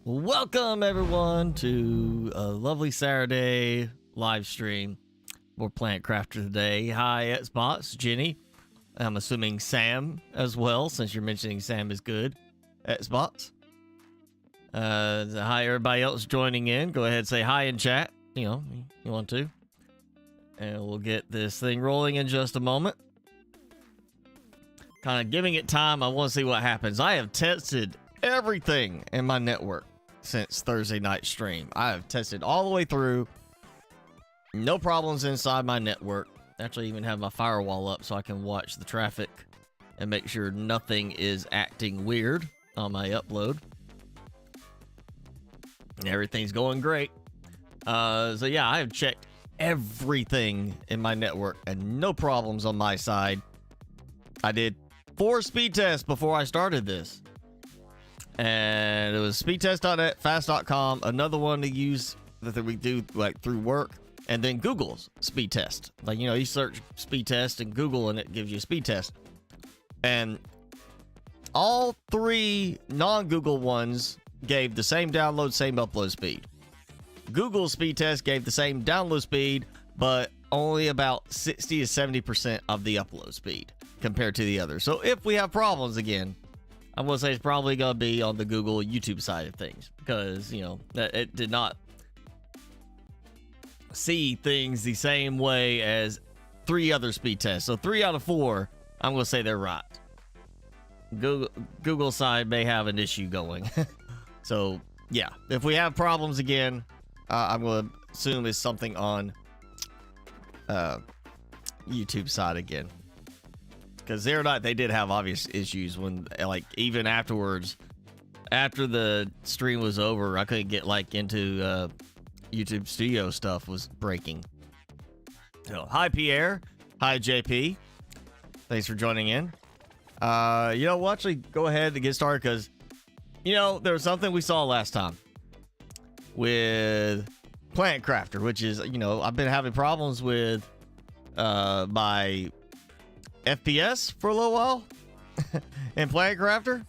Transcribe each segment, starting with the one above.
Welcome everyone to a lovely Saturday live stream. We're playing Crafter today. Hi, Xbox, Jenny. I'm assuming Sam as well, since you're mentioning Sam is good. Xbox. Hi, everybody else joining in. Go ahead and say hi in chat. You know, you want to. And we'll get this thing rolling in just a moment. Kind of giving it time. I want to see what happens. I have tested everything in my network since Thursday night stream. I have tested all the way through. No problems inside my network. Actually even have my firewall up so I can watch the traffic and make sure nothing is acting weird on my upload. Everything's going great. So yeah, I have checked everything in my network and no problems on my side. I did 4 speed tests before I started this. And it was speedtest.net, fast.com, another one to use that we do like through work, and then Google's speed test. Like, you know, you search speed test in Google and it gives you a speed test. And all 3 non-Google ones gave the same download, same upload speed. Google's speed test gave the same download speed, but only about 60 to 70% of the upload speed compared to the others. So if we have problems again, I'm going to say it's probably going to be on the Google YouTube side of things, because, you know, it did not see things the same way as 3 other speed tests. So 3 out of 4, I'm going to say they're right. Google side may have an issue going. So yeah, if we have problems again, I'm going to assume it's something on YouTube side again. Because they're not, they did have obvious issues when, like, even afterwards, after the stream was over, I couldn't get, like, into YouTube Studio stuff was breaking. So, hi, Pierre. Hi, JP. Thanks for joining in. You know, we'll actually go ahead and get started because, you know, there was something we saw last time with Planet Crafter, which is, you know, I've been having problems with my FPS for a little while in Planet Crafter,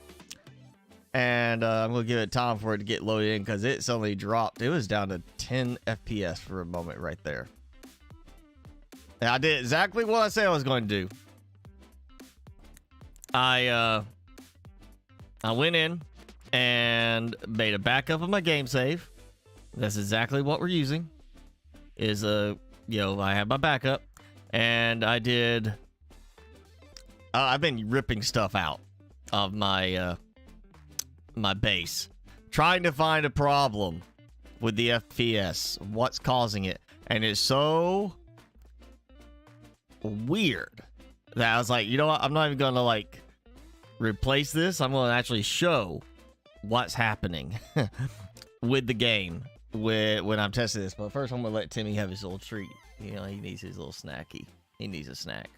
and I'm gonna give it time for it to get loaded in because it suddenly dropped. It was down to 10 FPS for a moment right there, and I did exactly what I said I was going to do. I went in and made a backup of my game save. That's exactly what we're using. Is you know, I have my backup, and I did. I've been ripping stuff out of my my base, trying to find a problem with the FPS, what's causing it, and it's so weird that I was like, you know what, I'm not even gonna like replace this. I'm gonna actually show what's happening with the game when I'm testing this. But first, I'm gonna let Timmy have his little treat. You know, he needs his little snacky. He needs a snack.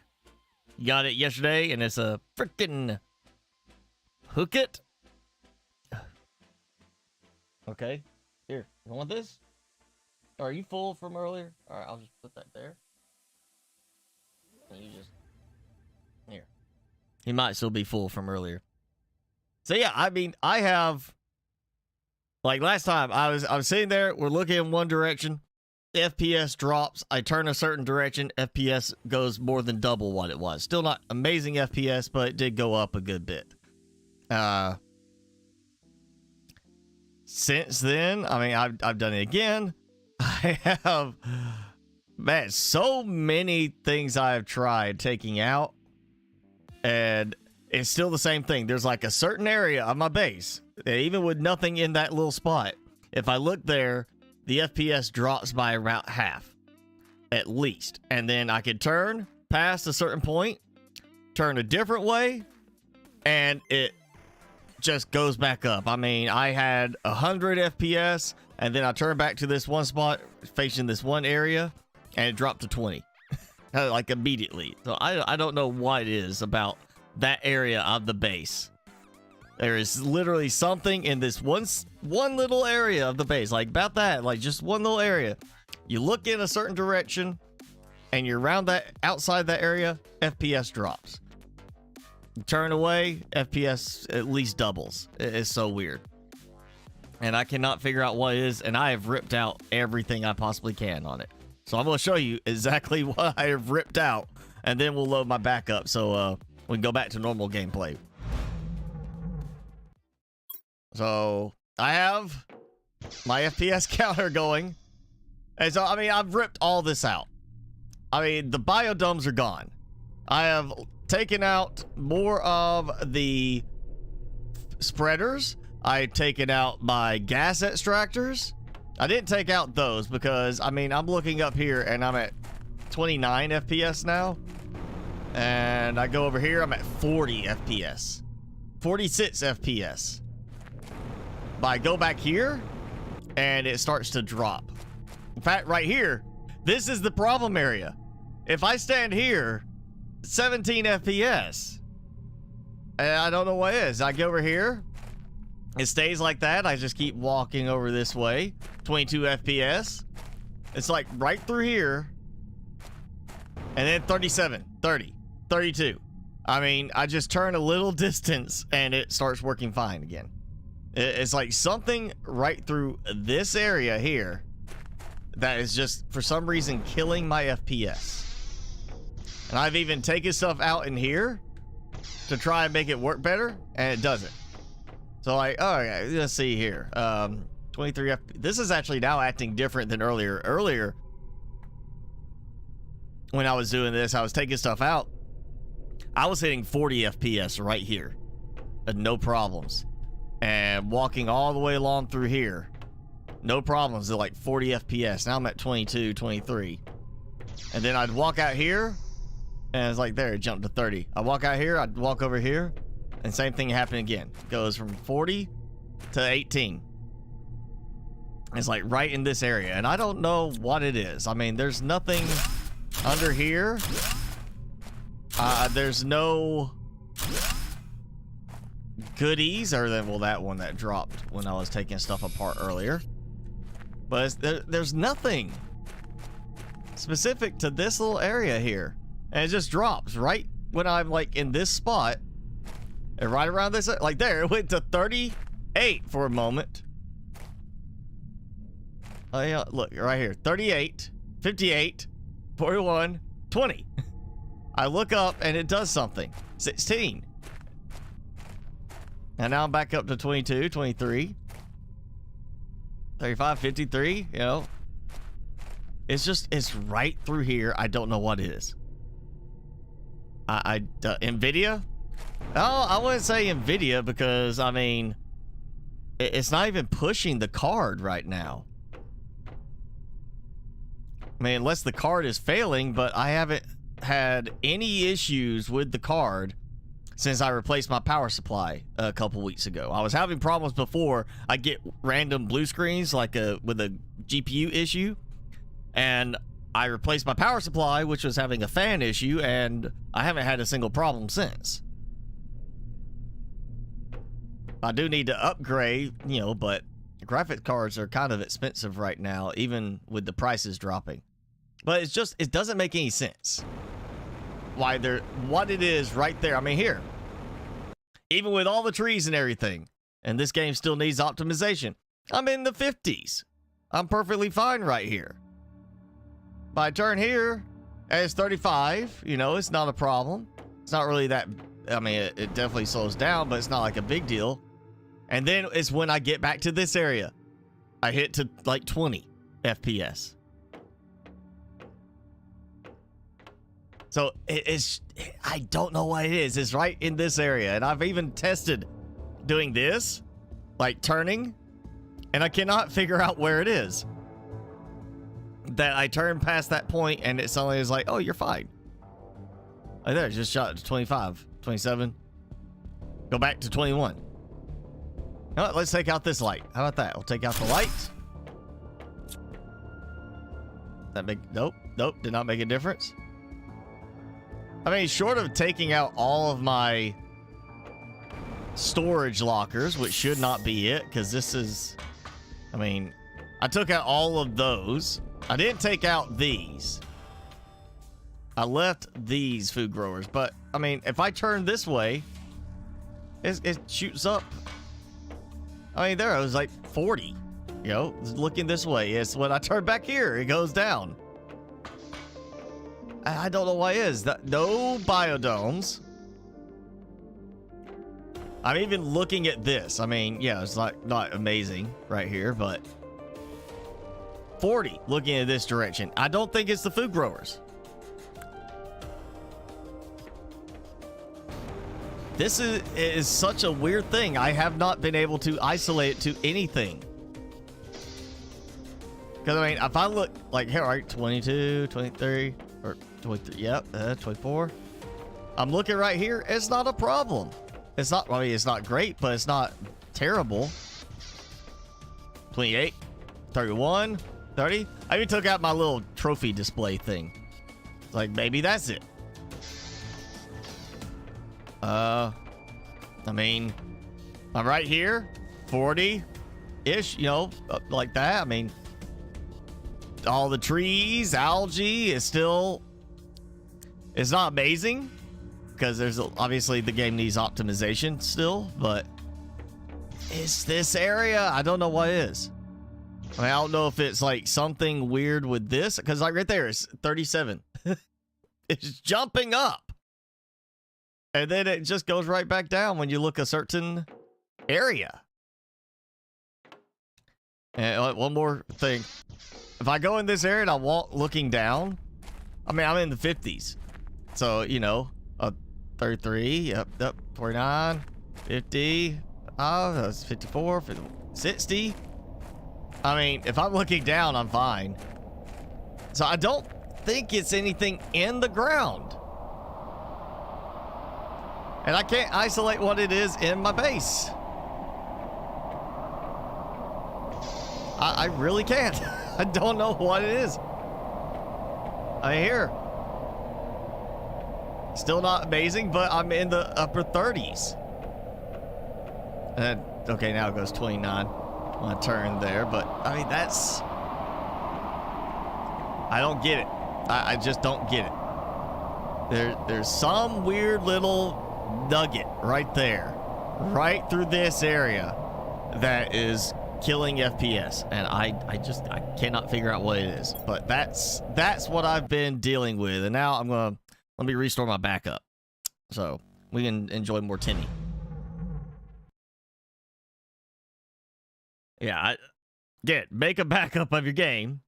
You got it yesterday, and it's a freaking hook it. Okay, here. You want this? Are you full from earlier? All right, I'll just put that there. And you just here. He might still be full from earlier. So yeah, I mean, I have, like last time, I was sitting there. We're looking in one direction. FPS drops. I turn a certain direction. FPS goes more than double what it was. Still not amazing FPS, but it did go up a good bit. Since then, I mean, I've done it again. I have, man, so many things I have tried taking out, and it's still the same thing. There's like a certain area of my base, even with nothing in that little spot. If I look there, the FPS drops by around half, at least. And then I could turn past a certain point, turn a different way, and it just goes back up. I mean, I had 100 FPS, and then I turned back to this one spot, facing this one area, and it dropped to 20. Like, immediately. So I don't know what it is about that area of the base. There is literally something in this one little area of the base, like about that, like just one little area. You look in a certain direction, and you're around that, outside that area, FPS drops. You turn away, FPS at least doubles. It's so weird. and I cannot figure out what it is, and I have ripped out everything I possibly can on it. So I'm going to show you exactly what I have ripped out, and then we'll load my backup so we can go back to normal gameplay. So I have my FPS counter going. And so, I mean, I've ripped all this out. I mean, the biodomes are gone. I have taken out more of the spreaders. I've taken out my gas extractors. I didn't take out those because, I mean, I'm looking up here and I'm at 29 FPS now. And I go over here, I'm at 40 FPS. 46 FPS. But I go back here and it starts to drop. In fact, right here, this is the problem area. If I stand here, 17 FPS. And I don't know what it is. I go over here. It stays like that. I just keep walking over this way. 22 FPS. It's like right through here. And then 37, 30, 32. I mean, I just turn a little distance and it starts working fine again. It's like something right through this area here that is just, for some reason, killing my FPS. And I've even taken stuff out in here to try and make it work better, and it doesn't. So like, oh, okay, let's see here. 23 FPS. This is actually now acting different than earlier. Earlier, when I was doing this, I was taking stuff out. I was hitting 40 FPS right here. No problems. And walking all the way along through here. No problems at like 40 FPS. Now I'm at 22, 23. And then I'd walk out here. And it's like there, it jumped to 30. I walk out here, I'd walk over here. And same thing happened again. Goes from 40 to 18. It's like right in this area. And I don't know what it is. I mean, there's nothing under here. There's no goodies other than, well, that one that dropped when I was taking stuff apart earlier. But there's nothing specific to this little area here. And it just drops right when I'm like in this spot. And right around this, like there, it went to 38 for a moment. Oh yeah, look, right here, 38, 58, 41, 20. I look up and it does something. 16. And now I'm back up to 22, 23, 35, 53, you know. It's right through here. I don't know what it is. NVIDIA? Oh, I wouldn't say NVIDIA because, I mean, it's not even pushing the card right now. I mean, unless the card is failing, but I haven't had any issues with the card since I replaced my power supply a couple weeks ago. I was having problems before. I get random blue screens like with a GPU issue, and I replaced my power supply, which was having a fan issue, and I haven't had a single problem since. I do need to upgrade, you know, but graphics cards are kind of expensive right now, even with the prices dropping. But it's just, it doesn't make any sense why what it is right there. I mean, here, even with all the trees and everything, and this game still needs optimization, I'm in the 50s. I'm perfectly fine right here. But I turn here, and it's 35. You know, it's not a problem. It's not really that, I mean, it definitely slows down, but it's not like a big deal. And then it's when I get back to this area, I hit to like 20 FPS. So I don't know what it is. It's right in this area. And I've even tested doing this, like turning, and I cannot figure out where it is. That I turn past that point and it suddenly is like, oh, you're fine. Right there, just shot to 25, 27. Go back to 21. You know what? Let's take out this light. How about that? We'll take out the light. That make, nope, did not make a difference. I mean, short of taking out all of my storage lockers, which should not be it, because this is, I mean, I took out all of those. I didn't take out these. I left these food growers, but I mean, if I turn this way, it shoots up I mean, there I was like 40. You know, looking this way. It's when I turn back here, it goes down. I don't know why it is. No biodomes. I'm even looking at this. I mean, yeah, it's not amazing right here, but 40 looking at this direction. I don't think it's the food growers. This is such a weird thing. I have not been able to isolate it to anything. Because, I mean, if I look, like, here, right, 22, 23, or 23, yep, 24. I'm looking right here. It's not a problem. It's not, I mean, it's not great, but it's not terrible. 28, 31, 30. I even took out my little trophy display thing. Like, maybe that's it. I mean, I'm right here, 40-ish, you know, like that. I mean, all the trees, algae is still, it's not amazing because there's obviously the game needs optimization still, but it's this area. I don't know what it is. I mean, I don't know if it's like something weird with this because like right there it's 37. It's jumping up. And then it just goes right back down when you look a certain area. And one more thing. If I go in this area and I walk looking down, I mean, I'm in the 50s. So, you know, 33, yep, 49, 50, that's 54, 50, 60. I mean, if I'm looking down, I'm fine. So I don't think it's anything in the ground. And I can't isolate what it is in my base. I really can't. I don't know what it is. I hear. Still not amazing, but I'm in the upper 30s. And okay, now it goes 29 on a turn there, but I mean, that's... I don't get it. I just don't get it. There's some weird little nugget right there, right through this area that is killing FPS, and I cannot figure out what it is. But that's what I've been dealing with, and now let me restore my backup so we can enjoy more tinny. Yeah, make a backup of your game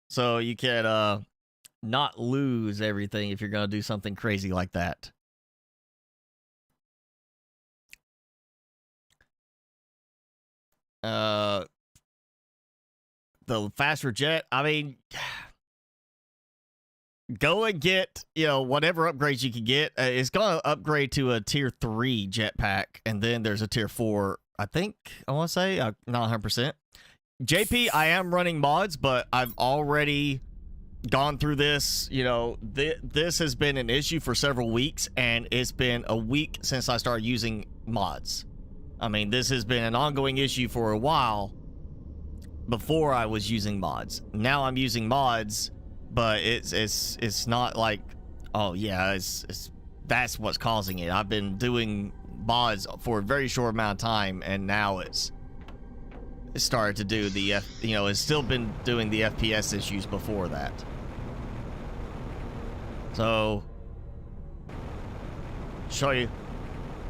so you can not lose everything if you're gonna do something crazy like that. The faster jet, I mean, go and get, you know, whatever upgrades you can get. It's gonna upgrade to a tier 3 jetpack, and then there's a tier 4, I think, I want to say, not 100%. JP, I am running mods, but I've already gone through this. You know, this has been an issue for several weeks, and it's been a week since I started using mods. I mean, this has been an ongoing issue for a while before I was using mods. Now I'm using mods, but it's not like, oh yeah, that's what's causing it. I've been doing mods for a very short amount of time, and now it's started to do the it's still been doing the FPS issues before that. So, show you.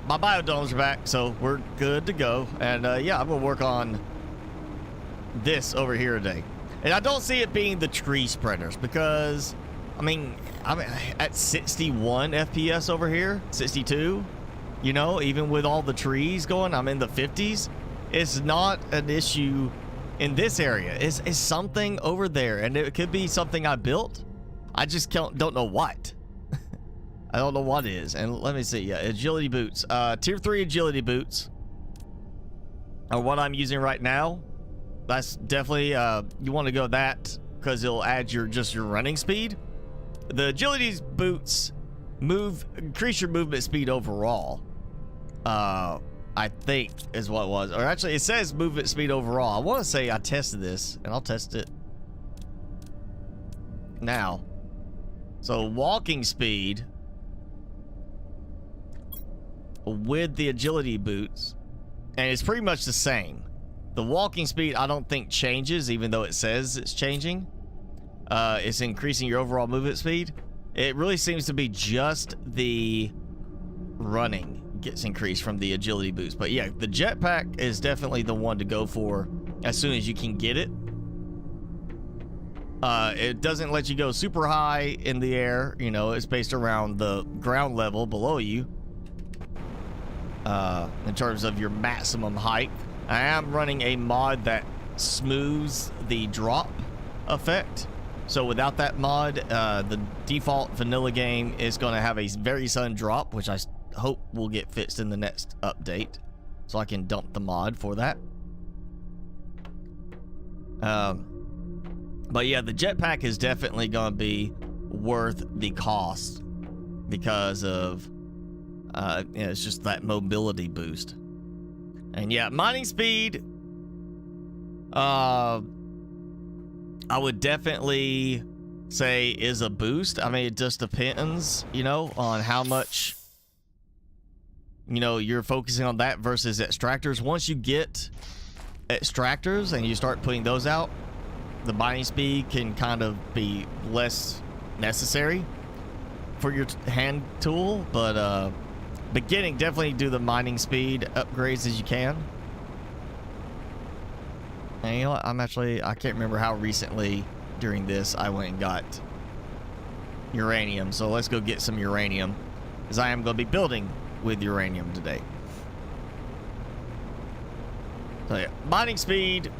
My biodomes are back, so we're good to go. And yeah, I'm gonna work on this over here today. And I don't see it being the tree spreaders because, I mean, I'm at 61 FPS over here, 62. You know, even with all the trees going, I'm in the 50s. It's not an issue in this area. It's something over there, and it could be something I built. I just don't know what. I don't know what it is. And let me see. Yeah, agility boots. Tier 3 agility boots are what I'm using right now. That's definitely, you want to go that because it'll add your running speed. The agility boots increase your movement speed overall. I think is what it was. Or actually, it says movement speed overall. I want to say I tested this, and I'll test it now. So walking speed with the agility boots And it's pretty much the same. The walking speed, I don't think changes, even though it says it's changing. It's increasing your overall movement speed. It really seems to be just the running gets increased from the agility boost. But yeah, the jetpack is definitely the one to go for as soon as you can get it. It doesn't let you go super high in the air. You know, it's based around the ground level below you. In terms of your maximum height. I am running a mod that smooths the drop effect. So without that mod, the default vanilla game is going to have a very sudden drop, which I hope will get fixed in the next update. So I can dump the mod for that. But yeah, the jetpack is definitely going to be worth the cost because of, you know, it's just that mobility boost. And yeah, mining speed, I would definitely say is a boost. I mean, it just depends, you know, on how much, you know, you're focusing on that versus extractors. Once you get extractors and you start putting those out, the mining speed can kind of be less necessary for your hand tool. But beginning, definitely do the mining speed upgrades as you can. And you know what, I can't remember how recently during this I went and got uranium. So let's go get some uranium, as I am going to be building with uranium today. So yeah, mining speed,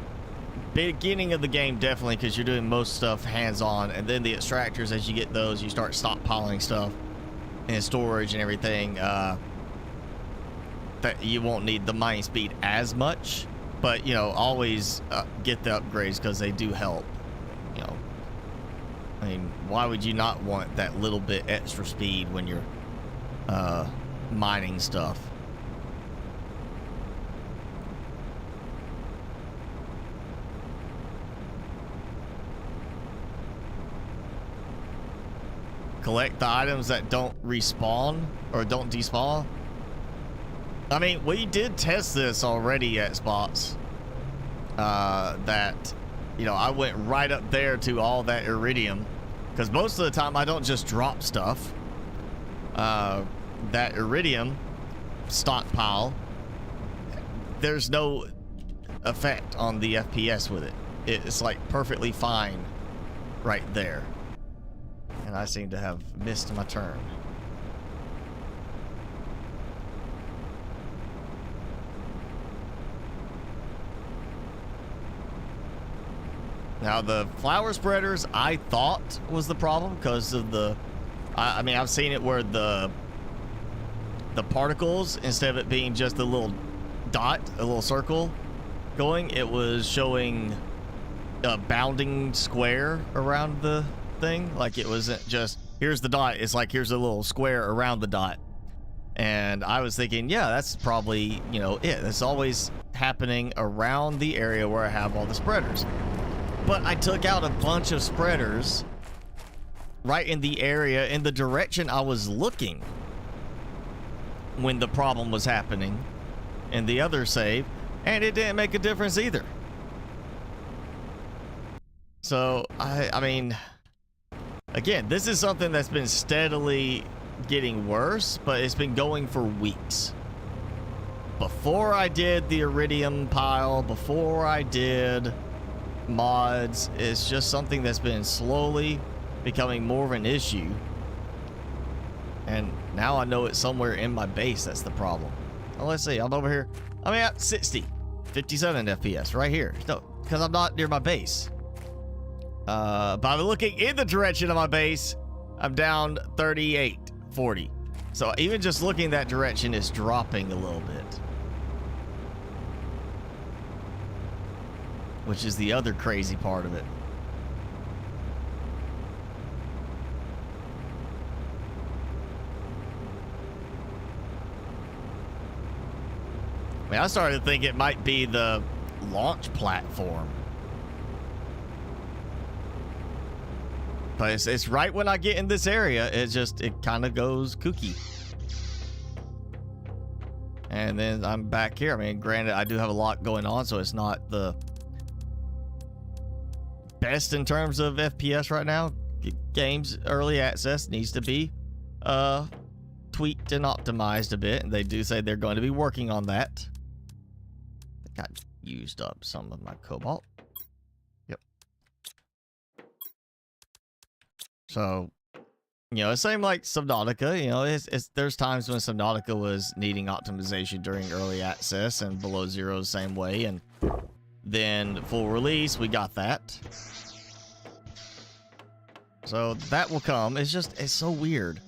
beginning of the game definitely, because you're doing most stuff hands-on, and then the extractors, as you get those, you start stockpiling stuff and storage and everything. That you won't need the mining speed as much, but you know, always get the upgrades because they do help. You know, I mean, why would you not want that little bit extra speed when you're mining stuff? Collect the items that don't respawn or don't despawn. I mean, we did test this already at spots that, you know, I went right up there to all that iridium, because most of the time I don't just drop stuff. That iridium stockpile, there's no effect on the FPS with it. It's like perfectly fine right there. And I seem to have missed my turn. Now the flower spreaders, I thought was the problem because of the, I mean, I've seen it where the particles, instead of it being just a little dot, a little circle going, it was showing a bounding square around the thing. Like it wasn't just, here's the dot, it's like here's a little square around the dot. And I was thinking, yeah, that's probably, you know, it's always happening around the area where I have all the spreaders. But I took out a bunch of spreaders right in the area in the direction I was looking when the problem was happening in the other save, and it didn't make a difference either. So I mean, again, this is something that's been steadily getting worse, but it's been going for weeks. Before I did the iridium pile, before I did mods, it's just something that's been slowly becoming more of an issue. And now I know it's somewhere in my base that's the problem. Well, let's see, I'm over here. I'm at 57 FPS right here. No, because I'm not near my base. By looking in the direction of my base, I'm down 38, 40. So even just looking that direction is dropping a little bit. Which is the other crazy part of it. I mean, I started to think it might be the launch platform. But it's right when I get in this area, it kind of goes kooky. And then I'm back here. I mean, granted, I do have a lot going on, so it's not the best in terms of FPS right now. Games early access needs to be tweaked and optimized a bit, and they do say they're going to be working on that. I think I used up some of my cobalt. Yep. So, you know, same like Subnautica. You know, there's times when Subnautica was needing optimization during early access, and Below Zero same way, and then full release we got that. So that will come. It's so weird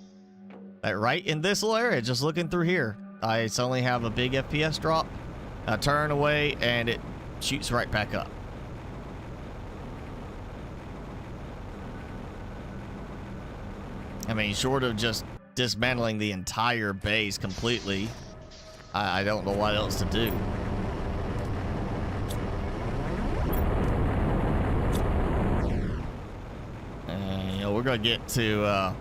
that right in this little area, just looking through here, I suddenly have a big FPS drop. I turn away and it shoots right back up. I mean, short of just dismantling the entire base completely, I don't know what else to do. And, you know, we're gonna get to,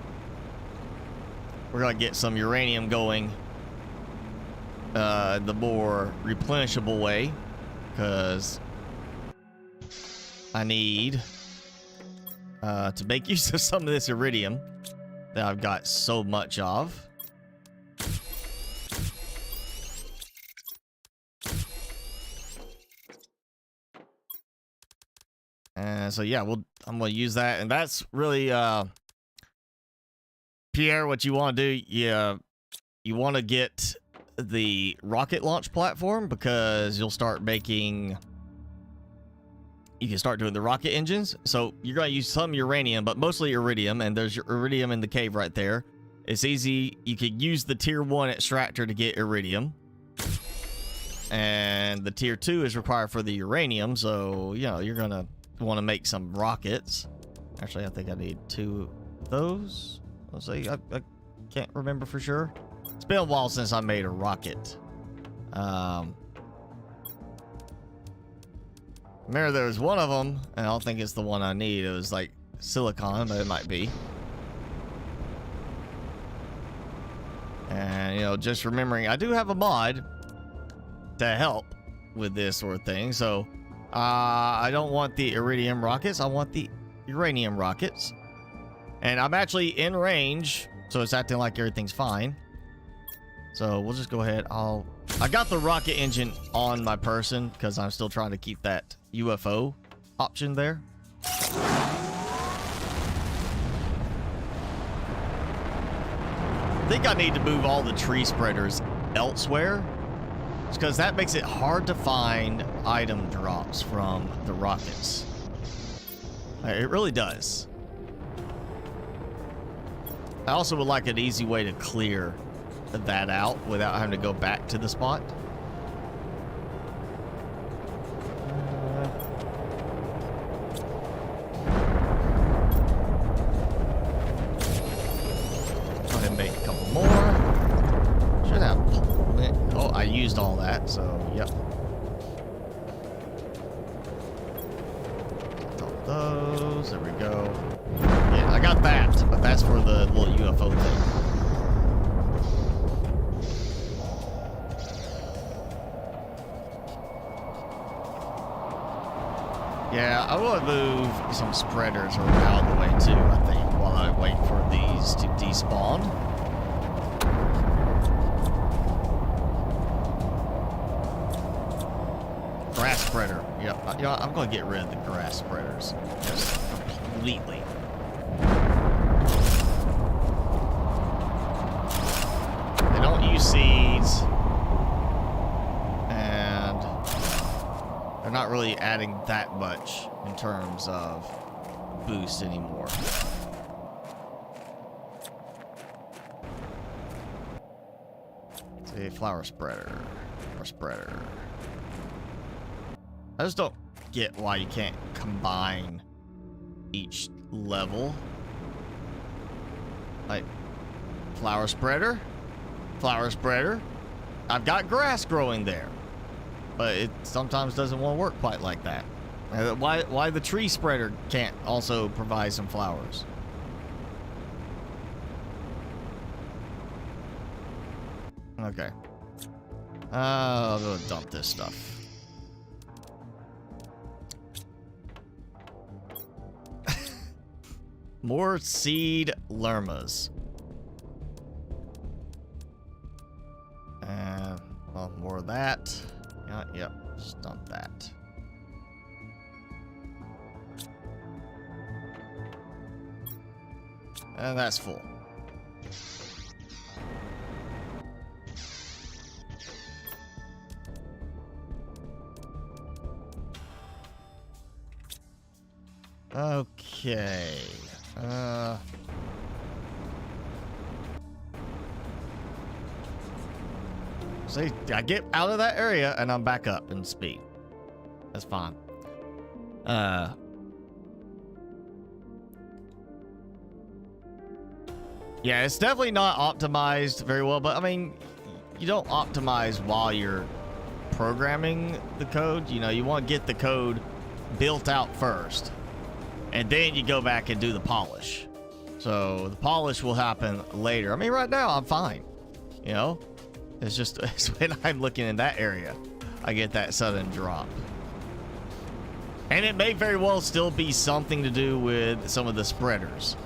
we're gonna get some uranium going the more replenishable way, because I need to make use of some of this iridium that I've got so much of. And so yeah, I'm gonna use that, and that's really Pierre, what you want to do, you want to get the rocket launch platform, because you'll start making, you can start doing the rocket engines. So you're going to use some uranium, but mostly iridium, and there's iridium in the cave right there. It's easy. You could use the tier 1 extractor to get iridium, and the tier 2 is required for the uranium. So, you know, you're going to want to make some rockets. Actually, I think I need 2 of those. Let's see. I can't remember for sure. It's been a while since I made a rocket. Remember, there was one of them, and I don't think it's the one I need. It was like silicon, but it might be. And, you know, just remembering, I do have a mod to help with this sort of thing. So, I don't want the iridium rockets. I want the uranium rockets. And I'm actually in range, so it's acting like everything's fine. So we'll just go ahead. I got the rocket engine on my person because I'm still trying to keep that UFO option there. I think I need to move all the tree spreaders elsewhere, because that makes it hard to find item drops from the rockets. It really does. I also would like an easy way to clear that out without having to go back to the spot. Go ahead and make a couple more. Should have. Oh, I used all that, so yep. All those. There we go. Yeah, I got that, but that's for the little UFO thing. Yeah, I will move some spreaders out of the way too, I think, while I wait for these to despawn. Grass spreader. Yep. You know, I'm going to get rid of the grass spreaders. Just completely. They don't use seeds. They're not really adding that much in terms of boost anymore. It's a flower spreader. Or spreader. I just don't get why you can't combine each level. Like, flower spreader. Flower spreader. I've got grass growing there. But it sometimes doesn't want to work quite like that. Why the tree spreader can't also provide some flowers? Okay. I'll go dump this stuff. More seed lermas. Well, more of that. Yeah, yep, just dump that. And that's full. Okay. See, I get out of that area and I'm back up in speed. That's fine. Yeah, it's definitely not optimized very well, but I mean, you don't optimize while you're programming the code. You know, you want to get the code built out first, and then you go back and do the polish. So the polish will happen later. I mean, right now I'm fine. You know, it's just it's when I'm looking in that area, I get that sudden drop. And it may very well still be something to do with some of the spreaders.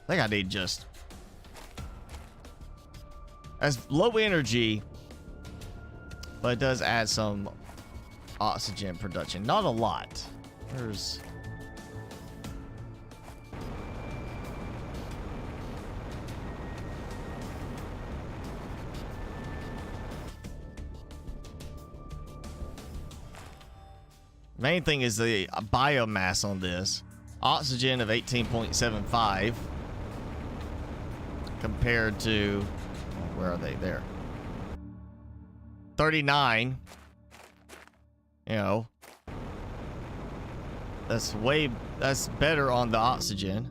I think I need just as low energy, but it does add some oxygen production. Not a lot. There's main thing is the biomass on this. Oxygen of 18.75 compared to, where are they? There. 39. You know, that's better on the oxygen.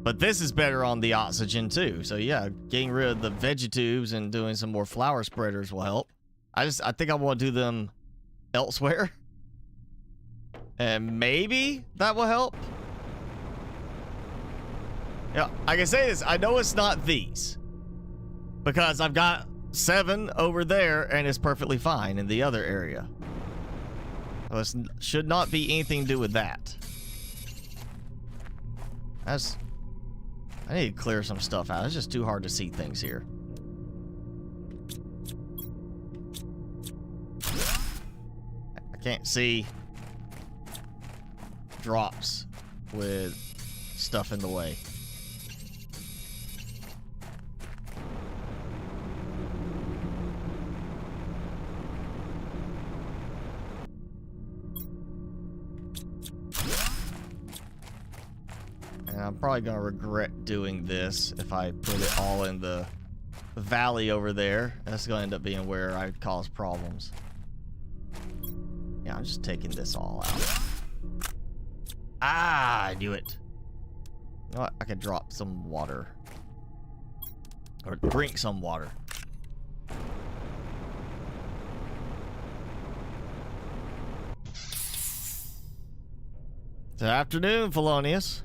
But this is better on the oxygen too. So yeah, getting rid of the vegetubes and doing some more flower spreaders will help. I think I want to do them elsewhere. And maybe that will help. Yeah, I can say this. I know it's not these, because I've got 7 over there and it's perfectly fine in the other area. So it should not be anything to do with that. I need to clear some stuff out. It's just too hard to see things here. I can't see drops with stuff in the way. And I'm probably gonna regret doing this if I put it all in the valley over there. That's gonna end up being where I cause problems. Yeah, I'm just taking this all out. Ah, I knew it. You know what? I could drop some water. Or drink some water. Good afternoon, Felonius.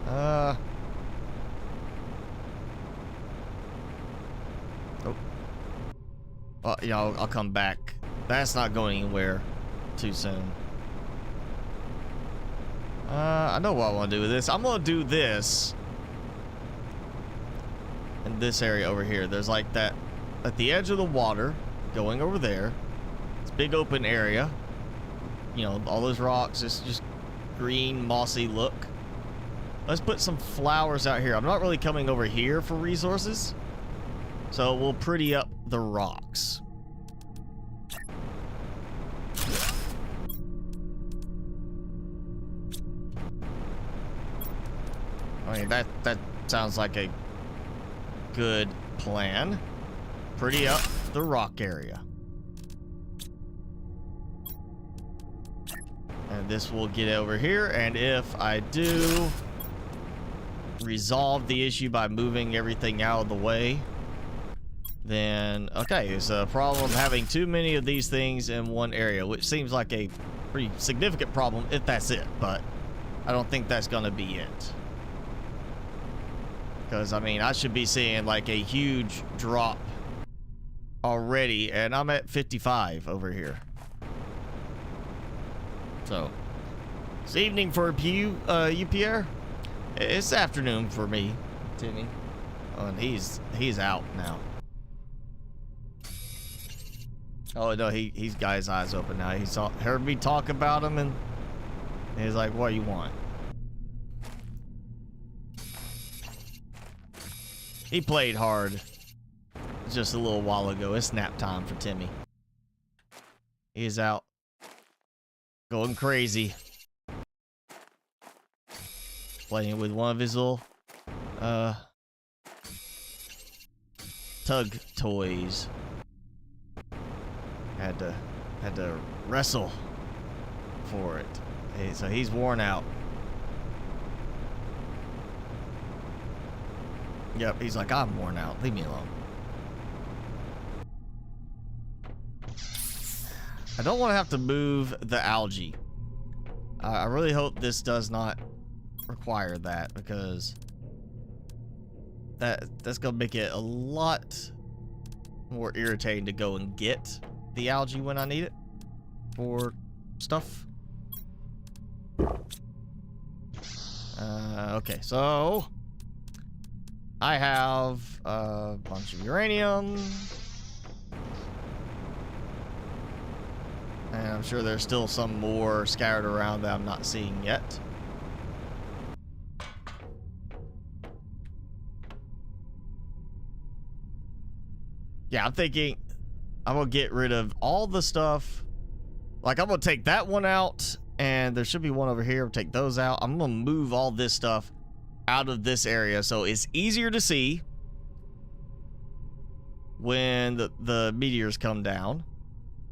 Oh. Well, yeah, I'll come back. That's not going anywhere too soon. I know what I want to do with this. I'm going to do this in this area over here. There's like that at the edge of the water going over there. It's a big open area. You know, all those rocks. It's just green, mossy look. Let's put some flowers out here. I'm not really coming over here for resources, so we'll pretty up the rocks. I mean, that sounds like a good plan. Pretty up the rock area. And this will get over here, and if I do resolve the issue by moving everything out of the way, then okay, it's a problem having too many of these things in one area, which seems like a pretty significant problem if that's it, but I don't think that's gonna be it. Because, I mean, I should be seeing like a huge drop already, and I'm at 55 over here. So, it's evening for you, Pierre. It's afternoon for me, Timmy. Oh, and he's out now. Oh no, he's got his eyes open now. He heard me talk about him, and he's like, "What do you want?" He played hard just a little while ago. It's nap time for Timmy. He's out, going crazy, playing with one of his little tug toys. Had to wrestle for it. So he's worn out. Yep, he's like, I'm worn out. Leave me alone. I don't want to have to move the algae. I really hope this does not require that, because that's gonna make it a lot more irritating to go and get the algae when I need it for stuff. Okay, so I have a bunch of uranium, and I'm sure there's still some more scattered around that I'm not seeing yet. Yeah, I'm thinking I'm gonna get rid of all the stuff. Like, I'm gonna take that one out, and there should be one over here. Take those out. I'm gonna move all this stuff out of this area so it's easier to see when the meteors come down.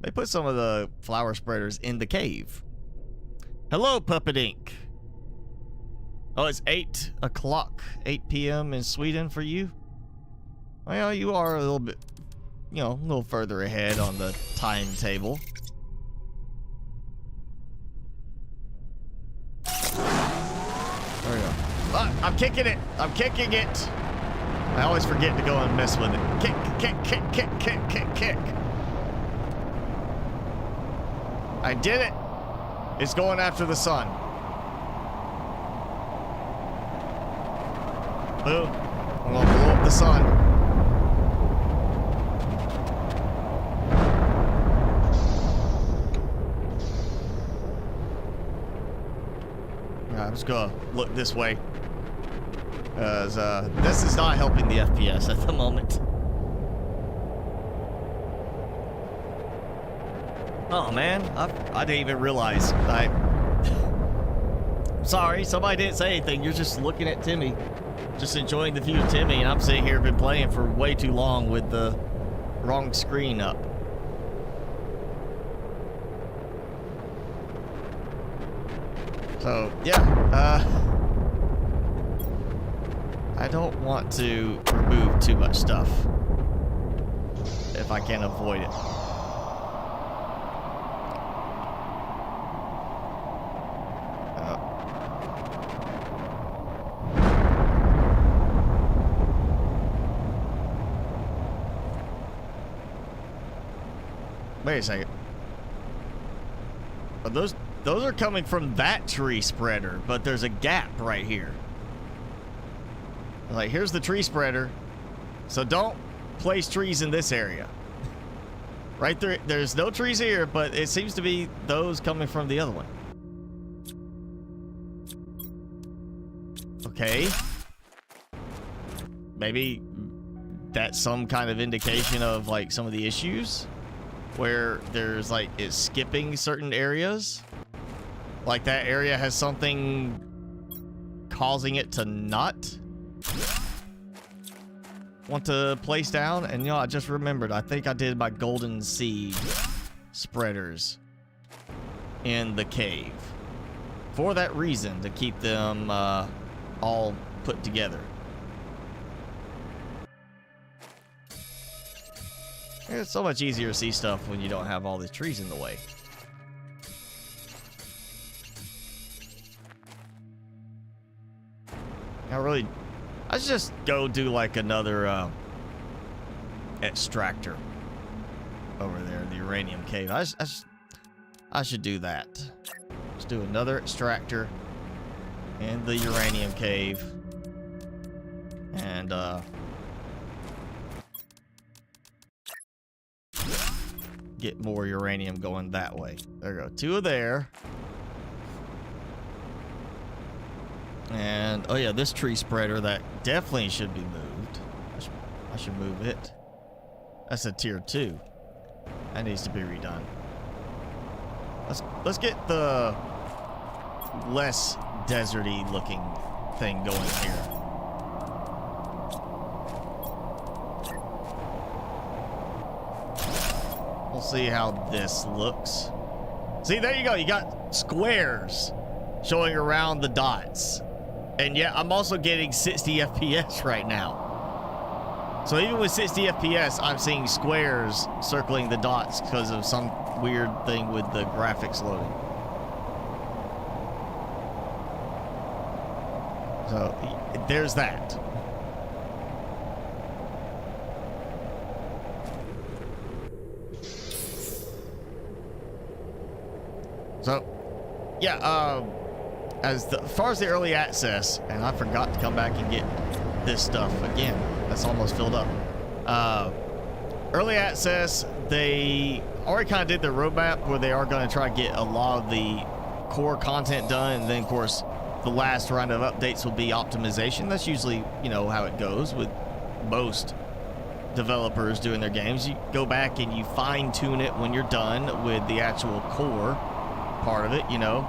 They put some of the flower spreaders in the cave. Hello, Puppet Ink. Oh, it's 8 o'clock, 8 p.m. in Sweden for you. Well, you are a little bit, you know, a little further ahead on the timetable. There we go. I'm kicking it. I'm kicking it. I always forget to go and mess with it. Kick, kick, kick, kick, kick, kick, kick. I did it. It's going after the sun. Boom. I'm gonna blow up the sun. I'm just gonna look this way, because this is not helping the FPS at the moment. Oh man, I didn't even realize. Sorry, somebody didn't say anything. You're just looking at Timmy, just enjoying the view of Timmy, and I'm sitting here been playing for way too long with the wrong screen up. So, yeah, I don't want to remove too much stuff if I can avoid it. Wait a second. Are those are coming from that tree spreader, but there's a gap right here. Like, here's the tree spreader, so don't place trees in this area. Right there, there's no trees here, but it seems to be those coming from the other one. Okay. Maybe that's some kind of indication of like some of the issues where there's like it's skipping certain areas. Like that area has something causing it to not want to place down. And you know, I just remembered, I think I did my golden seed spreaders in the cave for that reason, to keep them all put together. It's so much easier to see stuff when you don't have all these trees in the way. I really I should just go do like another extractor over there in the uranium cave. I should do that. Let's do another extractor in the uranium cave. And get more uranium going that way. There we go. 2 there. And oh yeah, this tree spreader that definitely should be moved. I should move it. That's a tier 2. That needs to be redone. Let's get the less deserty looking thing going here. We'll see how this looks. See, there you go. You got squares showing around the dots. And yeah, I'm also getting 60 FPS right now. So even with 60 FPS, I'm seeing squares circling the dots because of some weird thing with the graphics loading. So there's that. So, yeah, as far as the early access, and I forgot to come back and get this stuff again. That's almost filled up. Early access, they already kind of did their roadmap where they are going to try to get a lot of the core content done, and then, of course, the last round of updates will be optimization. That's usually, you know, how it goes with most developers doing their games. You go back and you fine-tune it when you're done with the actual core part of it, you know,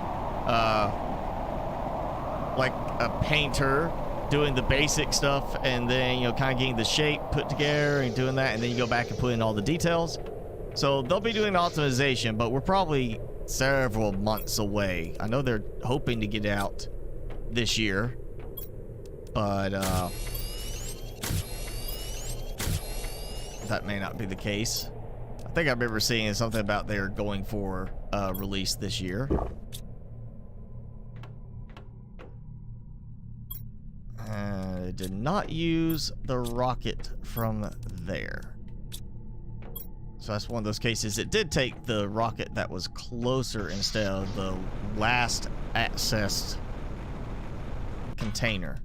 like a painter doing the basic stuff and then, you know, kind of getting the shape put together and doing that, and then you go back and put in all the details. So they'll be doing optimization, but we're probably several months away. I know they're hoping to get it out this year, but that may not be the case. I think I remember seeing something about they're going for release this year. It did not use the rocket from there. So that's one of those cases. It did take the rocket that was closer instead of the last accessed container.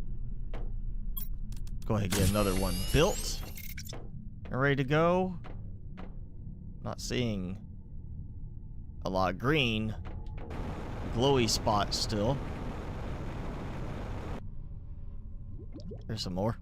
Go ahead and get another one built and ready to go. Not seeing a lot of green glowy spots still. There's some more.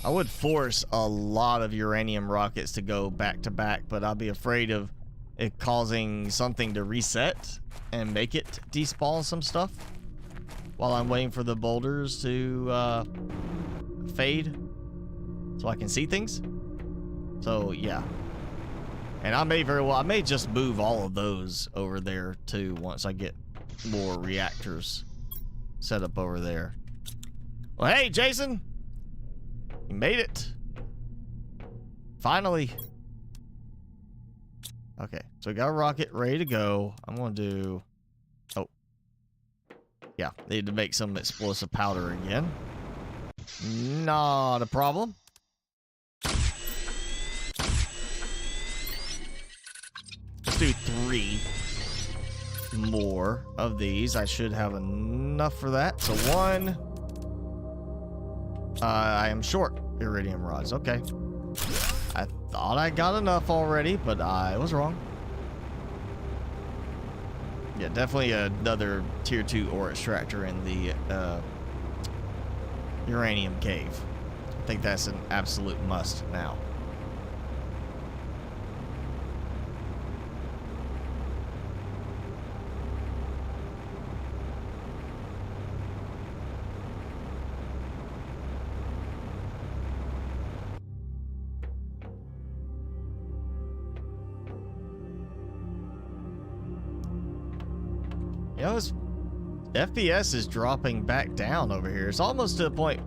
I would force a lot of uranium rockets to go back to back, but I'll be afraid of it causing something to reset and make it despawn some stuff while I'm waiting for the boulders to fade so I can see things. So yeah, and I may just move all of those over there too once I get more reactors set up over there. Well, hey Jason, you made it finally. Okay, so we got a rocket ready to go. I'm gonna do, oh yeah, need to make some explosive powder again. Not a problem. Let's do 3 more of these. I should have enough for that. So 1. I am short iridium rods. Okay. I thought I got enough already, but I was wrong. Yeah, definitely another tier 2 ore extractor in the uranium cave. I think that's an absolute must now. You know, this FPS is dropping back down over here. It's almost to the point,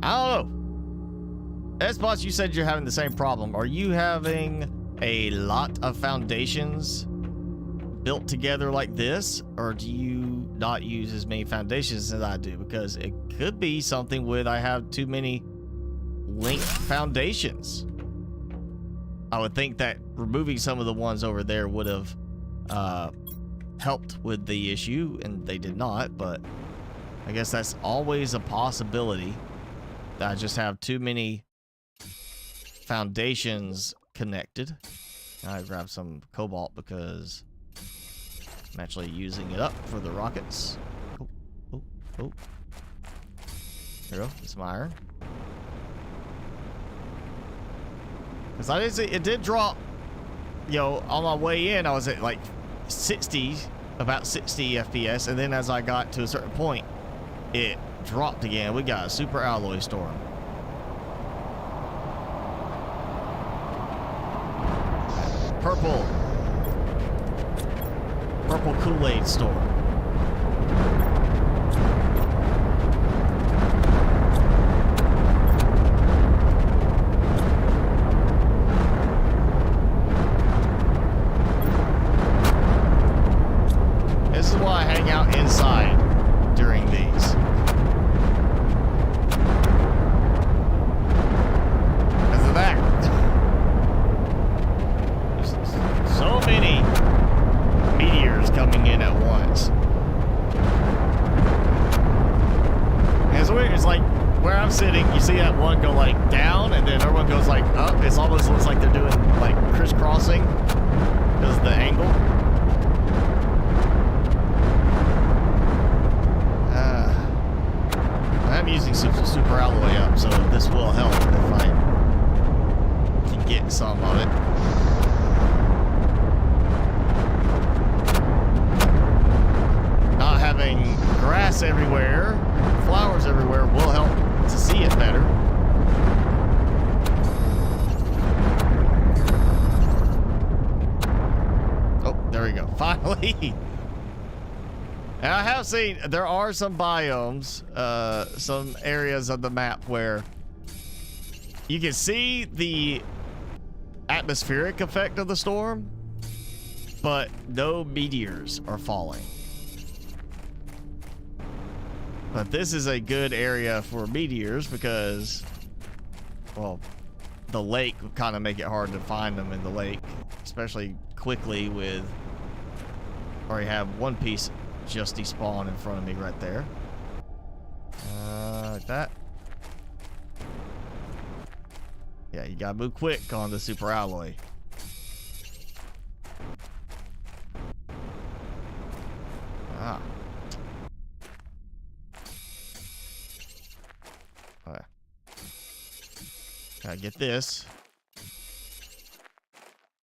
I don't know. S-Boss, you said you're having the same problem. Are you having a lot of foundations built together like this, or do you not use as many foundations as I do? Because it could be something with I have too many linked foundations. I would think that removing some of the ones over there would have helped with the issue, and they did not, but I guess that's always a possibility that I just have too many foundations connected. I grab some cobalt because I'm actually using it up for the rockets. Oh. There we go. Some iron. Because I did see it did drop, you know, on my way in. I was at like 60, about 60 FPS, and then as I got to a certain point, it dropped again. We got a super alloy storm. Purple Kool-Aid storm. This is why I hang out inside during these. Because of that. There's so many meteors coming in at once. And it's weird. It's like where I'm sitting, you see that one go like down, and then everyone goes like up. It almost looks like they're doing like crisscrossing because of the angle. I'm using super alloy up, so this will help if I can get some of it. Not having grass everywhere, flowers everywhere will help to see it better. Oh, there we go. Finally. And I have seen there are some biomes, some areas of the map where you can see the atmospheric effect of the storm, but no meteors are falling. But this is a good area for meteors because, well, the lake would kind of make it hard to find them in the lake, especially quickly with, already have one piece just despawn in front of me right there. Like that. Yeah, you gotta move quick on the super alloy. Ah. Okay. Gotta get this.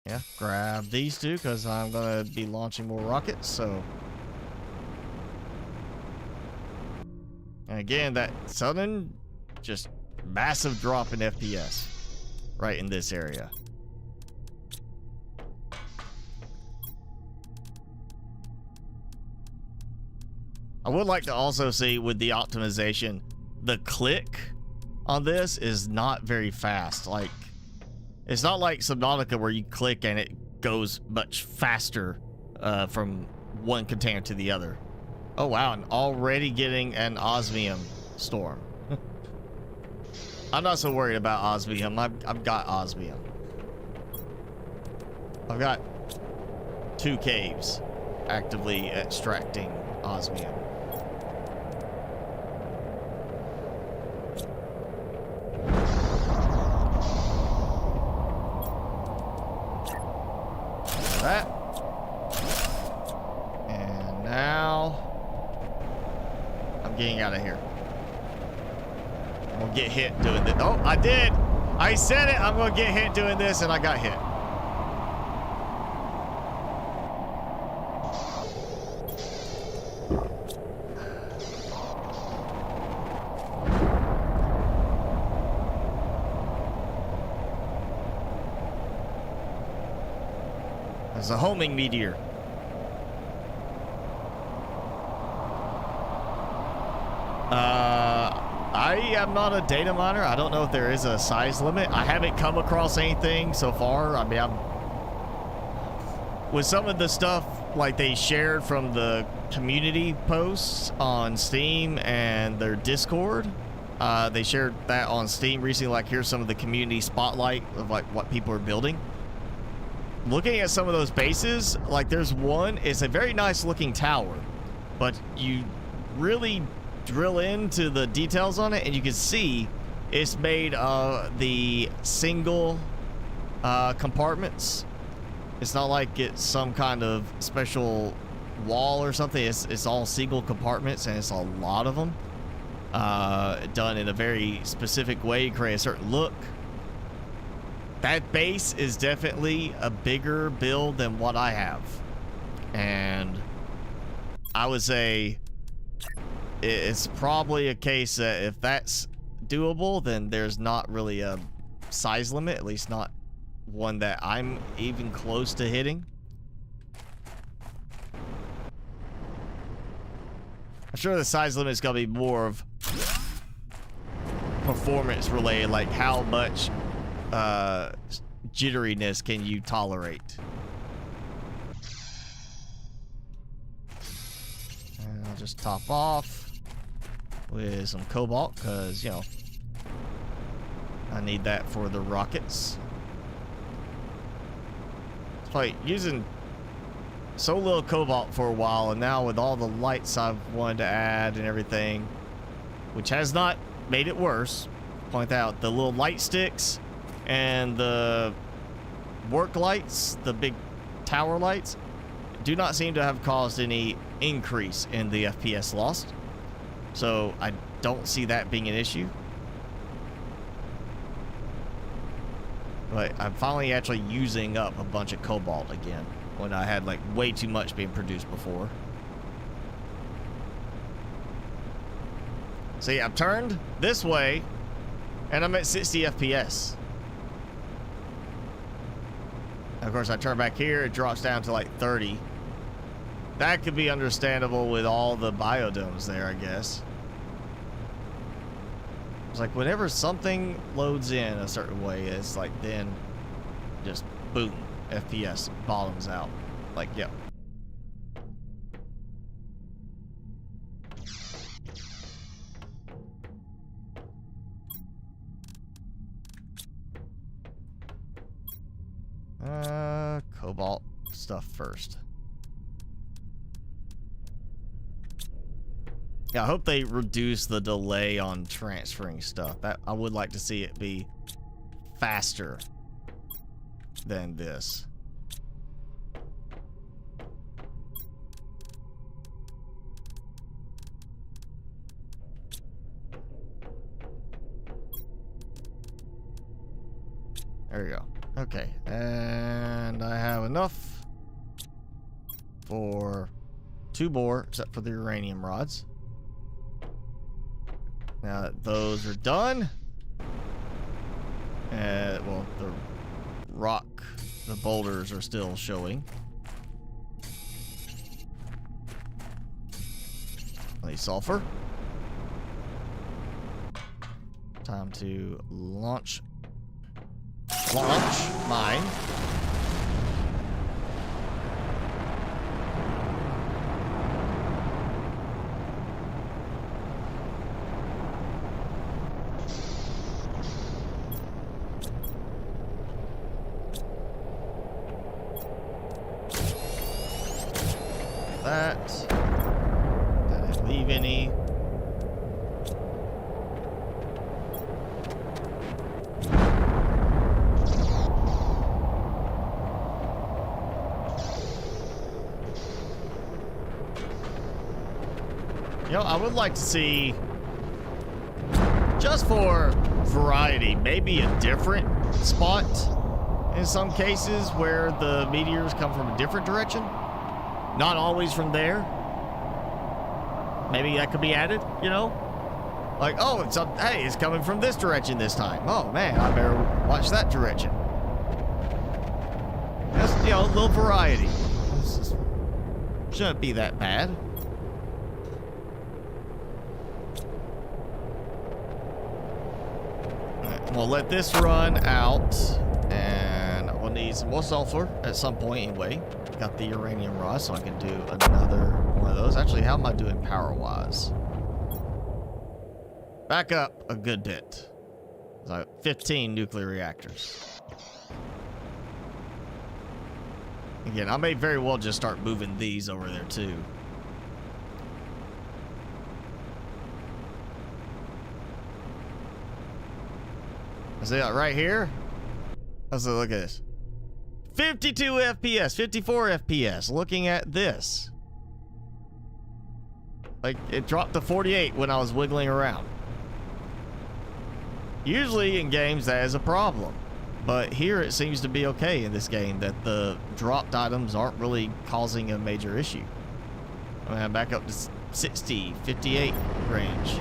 Yeah, grab these two because I'm gonna be launching more rockets, so. And again, that sudden, just massive drop in FPS right in this area. I would like to also see with the optimization, the click on this is not very fast. Like, it's not like Subnautica where you click and it goes much faster from one container to the other. Oh wow, and already getting an osmium storm. I'm not so worried about osmium. I've got osmium. I've got 2 caves actively extracting osmium. That. And now I'm getting out of here. I'm gonna get hit doing this. Oh, I did. I said it. I'm gonna get hit doing this, and I got hit. It's a homing meteor. I I am not a data miner. I don't know if there is a size limit. I haven't come across anything so far. I mean, with some of the stuff like they shared from the community posts on Steam and their Discord, they shared that on Steam recently. Like, here's some of the community spotlight of like what people are building. Looking at some of those bases, like there's one, it's a very nice looking tower, but you really drill into the details on it and you can see it's made of the single compartments. It's not like it's some kind of special wall or something. It's all single compartments, and it's a lot of them done in a very specific way to create a certain look. That base is definitely a bigger build than what I have, and I would say it's probably a case that if that's doable, then there's not really a size limit, at least not one that I'm even close to hitting. I'm sure the size limit is going to be more of performance related, like how much jitteriness can you tolerate. And I'll just top off with some cobalt because, you know, I need that for the rockets. It's like using so little cobalt for a while, and now with all the lights I've wanted to add and everything, which has not made it worse. Point out the little light sticks and the work lights, the big tower lights, do not seem to have caused any increase in the FPS lost. So I don't see that being an issue. But I'm finally actually using up a bunch of cobalt again, when I had like way too much being produced before. See, I'm turned this way and I'm at 60 FPS. Of course, I turn back here, it drops down to like 30. That could be understandable with all the biodomes there, I guess. It's like whenever something loads in a certain way, it's like then just boom, FPS bottoms out. Like, yep. Cobalt stuff first. Yeah, I hope they reduce the delay on transferring stuff. That I would like to see it be faster than this. There we go. Okay, and I have enough for 2 more, except for the uranium rods. Now that those are done, well, the rock, the boulders are still showing. The sulfur. Time to launch mine. That didn't leave any. You know, I would like to see, just for variety, maybe a different spot in some cases where the meteors come from a different direction. Not always from there. Maybe that could be added, you know? Like, oh, hey, it's coming from this direction this time. Oh, man, I better watch that direction. Just, you know, a little variety. Shouldn't be that bad. We'll let this run out, and we'll need some more sulfur at some point anyway. Got the uranium rod, so I can do another one of those. Actually, how am I doing power-wise? Back up a good bit. So 15 nuclear reactors. Again, I may very well just start moving these over there too. See that right here? Let's look at this. 52 FPS, 54 FPS. Looking at this. Like, it dropped to 48 when I was wiggling around. Usually in games that is a problem. But here it seems to be okay in this game that the dropped items aren't really causing a major issue. I mean, I'm back up to 60, 58 range.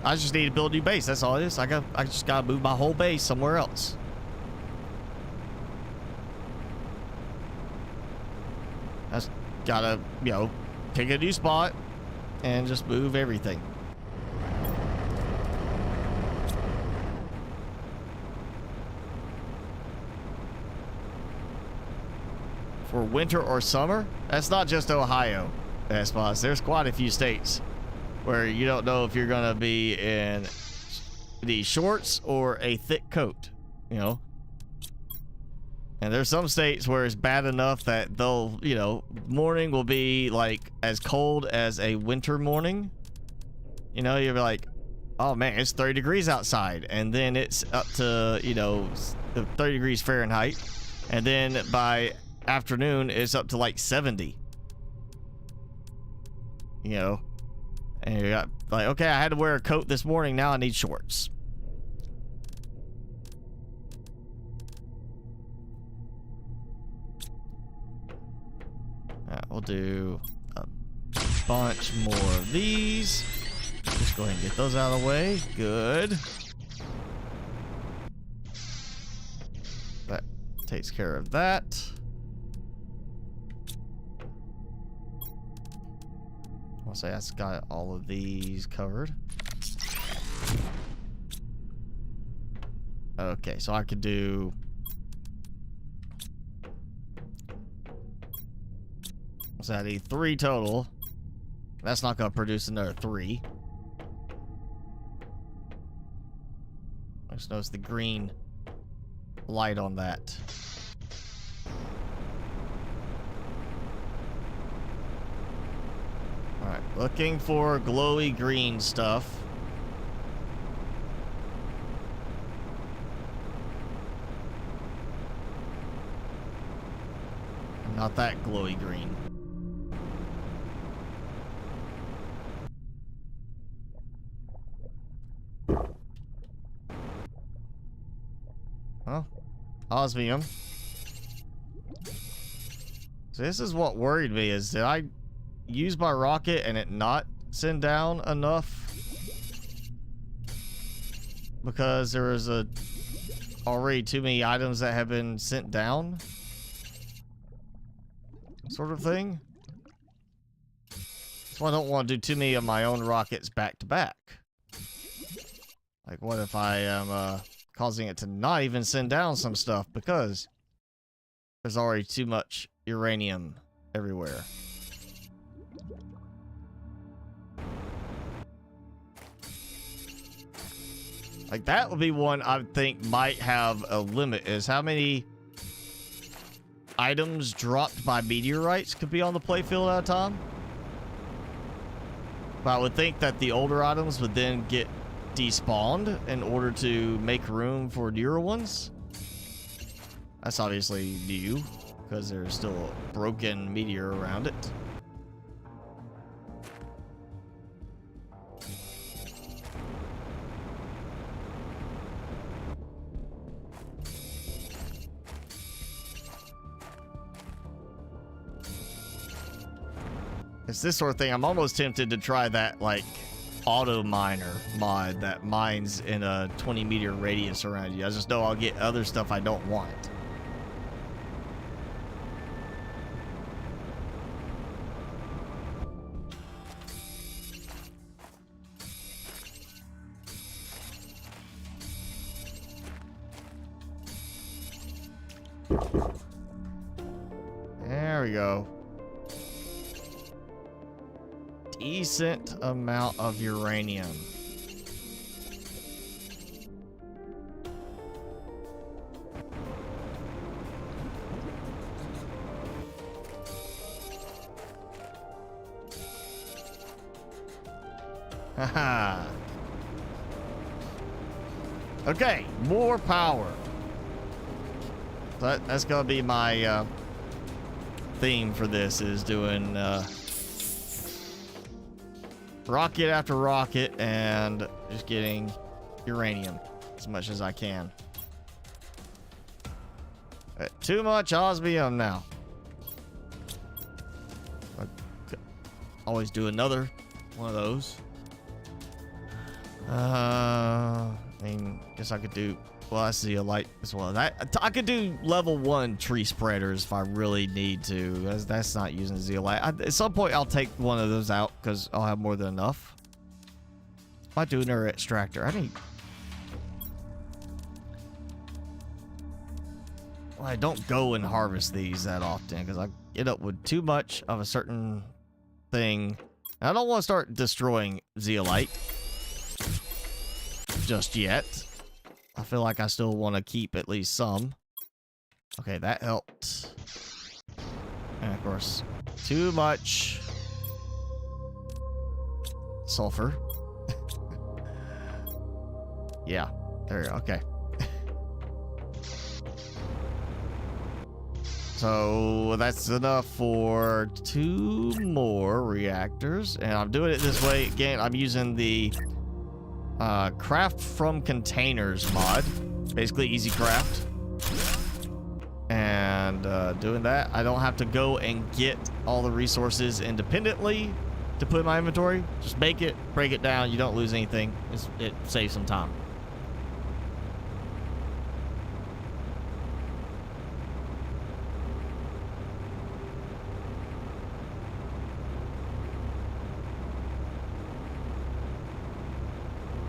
I just need to build a new base. That's all it is. I just gotta move my whole base somewhere else. I just gotta, you know, pick a new spot and just move everything. For winter or summer, that's not just Ohio. There's quite a few states where you don't know if you're gonna be in the shorts or a thick coat, you know. And there's some states where it's bad enough that they'll, you know, morning will be like as cold as a winter morning. You know, you're like, oh man, it's 30 degrees outside, and then it's up to, you know, 30 degrees Fahrenheit, and then by afternoon it's up to like 70. You know. And you got like, okay, I had to wear a coat this morning, now I need shorts. Alright, we'll do a bunch more of these. Just go ahead and get those out of the way. Good. That takes care of that. I'll say that's got all of these covered. Okay, so I could do... So I need 3 total. That's not going to produce another 3. I just noticed the green light on that. Alright, looking for glowy green stuff. Not that glowy green. Huh? Osmium. So this is what worried me, is did I use my rocket and it not send down enough? Because there was already too many items that have been sent down? Sort of thing. So I don't want to do too many of my own rockets back to back. Like, what if I am causing it to not even send down some stuff because there's already too much uranium everywhere? Like, that would be one I would think might have a limit, is how many items dropped by meteorites could be on the playfield at a time. But I would think that the older items would then get despawned in order to make room for newer ones. That's obviously new, because there's still a broken meteor around it. It's this sort of thing. I'm almost tempted to try that, like, auto miner mod that mines in a 20-meter radius around you. I just know I'll get other stuff I don't want. There we go. Decent amount of uranium. Haha. Okay, more power. That's gonna be my theme for this, is doing rocket after rocket and just getting uranium as much as I can. Too much osmium now. I could always do another one of those. I mean, guess I could do, well, I see a light as well. I could do level 1 tree spreaders if I really need to. That's not using zeolite. At some point, I'll take one of those out because I'll have more than enough. Might do another extractor. Well, I don't go and harvest these that often because I get up with too much of a certain thing. I don't want to start destroying zeolite just yet. I feel like I still want to keep at least some. Okay, that helped. And of course, too much sulfur. Yeah, there you go. Okay. So that's enough for 2 more reactors. And I'm doing it this way. Again, I'm using the craft from containers mod, basically easy craft, and doing that, I don't have to go and get all the resources independently to put in my inventory. Just make it, break it down, you don't lose anything. It saves some time.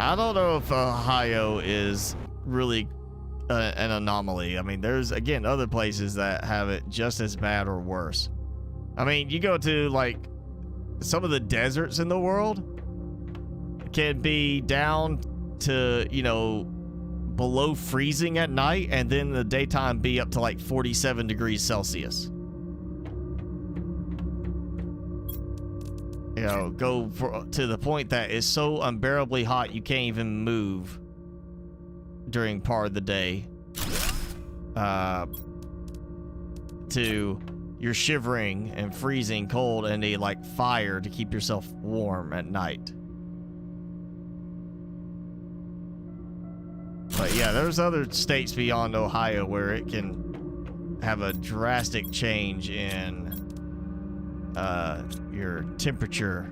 I don't know if Ohio is really an anomaly. I mean, there's, again, other places that have it just as bad or worse. I mean, you go to, like, some of the deserts in the world can be down to, you know, below freezing at night, and then the daytime be up to, like, 47 degrees Celsius. You know, go to the point that it's so unbearably hot you can't even move during part of the day. To you're shivering and freezing cold and need like fire to keep yourself warm at night. But yeah, there's other states beyond Ohio where it can have a drastic change in your temperature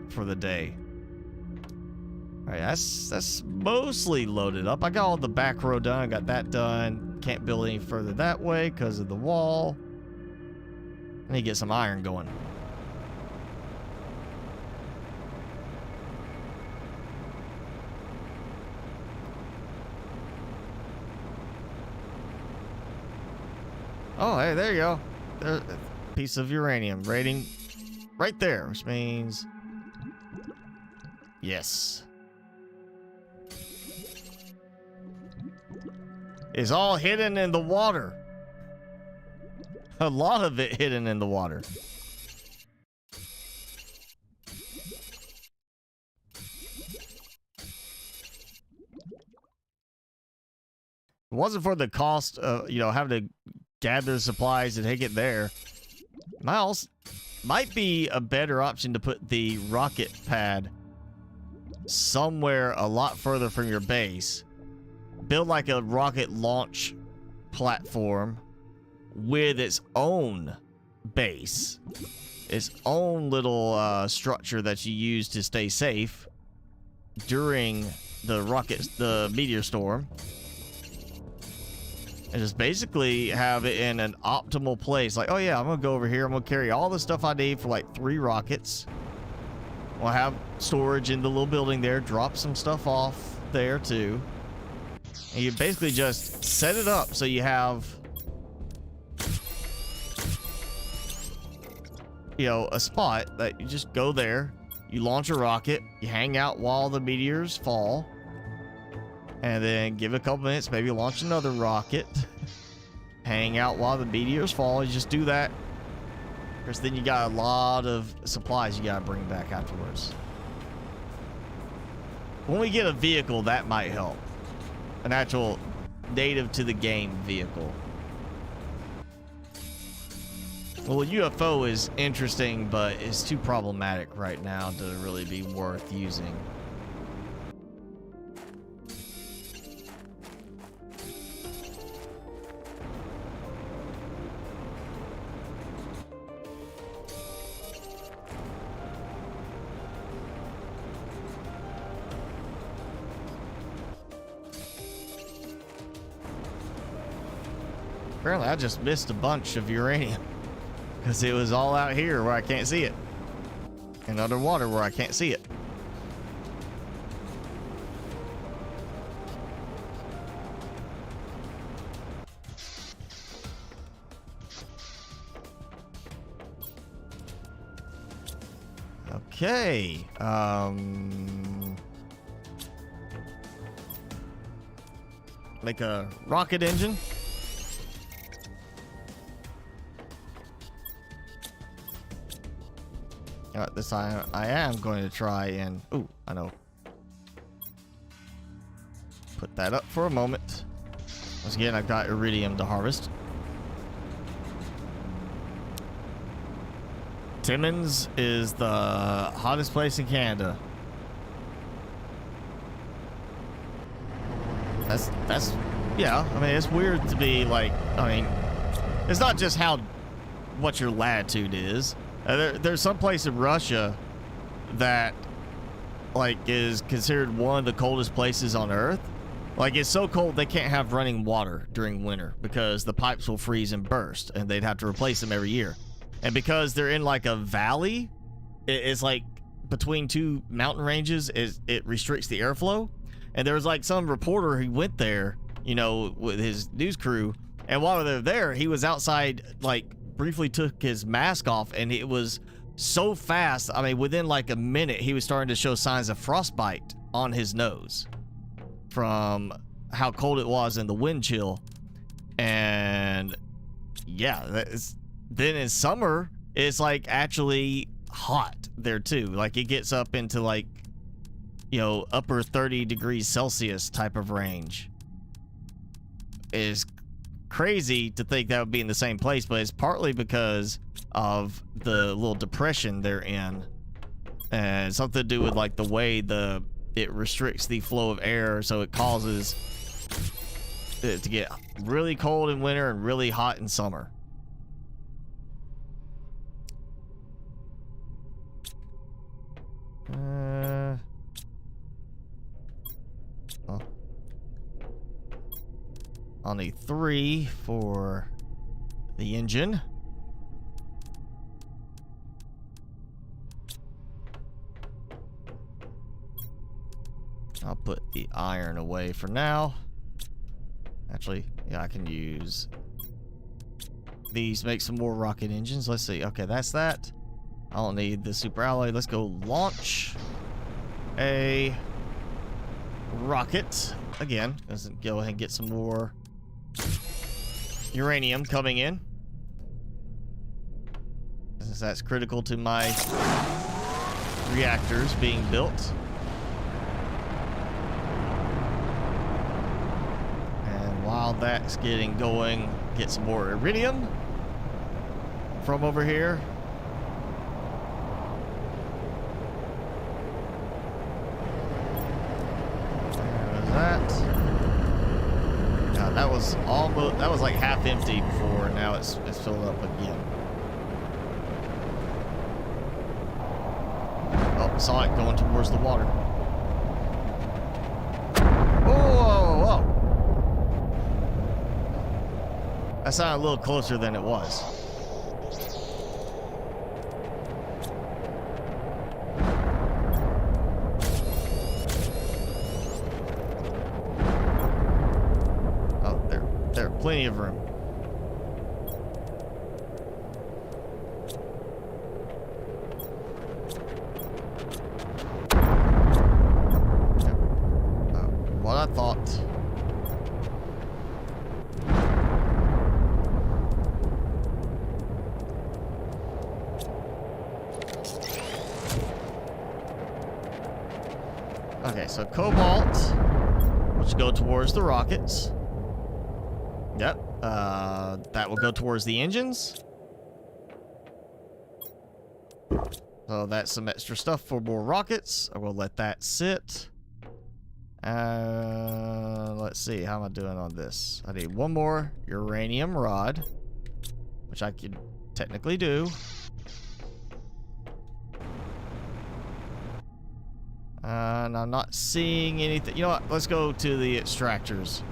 for the day. All right, that's mostly loaded up. I got all the back row done. I got that done. Can't build any further that way because of the wall. I need to get some iron going. Oh, hey, there you go. There's a piece of uranium rating right there, which means yes. It's all hidden in the water. A lot of it hidden in the water. If it wasn't for the cost of, you know, having to gather supplies and take it there, might be a better option to put the rocket pad somewhere a lot further from your base. Build like a rocket launch platform with its own base, its own little structure that you use to stay safe during the meteor storm, and just basically have it in an optimal place. Like, oh yeah, I'm gonna go over here, I'm gonna carry all the stuff I need for like 3 rockets. We'll have storage in the little building there, drop some stuff off there too. And you basically just set it up so you have a spot that you just go there, you launch a rocket, you hang out while the meteors fall, and then give it a couple minutes, maybe launch another rocket, hang out while the meteors fall. You just do that, because then you got a lot of supplies you gotta bring back afterwards. When we get a vehicle, that might help. An actual native to the game vehicle. Well, a UFO is interesting, but it's too problematic right now to really be worth using. Apparently, I just missed a bunch of uranium because it was all out here where I can't see it, and underwater where I can't see it. Okay. Make a rocket engine. This time I am going to try and... Ooh, I know. Put that up for a moment. Once again, I've got iridium to harvest. Timmins is the hottest place in Canada. That's yeah. I mean, it's weird to be like. I mean, it's not just what your latitude is. There's some place in Russia that like is considered one of the coldest places on Earth. Like, it's so cold they can't have running water during winter because the pipes will freeze and burst, and they'd have to replace them every year. And because they're in like a valley, it's like between two mountain ranges, it restricts the airflow. And there was like some reporter who went there, with his news crew, and while they're there, he was outside, like briefly took his mask off, and it was so fast. I mean, within like a minute, he was starting to show signs of frostbite on his nose from how cold it was in the wind chill. And yeah, then in summer, it's like actually hot there too. Like, it gets up into like, upper 30 degrees Celsius type of range. It's crazy to think that would be in the same place, but it's partly because of the little depression they're in, and something to do with like the way it restricts the flow of air, so it causes it to get really cold in winter and really hot in summer. I'll need 3 for the engine. I'll put the iron away for now. Actually, yeah, I can use these to make some more rocket engines. Let's see. Okay, that's that. I don't need the super alloy. Let's go launch a rocket again. Let's go ahead and get some more uranium coming in, since that's critical to my reactors being built. And while that's getting going, get some more iridium from over here. That was like half empty before, and now it's filled up again. Oh, saw it going towards the water. Whoa, whoa, whoa. That sounded a little closer than it was. Plenty of room. Okay, so cobalt, which go towards the rockets. Yep. That will go towards the engines. So that's some extra stuff for more rockets. I will let that sit. Let's see, how am I doing on this? I need one more uranium rod, which I could technically do. And I'm not seeing anything. You know what? Let's go to the extractors.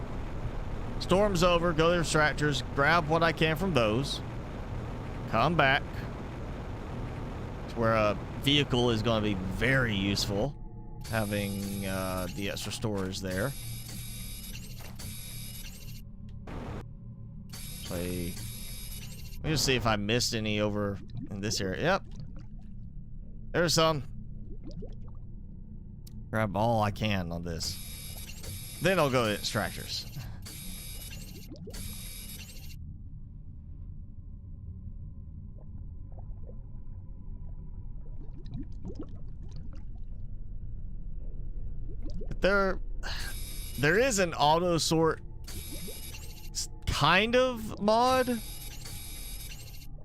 Storm's over. Go to the extractors. Grab what I can from those. Come back. It's where a vehicle is going to be very useful. Having the extra storage there. Let me just see if I missed any over in this area. Yep. There's some. Grab all I can on this. Then I'll go to extractors. There is an auto sort kind of mod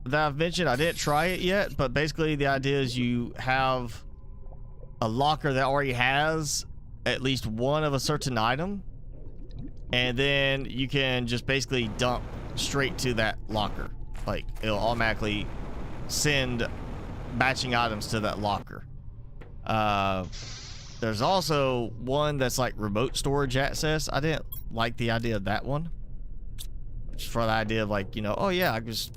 that I've mentioned. I didn't try it yet, but basically the idea is you have a locker that already has at least one of a certain item, and then you can just basically dump straight to that locker. Like, it'll automatically send batching items to that locker. There's also one that's like remote storage access. I didn't like the idea of that one. Just for the idea of like, you know, oh yeah, I just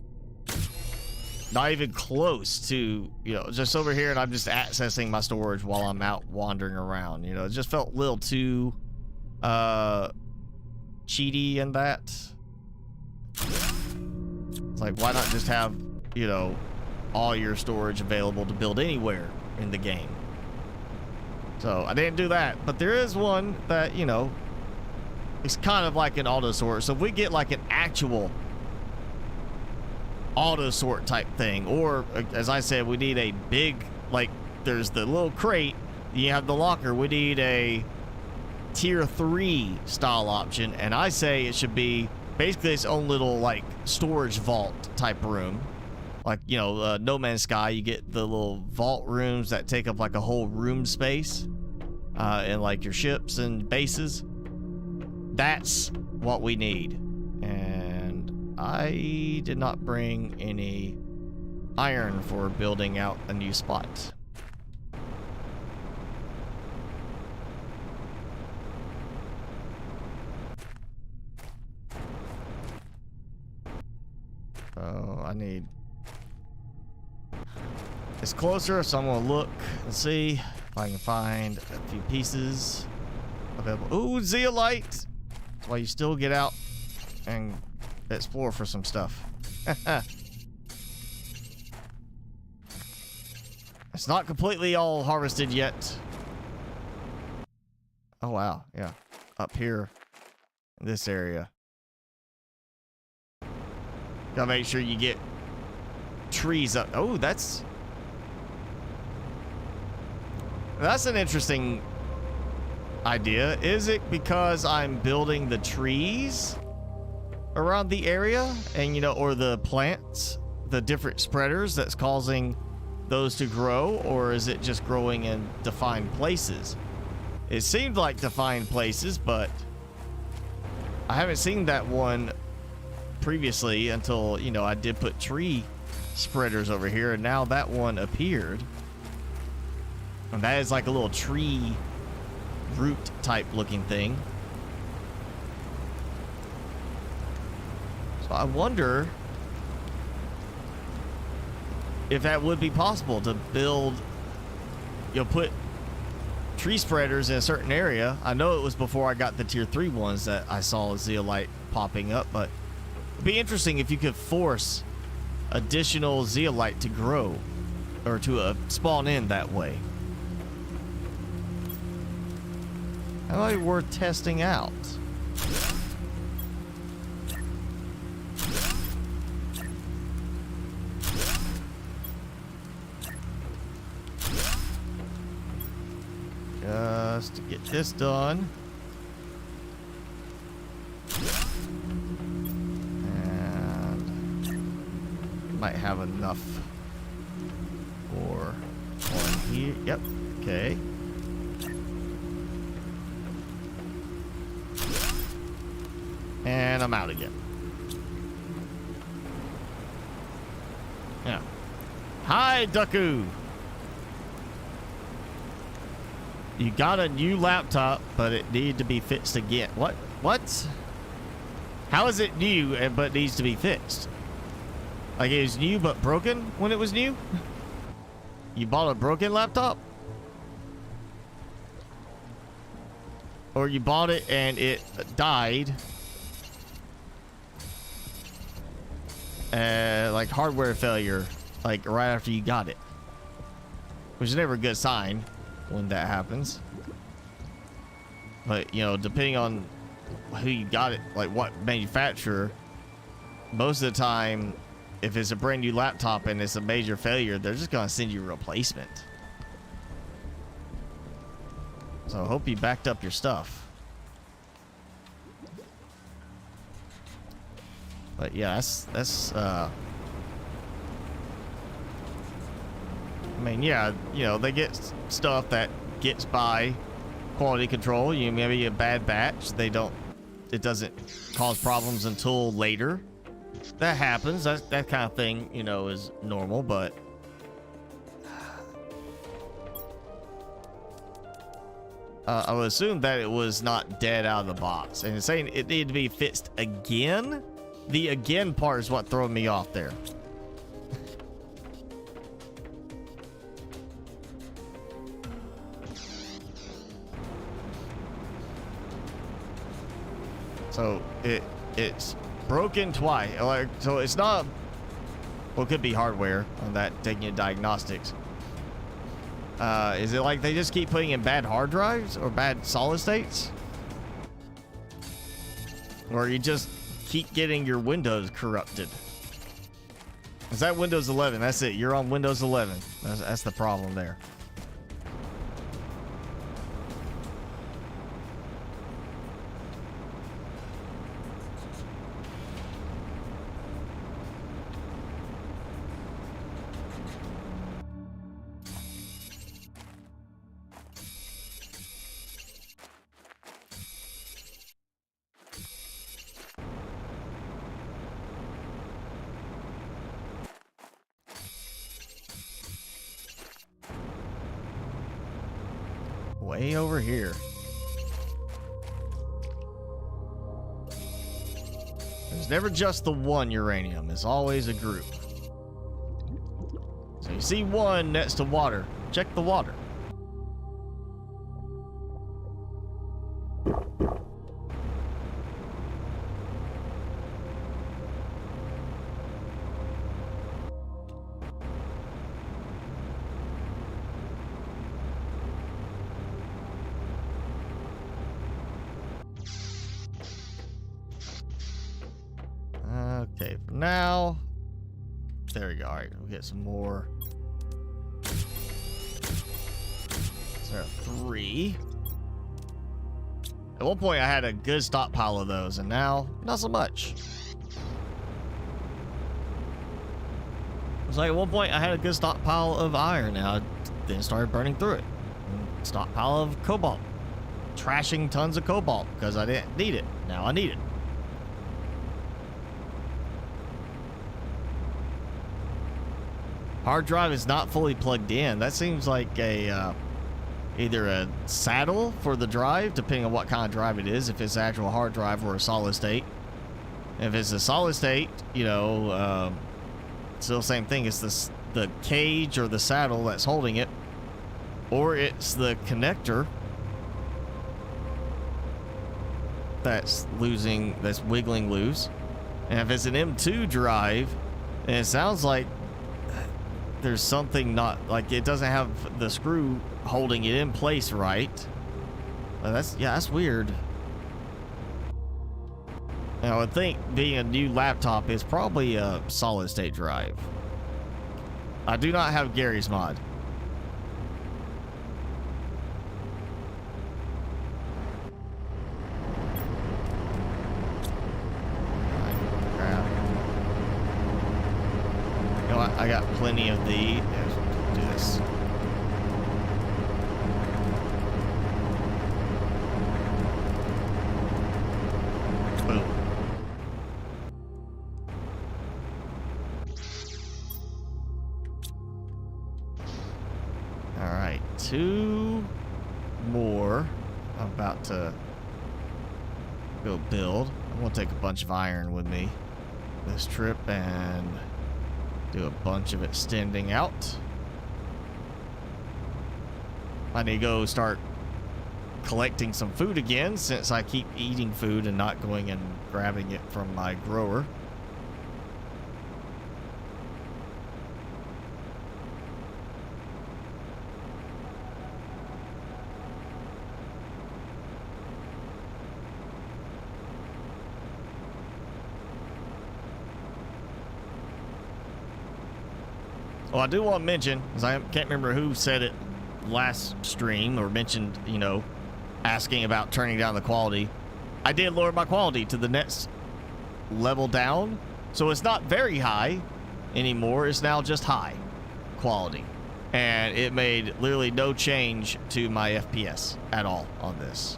not even close to, you know, just over here and I'm just accessing my storage while I'm out wandering around. You know, it just felt a little too cheaty in that. It's like, why not just have, you know, all your storage available to build anywhere in the game? So I didn't do that, but there is one that, you know, it's kind of like an auto sort. So if we get like an actual auto sort type thing, or as I said, we need a big, like, there's the little crate, you have the locker, we need a tier 3 style option, and I say it should be basically its own little like storage vault type room. Like, you know, No Man's Sky, you get the little vault rooms that take up like a whole room space in like your ships and bases. That's what we need. And I did not bring any iron for building out a new spot. So I need... It's closer, so I'm gonna look and see if I can find a few pieces available. Ooh, zeolite! That's why you still get out and explore for some stuff. It's not completely all harvested yet. Oh wow, yeah. Up here in this area. Gotta make sure you get trees up. Oh, that's an interesting idea. Is it because I'm building the trees around the area and, you know, or the plants, the different spreaders that's causing those to grow, or is it just growing in defined places? It seemed like defined places, but I haven't seen that one previously until, you know, I did put tree spreaders over here, and now that one appeared. And that is like a little tree root type looking thing. So I wonder if that would be possible to build, you know, put tree spreaders in a certain area. I know it was before I got the tier 3 ones that I saw a zeolite popping up, but it'd be interesting if you could force additional zeolite to grow or to spawn in that way. That might be worth testing out. just to get this done. And might have enough for one here. Yep. Okay. And I'm out again. Yeah. Hi, Ducku. You got a new laptop, but it needed to be fixed again. What? What? How is it new but needs to be fixed? Like it was new but broken when it was new? You bought a broken laptop? Or you bought it and it died? Like hardware failure, like right after you got it. Which is never a good sign when that happens. But, you know, depending on who you got it, like what manufacturer, most of the time, if it's a brand new laptop and it's a major failure, they're just gonna send you a replacement. So I hope you backed up your stuff. But yeah, that's I mean, yeah, you know, they get stuff that gets by quality control. You maybe a bad batch, it doesn't cause problems until later. That happens. That kind of thing, you know, is normal, but I would assume that it was not dead out of the box. And it's saying it needed to be fixed again. The again part is what throwing me off there. So it's broken twice. Like, so it's not, well, it could be hardware on that, taking in diagnostics. Is it like they just keep putting in bad hard drives or bad solid states? Or you just keep getting your Windows corrupted? Is that Windows 11? That's it. You're on Windows 11. That's the problem there. Way over here. There's never just the one uranium. It's always a group. So you see one next to water. Check the water. Okay, for now. There we go. All right, we'll get some more. So there are 3. At one point, I had a good stockpile of those, and now, not so much. It's like at one point, I had a good stockpile of iron. Now, I then started burning through it. And stockpile of cobalt. Trashing tons of cobalt because I didn't need it. Now I need it. Hard drive is not fully plugged in. That seems like a either a saddle for the drive, depending on what kind of drive it is, if it's an actual hard drive or a solid state. If it's a solid state, you know, still the same thing. It's the cage or the saddle that's holding it, or it's the connector that's wiggling loose. And if it's an M2 drive, and it sounds like there's something not, like it doesn't have the screw holding it in place right. That's weird. And I would think being a new laptop is probably a solid state drive. I do not have Gary's mod. I got plenty of the. Yeah, do this. Boom. All right, 2 more. I'm about to go build. I'm gonna take a bunch of iron with me this trip and do a bunch of extending out. I need to go start collecting some food again since I keep eating food and not going and grabbing it from my grower. Well, I do want to mention, because I can't remember who said it last stream or mentioned, you know, asking about turning down the quality. I did lower my quality to the next level down, so it's not very high anymore. It's now just high quality, and it made literally no change to my FPS at all on this.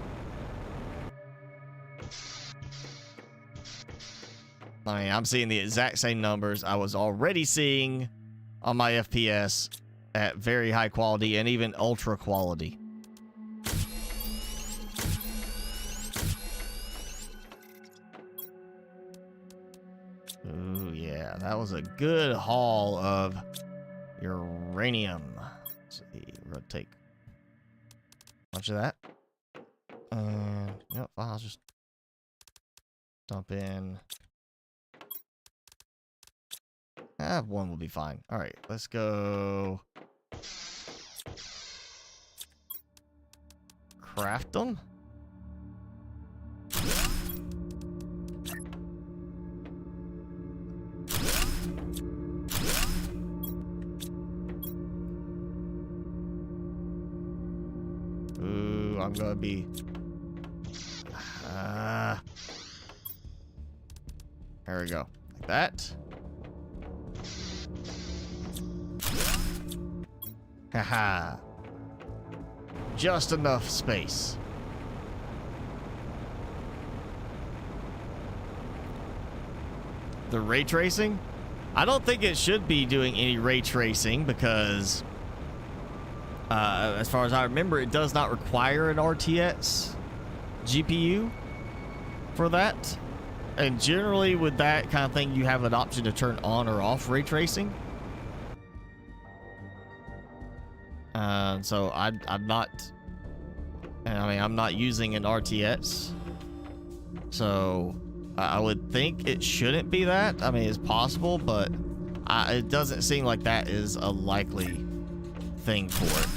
I mean, I'm seeing the exact same numbers I was already seeing on my FPS at very high quality and even ultra quality. Ooh, yeah, that was a good haul of uranium. Let's see, we're gonna take a bunch of that. Yep, I'll just dump in. One will be fine. All right, let's go craft them. Ooh, I'm gonna be there we go, like that. Haha. Just enough space. The ray tracing? I don't think it should be doing any ray tracing because as far as I remember, it does not require an RTX GPU for that. And generally with that kind of thing, you have an option to turn on or off ray tracing. So I'm not, I mean, I'm not using an RTX, so I would think it shouldn't be that. I mean, it's possible, but it doesn't seem like that is a likely thing for it.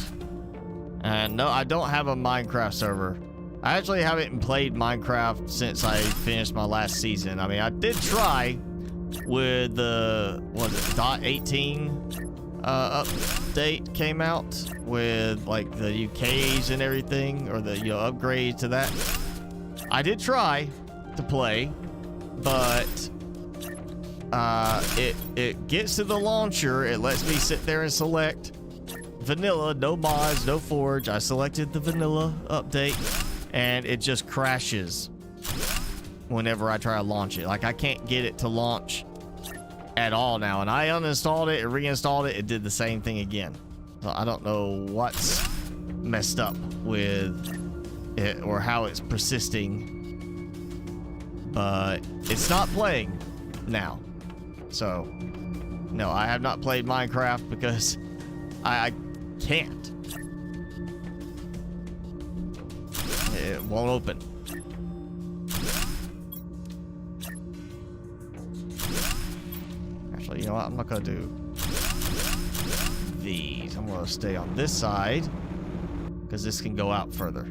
And no, I don't have a Minecraft server. I actually haven't played Minecraft since I finished my last season. I mean, I did try with the, what is it, .18 update came out with like the UKs and everything, or the, you know, upgrade to that. I did try to play, but it gets to the launcher, it lets me sit there and select vanilla, no mods, no forge. I selected the vanilla update and it just crashes whenever I try to launch it. Like, I can't get it to launch at all now, and I uninstalled it and reinstalled it, it did the same thing again. So I don't know what's messed up with it or how it's persisting, but it's not playing now. So no, I have not played Minecraft because I can't. It won't open. Actually, you know what? I'm not gonna do these. I'm gonna stay on this side because this can go out further.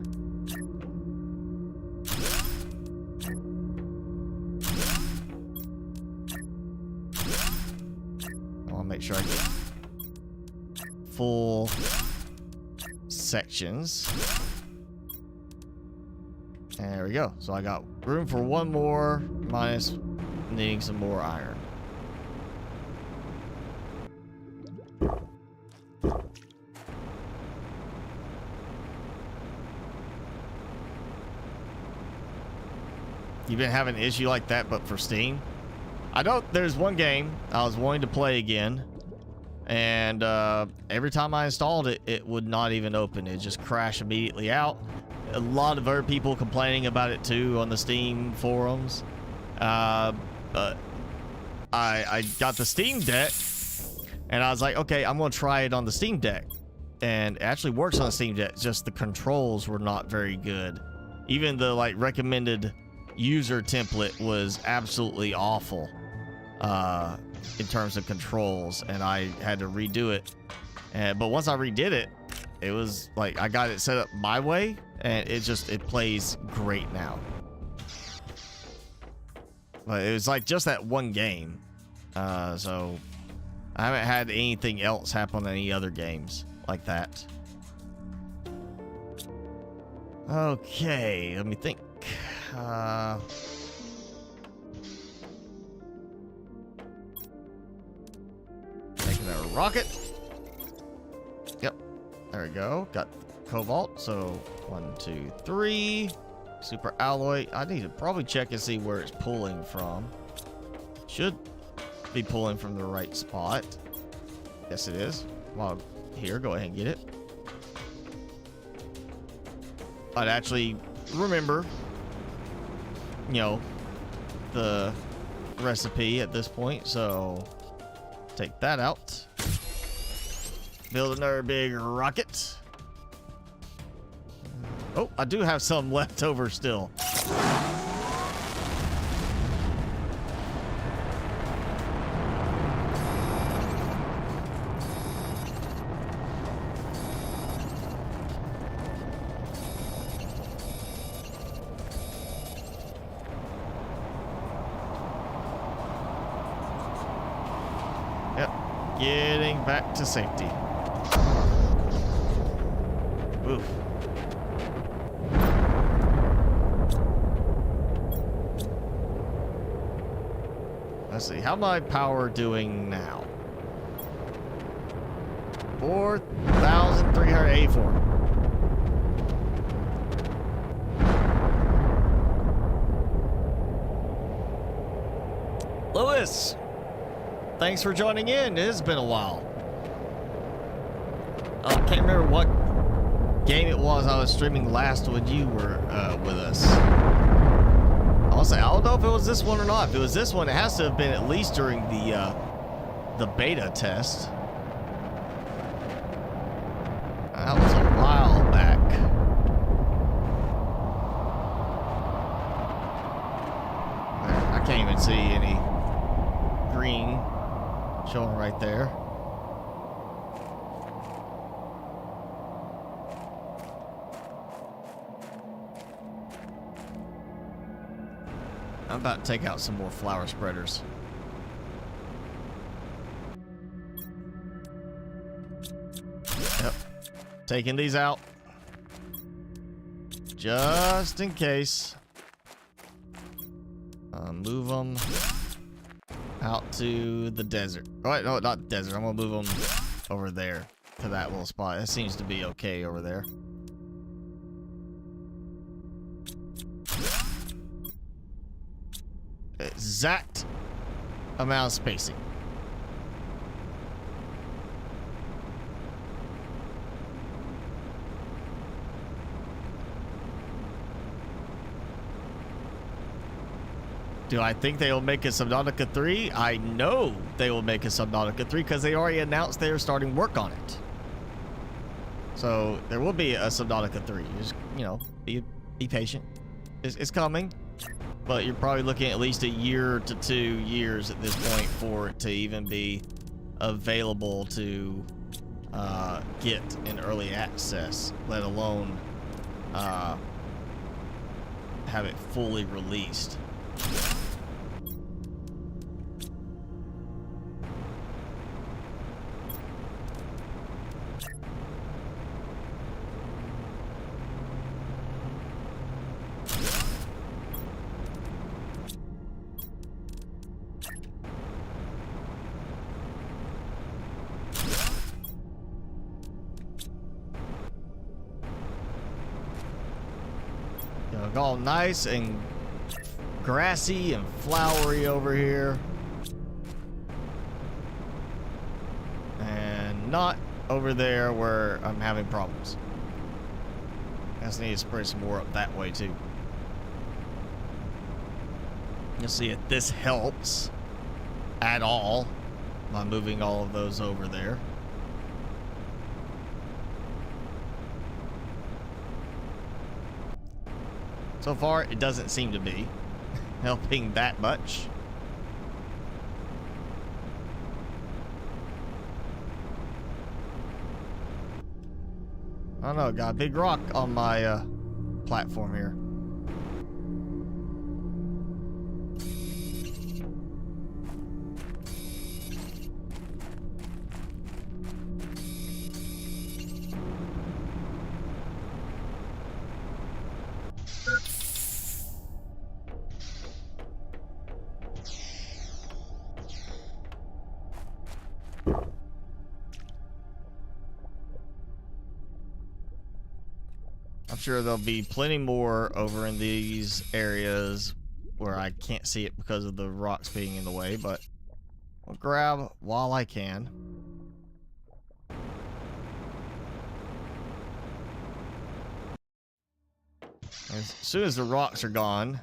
I want to make sure I get full sections. There we go. So I got room for one more, minus needing some more iron. You've been having an issue like that, but for Steam? I know there's one game I was wanting to play again, and every time I installed it, it would not even open. It just crashed immediately out. A lot of other people complaining about it too on the Steam forums. But I got the Steam Deck, and I was like, okay, I'm gonna try it on the Steam Deck, and it actually works on the Steam Deck. Just the controls were not very good. Even the like recommended user template was absolutely awful in terms of controls, and I had to redo it. But once I redid it, it was like I got it set up my way, and it plays great now. But it was like just that one game, so I haven't had anything else happen on any other games like that. Okay, let me think. Making a rocket. Yep, there we go. Got cobalt. So 1, 2, 3. Super alloy. I need to probably check and see where it's pulling from. Should be pulling from the right spot. Yes, it is. Well, here, go ahead and get it. I'd actually remember, you know, the recipe at this point, so take that out. Build another big rocket. Oh, I do have some left over still. Yep, getting back to safety. Oof. Let's see, how my power doing now? 4,384. Lewis, thanks for joining in. It has been a while. I can't remember what game it was I was streaming last when you were with us. I don't know if it was this one or not. If it was this one, it has to have been at least during the beta test. That was a while back. I can't even see any green showing right there. I'm about to take out some more flower spreaders. Yep. Taking these out. Just in case. Move them out to the desert. Oh, wait, no, not the desert. I'm going to move them over there to that little spot. That seems to be okay over there. Exact amount of spacing. Do I think they will make a Subnautica 3? I know they will make a Subnautica 3 because they already announced they are starting work on it. So there will be a Subnautica 3. Just, you know, be patient. It's coming. But you're probably looking at least a year to 2 years at this point for it to even be available to get in early access, let alone have it fully released. All nice and grassy and flowery over here. And not over there where I'm having problems. I just need to spray some more up that way too. You'll see if this helps at all by moving all of those over there. So far, it doesn't seem to be helping that much. I don't know, got a big rock on my platform here. I'm sure there'll be plenty more over in these areas where I can't see it because of the rocks being in the way, but I'll grab while I can. As soon as the rocks are gone,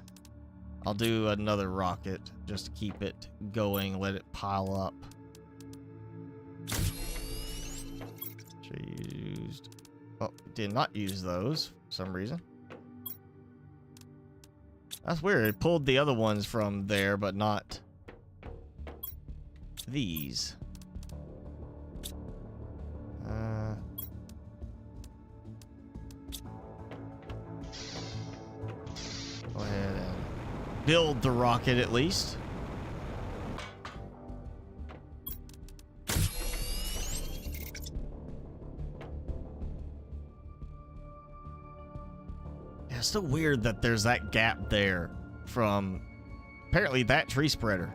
I'll do another rocket just to keep it going, let it pile up. Used. Oh, did not use those for some reason. That's weird. It pulled the other ones from there, but not these. Go ahead and build the rocket at least. It's so weird that there's that gap there from apparently that tree spreader.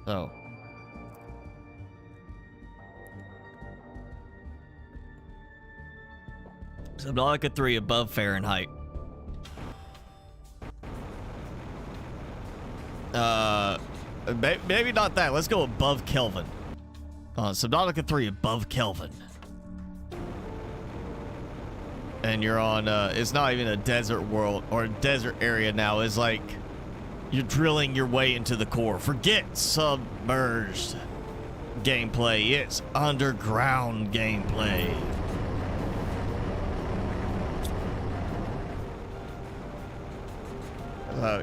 So. Subnautica 3 above Fahrenheit. Maybe not that. Let's go above Kelvin. Subnautica 3 above Kelvin. And you're on, it's not even a desert world or a desert area now. It's like you're drilling your way into the core. Forget submerged gameplay. It's underground gameplay.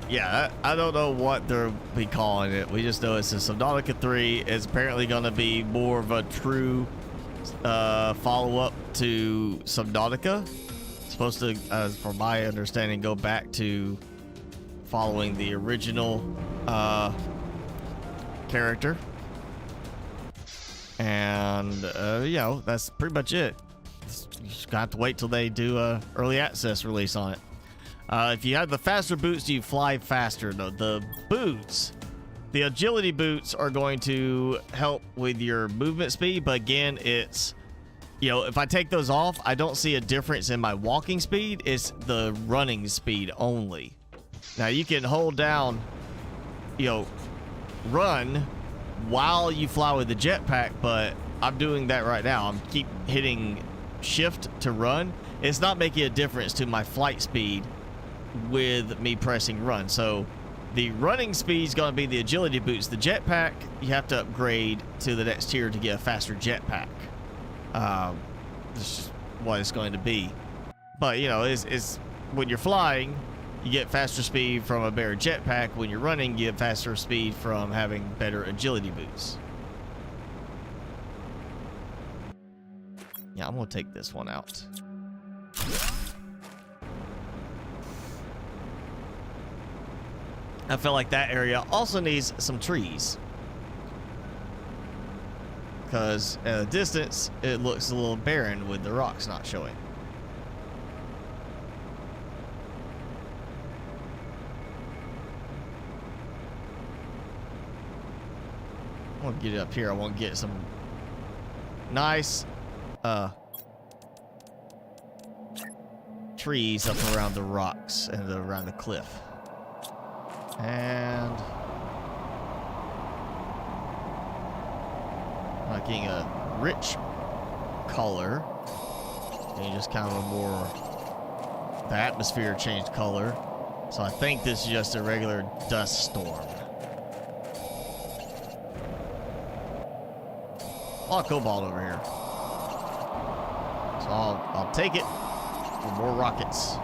Yeah, I don't know what they'll be calling it. We just know it's a Subnautica 3. It's apparently going to be more of a true follow-up to Subnautica. Supposed to, from my understanding, go back to following the original character. And, you know, that's pretty much it. You just got to wait till they do a early access release on it. If you have the faster boots, you fly faster. No, the boots, the agility boots are going to help with your movement speed, but again, it's, you know, if I take those off, I don't see a difference in my walking speed. It's the running speed only. Now, you can hold down, you know, run while you fly with the jetpack, but I'm doing that right now. I'm keep hitting shift to run. It's not making a difference to my flight speed with me pressing run. So the running speed is going to be the agility boots. The jetpack, you have to upgrade to the next tier to get a faster jetpack. This is what it's going to be. But, you know, it's when you're flying, you get faster speed from a better jetpack. When you're running, you get faster speed from having better agility boots. Yeah, I'm going to take this one out. I feel like that area also needs some trees. Because at a distance, it looks a little barren with the rocks not showing. I want to get it up here. I want to get some trees up around the rocks and around the cliff. And liking a rich color. And just kind of a more, the atmosphere changed color. So I think this is just a regular dust storm. A lot of cobalt over here. So I'll take it for more rockets.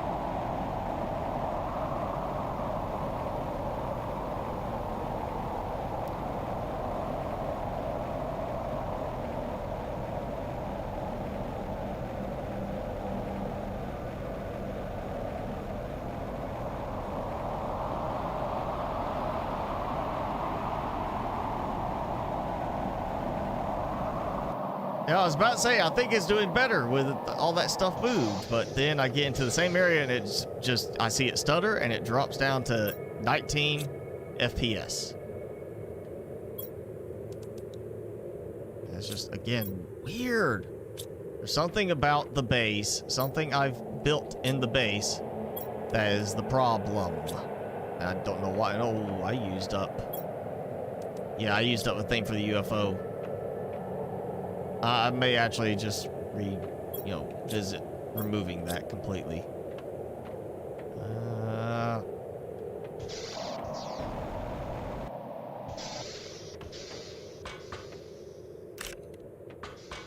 Yeah, I was about to say, I think it's doing better with all that stuff moved, but then I get into the same area and it's just, I see it stutter and it drops down to 19 FPS. It's just, again, weird. There's something about the base, something I've built in the base that is the problem. I don't know why. Oh, I used up. Yeah, I used up a thing for the UFO. I may actually just visit removing that completely.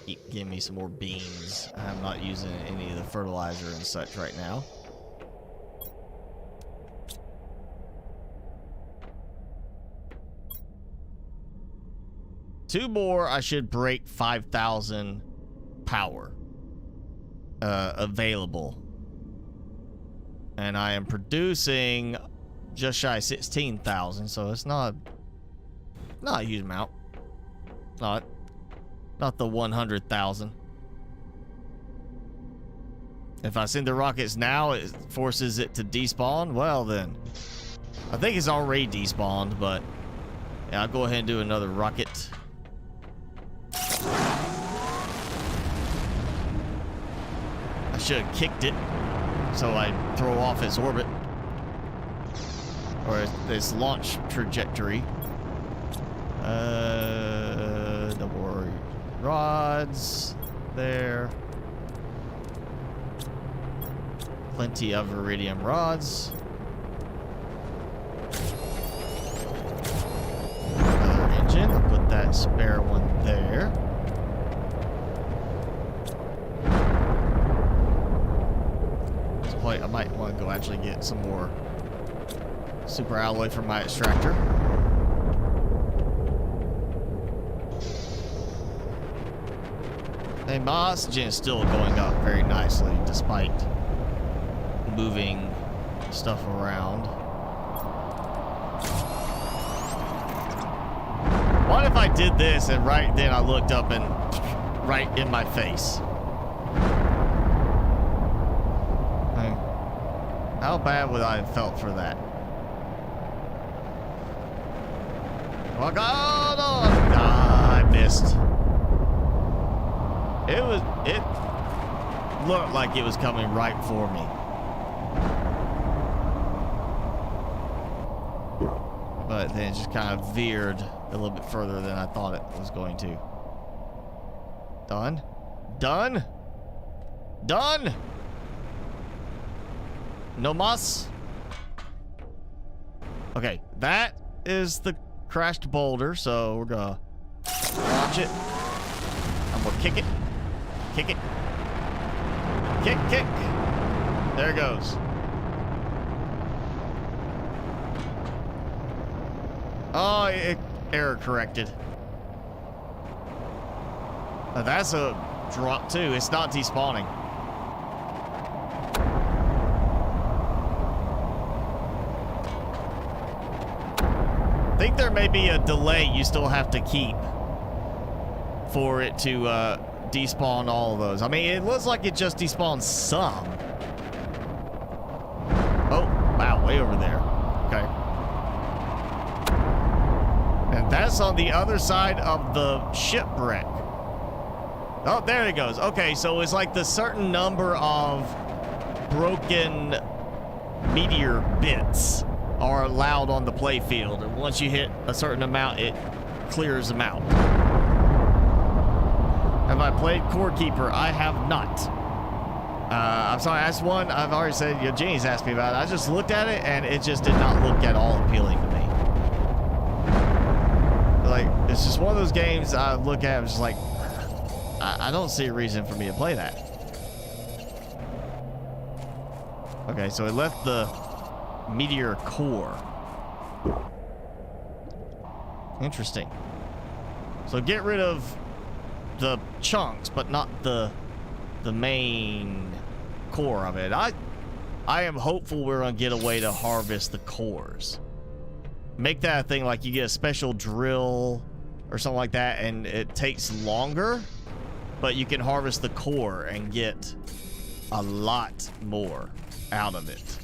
Keep giving me some more beans. I'm not using any of the fertilizer and such right now. Two more, I should break 5,000 power available. And I am producing just shy of 16,000, so it's not a huge amount. Not the 100,000. If I send the rockets now, it forces it to despawn. Well then, I think it's already despawned, but yeah, I'll go ahead and do another rocket. I should have kicked it so I throw off its orbit or its launch trajectory. No more rods there. Plenty of iridium rods. Another engine. I'll put that spare one there. I might want to go actually get some more super alloy for my extractor. And my oxygen is still going up very nicely despite moving stuff around. What if I did this and right then I looked up and right in my face? How bad would I have felt for that? Oh God! I missed. It looked like it was coming right for me. But then it just kind of veered a little bit further than I thought it was going to. Done? Done? Done? No mas? Okay, that is the crashed boulder, so we're gonna launch it. I'm gonna kick it. Kick it. Kick, kick. There it goes. Oh, it error corrected. That's a drop too. It's not despawning. I think there may be a delay you still have to keep for it to despawn all of those. I mean, it looks like it just despawned some. Oh, wow, way over there. Okay. And that's on the other side of the shipwreck. Oh, there it goes. Okay, so it's like the certain number of broken Meteor bits are allowed on the playfield, and once you hit a certain amount, it clears them out. Have I played Core Keeper? I have not. I'm sorry, that's one I've already said. You know, Jenny's asked me about it. I just looked at it, and it just did not look at all appealing to me. Like, it's just one of those games I look at and just like, I don't see a reason for me to play that. Okay, so it left the Meteor core. Interesting. So get rid of the chunks, but not the main core of it. I am hopeful we're gonna get a way to harvest the cores. Make that a thing, like you get a special drill or something like that, and it takes longer, but you can harvest the core and get a lot more out of it.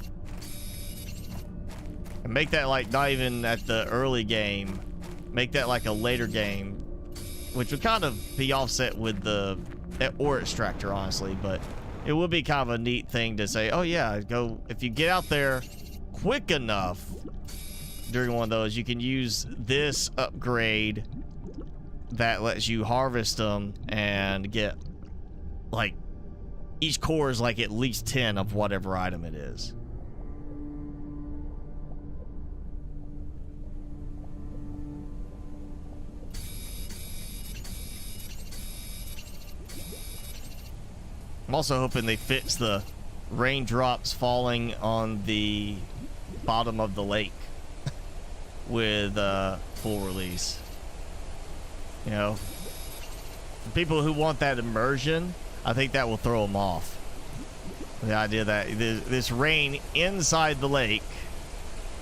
And make that like not even at the early game, make that like a later game, which would kind of be offset with the ore extractor, honestly, but it would be kind of a neat thing to say, oh yeah, go, if you get out there quick enough during one of those, you can use this upgrade that lets you harvest them and get, like, each core is like at least 10 of whatever item it is. I'm also hoping they fix the raindrops falling on the bottom of the lake with full release. You know, for people who want that immersion, I think that will throw them off. The idea that this rain inside the lake,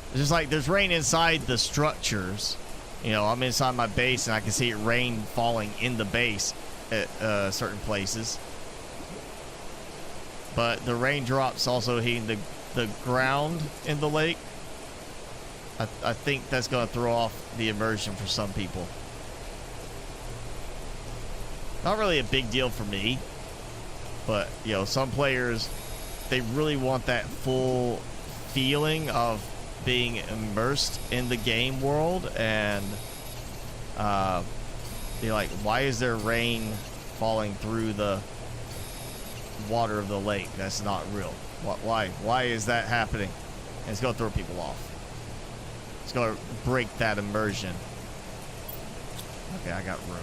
it's just like there's rain inside the structures. You know, I'm inside my base and I can see it rain falling in the base at certain places. But the raindrops also hitting the ground in the lake. I think that's going to throw off the immersion for some people. Not really a big deal for me, but you know, some players, they really want that full feeling of being immersed in the game world, and you're like, why is there rain falling through the water of the lake? That's not real. Why is that happening? And it's gonna throw people off. It's gonna break that immersion. Okay, I got room.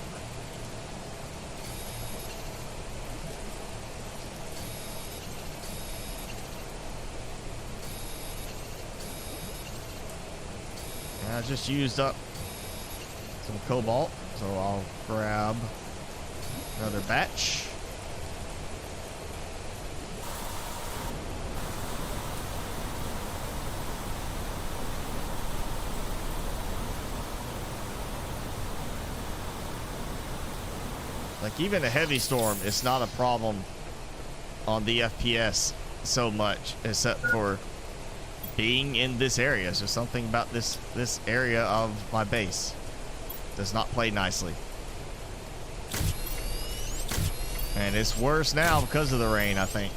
And I just used up some cobalt, so I'll grab another batch. Like, even a heavy storm, it's not a problem on the FPS so much, except for being in this area. It's just something about this area of my base does not play nicely. And it's worse now because of the rain, I think.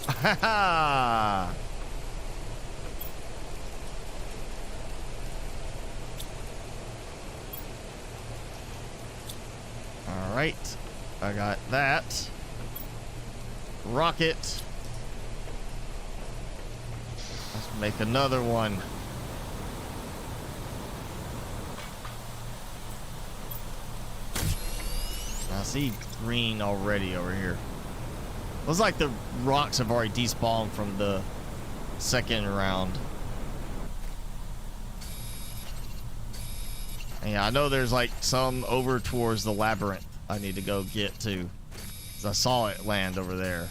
Ha ha! All right, I got that. Rocket. Let's make another one. I see green already over here. Looks like the rocks have already despawned from the second round. And yeah, I know there's like some over towards the labyrinth I need to go get to. 'Cause I saw it land over there.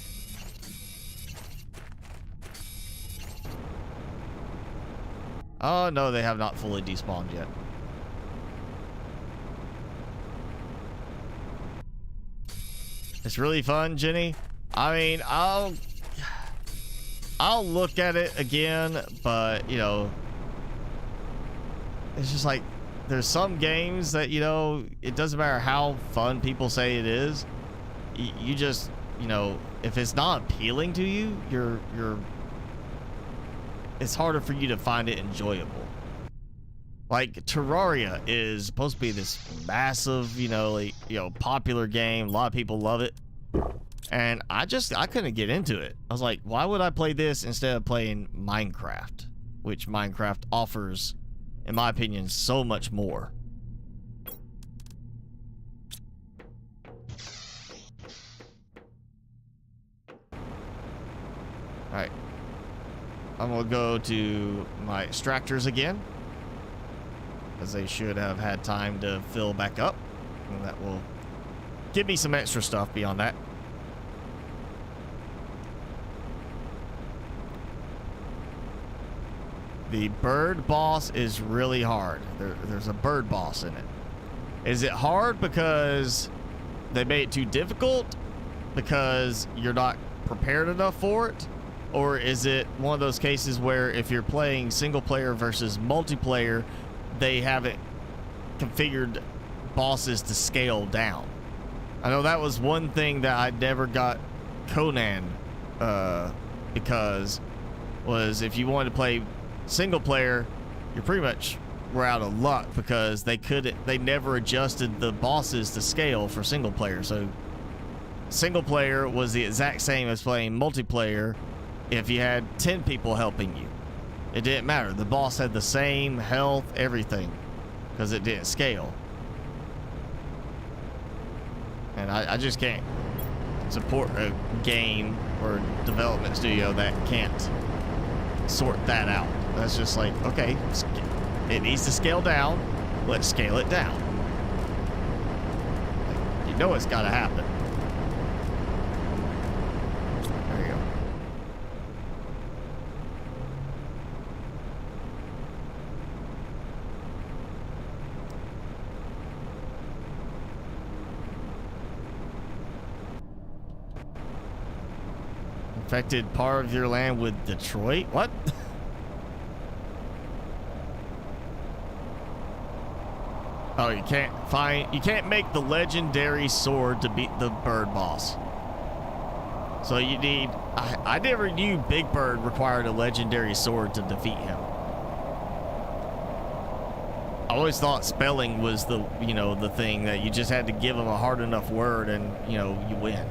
Oh no, they have not fully despawned yet. It's really fun, Jenny. I mean, I'll look at it again, but you know, it's just like there's some games that, you know, it doesn't matter how fun people say it is. You just, you know, if it's not appealing to you, it's harder for you to find it enjoyable. Like Terraria is supposed to be this massive, you know, like, you know, popular game. A lot of people love it. And I couldn't get into it. I was like, why would I play this instead of playing Minecraft? Which Minecraft offers, in my opinion, so much more. Alright. I'm gonna go to my extractors again, as they should have had time to fill back up. And that will give me some extra stuff beyond that. The bird boss is really hard. There's a bird boss in it. Is it hard because they made it too difficult? Because you're not prepared enough for it? Or is it one of those cases where if you're playing single player versus multiplayer, they haven't configured bosses to scale down? I know that was one thing that I never got Conan because was if you wanted to play single player, you pretty much were out of luck because they never adjusted the bosses to scale for single player. So single player was the exact same as playing multiplayer if you had 10 people helping you. It didn't matter. The boss had the same health, everything, because it didn't scale. And I just can't support a game or development studio that can't sort that out. That's just like, okay, it needs to scale down. Let's scale it down. Like, you know it's got to happen. There you go. Infected part of your land with Detroit? What? Oh, you can't make the legendary sword to beat the bird boss. So you need, I never knew Big Bird required a legendary sword to defeat him. I always thought spelling was the, you know, the thing that you just had to give him a hard enough word and, you know, you win.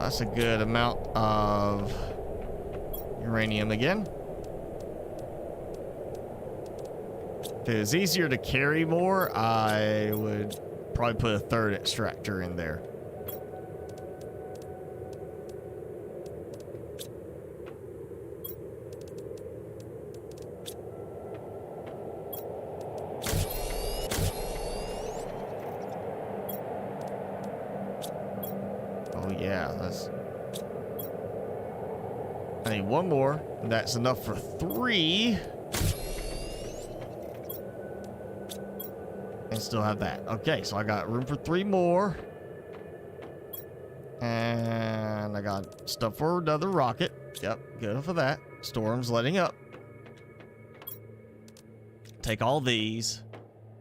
That's a good amount of uranium again. If it was easier to carry more, I would probably put a third extractor in there. I need one more, and that's enough for 3. And still have that. Okay, so I got room for 3 more. And I got stuff for another rocket. Yep, good enough for that. Storm's letting up. Take all these.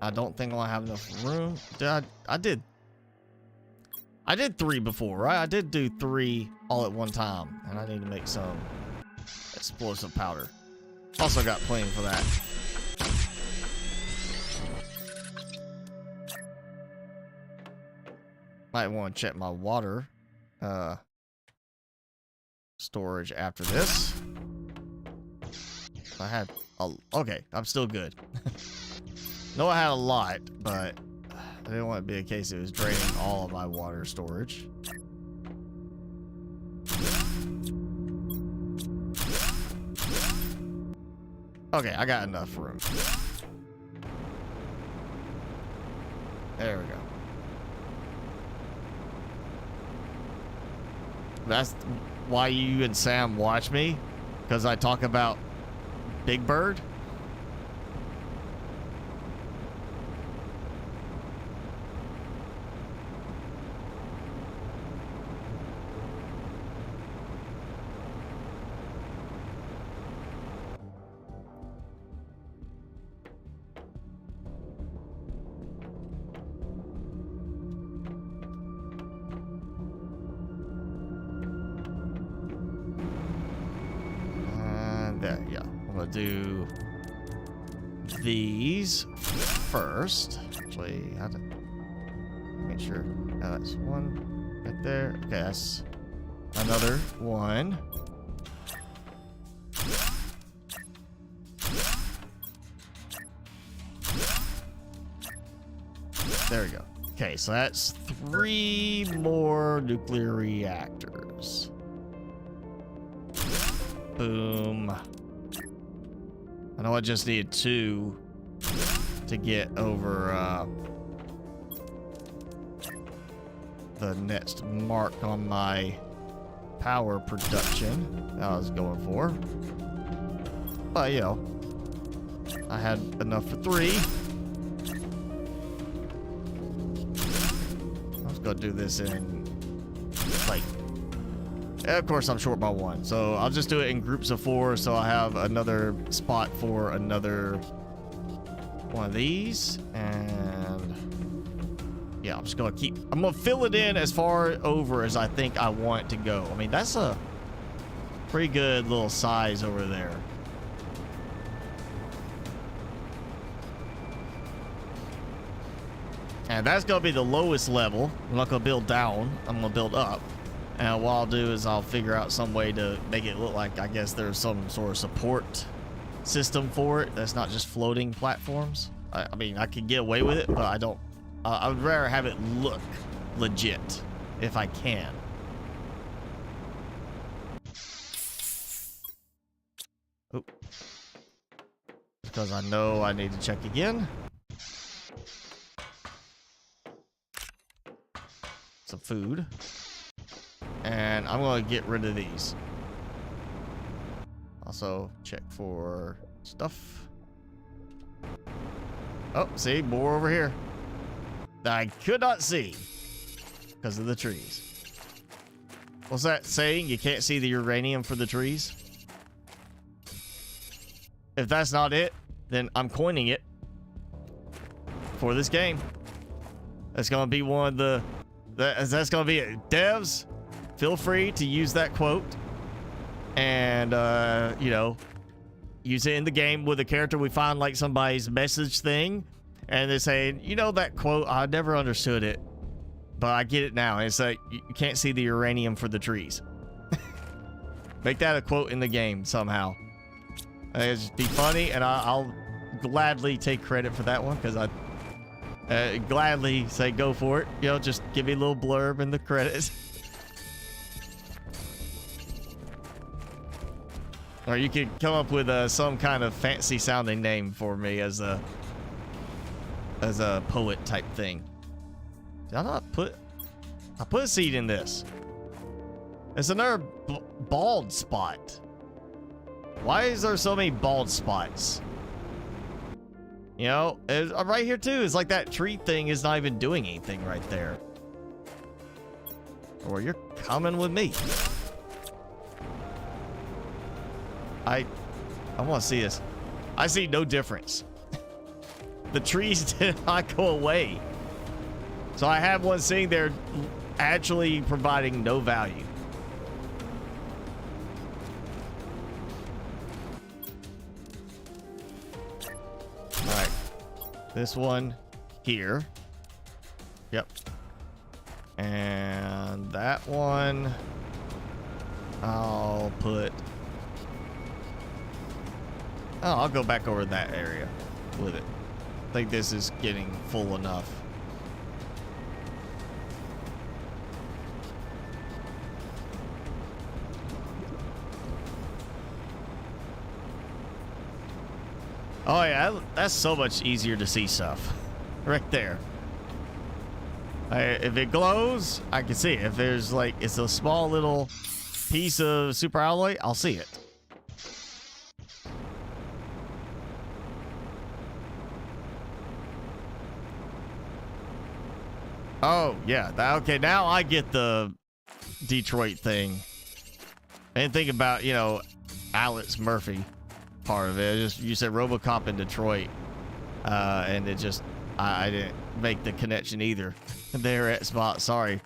I don't think I'll have enough room. I did 3 before, right? I did do 3 all at one time, and I need to make some explosive powder. Also got plenty for that. Might want to check my water storage after this. I had okay, I'm still good. No, I had a lot, but I didn't want it to be a case it was draining all of my water storage. Okay, I got enough room. There we go. That's why you and Sam watch me, because I talk about Big Bird. There, yeah. I'm gonna do these first. Actually, I have to make sure. Oh, that's one right there. Okay, that's another one. There we go. Okay, so that's 3 more nuclear reactors. Boom. I know I just needed 2 to get over the next mark on my power production that I was going for. But, you know, I had enough for 3. I was going to do this in, like, of course, I'm short by 1, so I'll just do it in groups of 4, so I have another spot for another one of these, and yeah, I'm just gonna fill it in as far over as I think I want it to go. I mean, that's a pretty good little size over there. And that's gonna be the lowest level. I'm not gonna build down, I'm gonna build up. And what I'll do is I'll figure out some way to make it look like, I guess there's some sort of support system for it that's not just floating platforms. I mean, I could get away with it, but I don't. I would rather have it look legit if I can. Oop. Because I know I need to check again. Some food. And I'm going to get rid of these. Also, check for stuff. Oh, see, more over here that I could not see because of the trees. What's that saying? You can't see the uranium for the trees? If that's not it, then I'm coining it for this game. That's going to be one of the... That's going to be it. Devs, feel free to use that quote and, you know, use it in the game with a character we find like somebody's message thing. And they're saying, you know, that quote, I never understood it, but I get it now. And it's like, you can't see the uranium for the trees. Make that a quote in the game somehow. It'd just be funny, and I'll gladly take credit for that one, because I gladly say go for it. You know, just give me a little blurb in the credits. Or you could come up with some kind of fancy sounding name for me as a poet type thing. Did I not put... I put a seed in this. It's another bald spot. Why is there so many bald spots? You know, right here too. It's like that tree thing is not even doing anything right there. Or you're coming with me. I want to see this. I see no difference. The trees did not go away. So I have one sitting there actually providing no value. Alright. This one here. Yep. And that one I'll put... Oh, I'll go back over that area with it. I think this is getting full enough. Oh yeah, that's so much easier to see stuff. Right there. If it glows, I can see it. If there's like, it's a small little piece of super alloy, I'll see it. Oh, yeah. Okay, now I get the Detroit thing. I didn't think about, you know, Alex Murphy part of it. Just, you said RoboCop in Detroit. And it just, I didn't make the connection either. There at spot, sorry.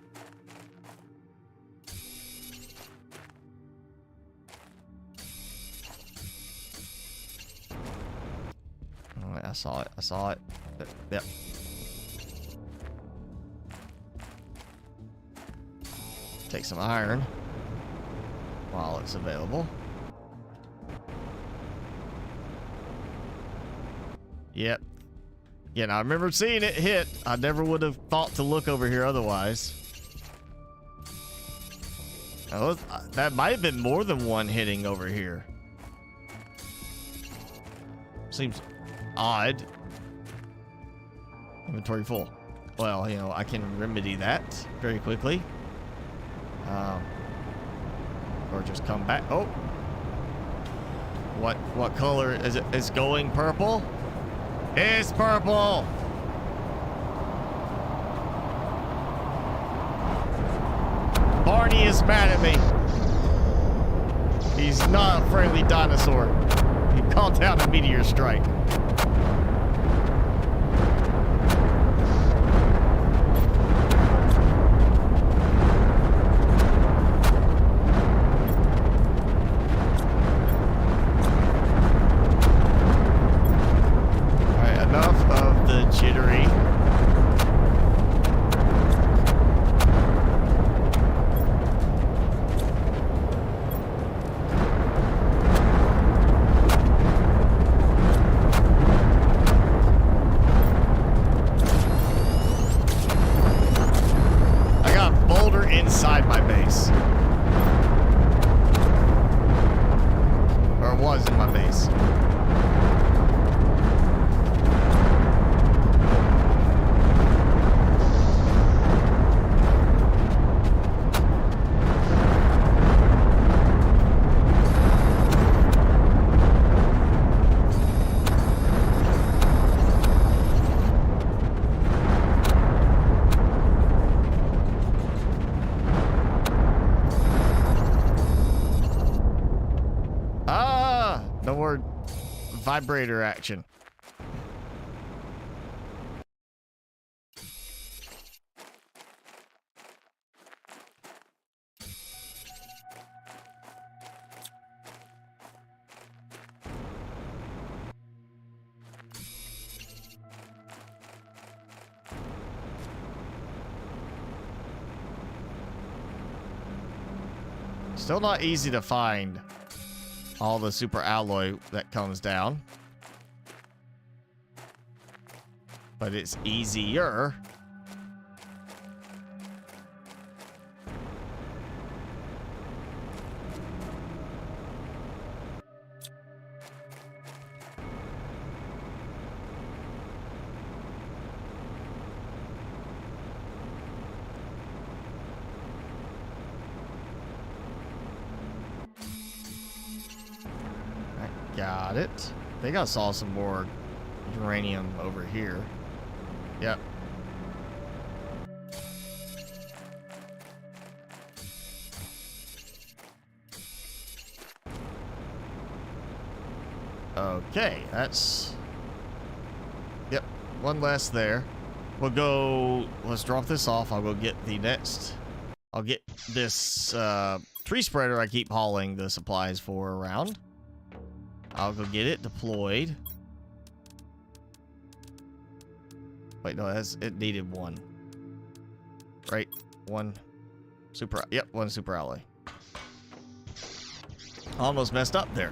Oh, I saw it. I saw it. Yep. Take some iron while it's available. Yep. Yeah, and I remember seeing it hit. I never would have thought to look over here otherwise. Oh, that might have been more than one hitting over here. Seems odd. Inventory full. Well, you know, I can remedy that very quickly. Or just come back. Oh. What color is it? It's going purple? It's purple! Barney is mad at me. He's not a friendly dinosaur. He called down a meteor strike. Vibrator action. Still not easy to find all the super alloy that comes down. But it's easier. Got it. I think I saw some more uranium over here. Yep. Okay, that's... Yep, one less there. We'll go... Let's drop this off. I'll go get the next... I'll get this tree spreader I keep hauling the supplies for around. I'll go get it deployed. Wait, no, it needed one. Right, one super, yep, one super alloy. Almost messed up there.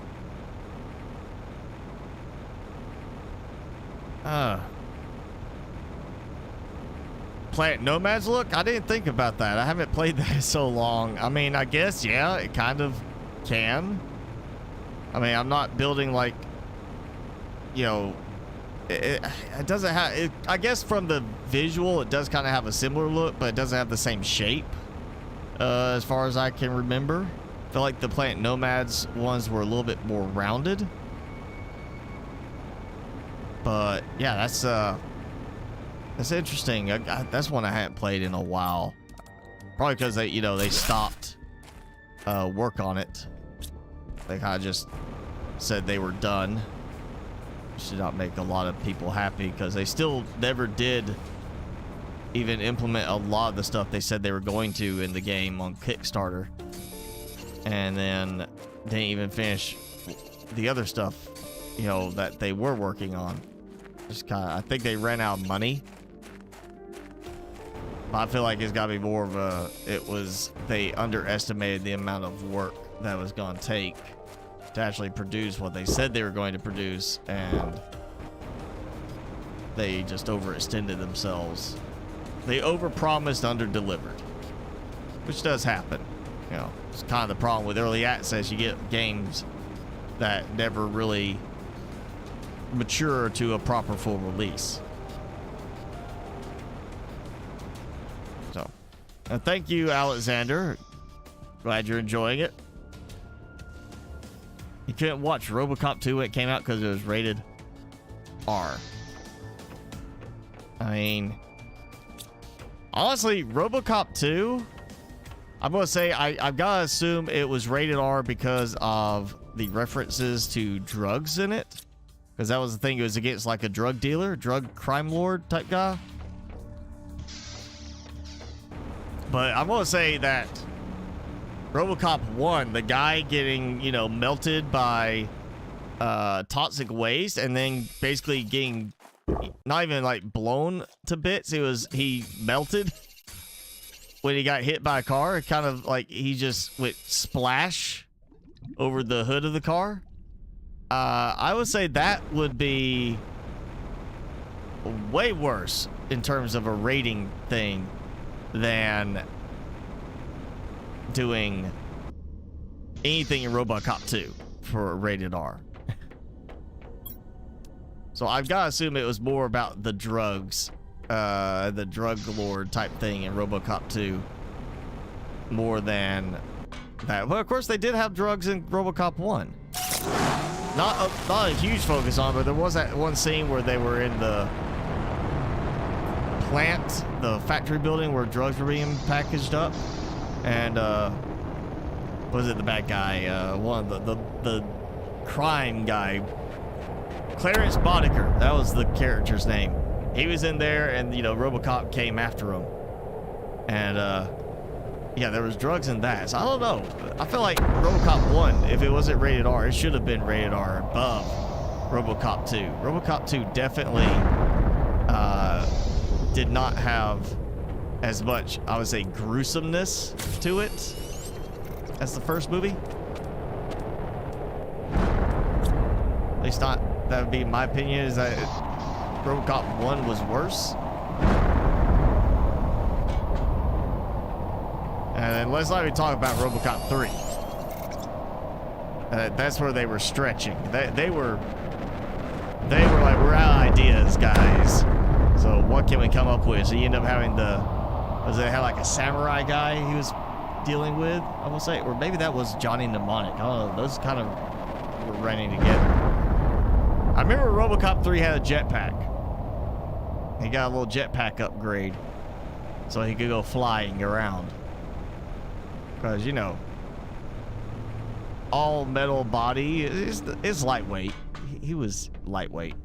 Plant Nomads look? I didn't think about that. I haven't played that in so long. I mean, I guess, yeah, it kind of can. I mean, I'm not building like, you know, it doesn't have it. I guess from the visual, it does kind of have a similar look, but it doesn't have the same shape. As far as I can remember, I feel like the Planet Nomads ones were a little bit more rounded. But yeah, that's interesting. That's one I hadn't played in a while. Probably because they stopped work on it. They kind of just said they were done. Which did not make a lot of people happy because they still never did even implement a lot of the stuff they said they were going to in the game on Kickstarter. And then didn't even finish the other stuff, that they were working on. Just kind of, I think they ran out of money. But I feel like it's got to be more of they underestimated the amount of work that was going to take to actually produce what they said they were going to produce, and they just overextended themselves. They overpromised, underdelivered, which does happen. It's kind of the problem with early access. You get games that never really mature to a proper full release. So, thank you, Alexander. Glad you're enjoying it. You couldn't watch RoboCop 2 when it came out because it was rated R. I mean, honestly, RoboCop 2, I'm going to say I've got to assume it was rated R because of the references to drugs in it. Because that was the thing. It was against like a drug dealer, drug crime lord type guy. But I'm going to say that RoboCop 1, the guy getting, melted by toxic waste and then basically getting not even like blown to bits. He melted when he got hit by a car. It kind of like he just went splash over the hood of the car. I would say that would be way worse in terms of a rating thing than doing anything in RoboCop 2 for rated R. So I've got to assume it was more about the drugs, the drug lord type thing in RoboCop 2 more than that. Well, of course they did have drugs in RoboCop 1. Not a huge focus on, but there was that one scene where they were in the plant, the factory building where drugs were being packaged up. And was it the bad guy? One of the crime guy, Clarence Boddicker. That was the character's name. He was in there, and RoboCop came after him. And yeah, there was drugs in that. So I don't know. I feel like RoboCop 1, if it wasn't rated R, it should have been rated R above RoboCop 2. RoboCop 2 definitely did not have as much, I would say, gruesomeness to it as the first movie. At least not, that would be my opinion, is that RoboCop 1 was worse. And then let's not even talk about RoboCop 3. That's where they were stretching. They were like, we're out of ideas, guys. So what can we come up with? So you end up having they had like a samurai guy he was dealing with, I will say, or maybe that was Johnny Mnemonic. I don't know. Those kind of were running together. I remember RoboCop 3 had a jetpack. He got a little jetpack upgrade so he could go flying around. Because, all metal body is lightweight. He was lightweight.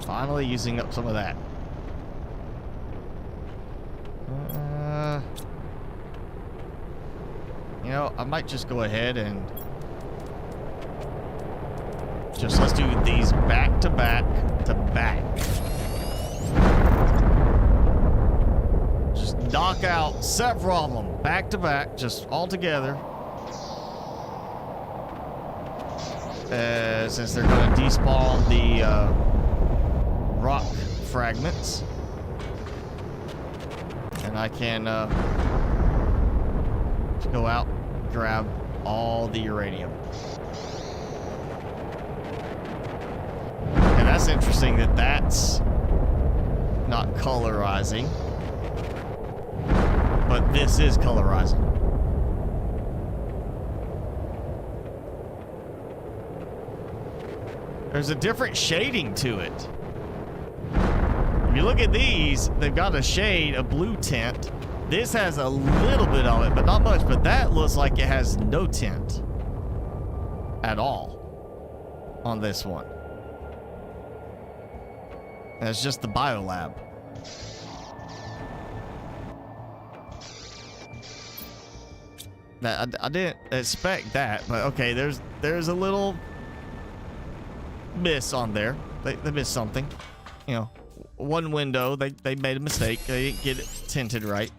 Finally using up some of that. I might just go ahead and let's do these back to back to back. Just knock out several of them back to back, just all together. Since they're going to despawn the rock fragments. I can go out, grab all the uranium. And that's interesting that that's not colorizing, but this is colorizing. There's a different shading to it. If you look at these, they've got a shade, a blue tint. This has a little bit of it, but not much. But that looks like it has no tint at all on this one. That's just the biolab. I didn't expect that, but okay, there's a little miss on there. They missed something. You know, one window, they made a mistake. They didn't get it tinted right.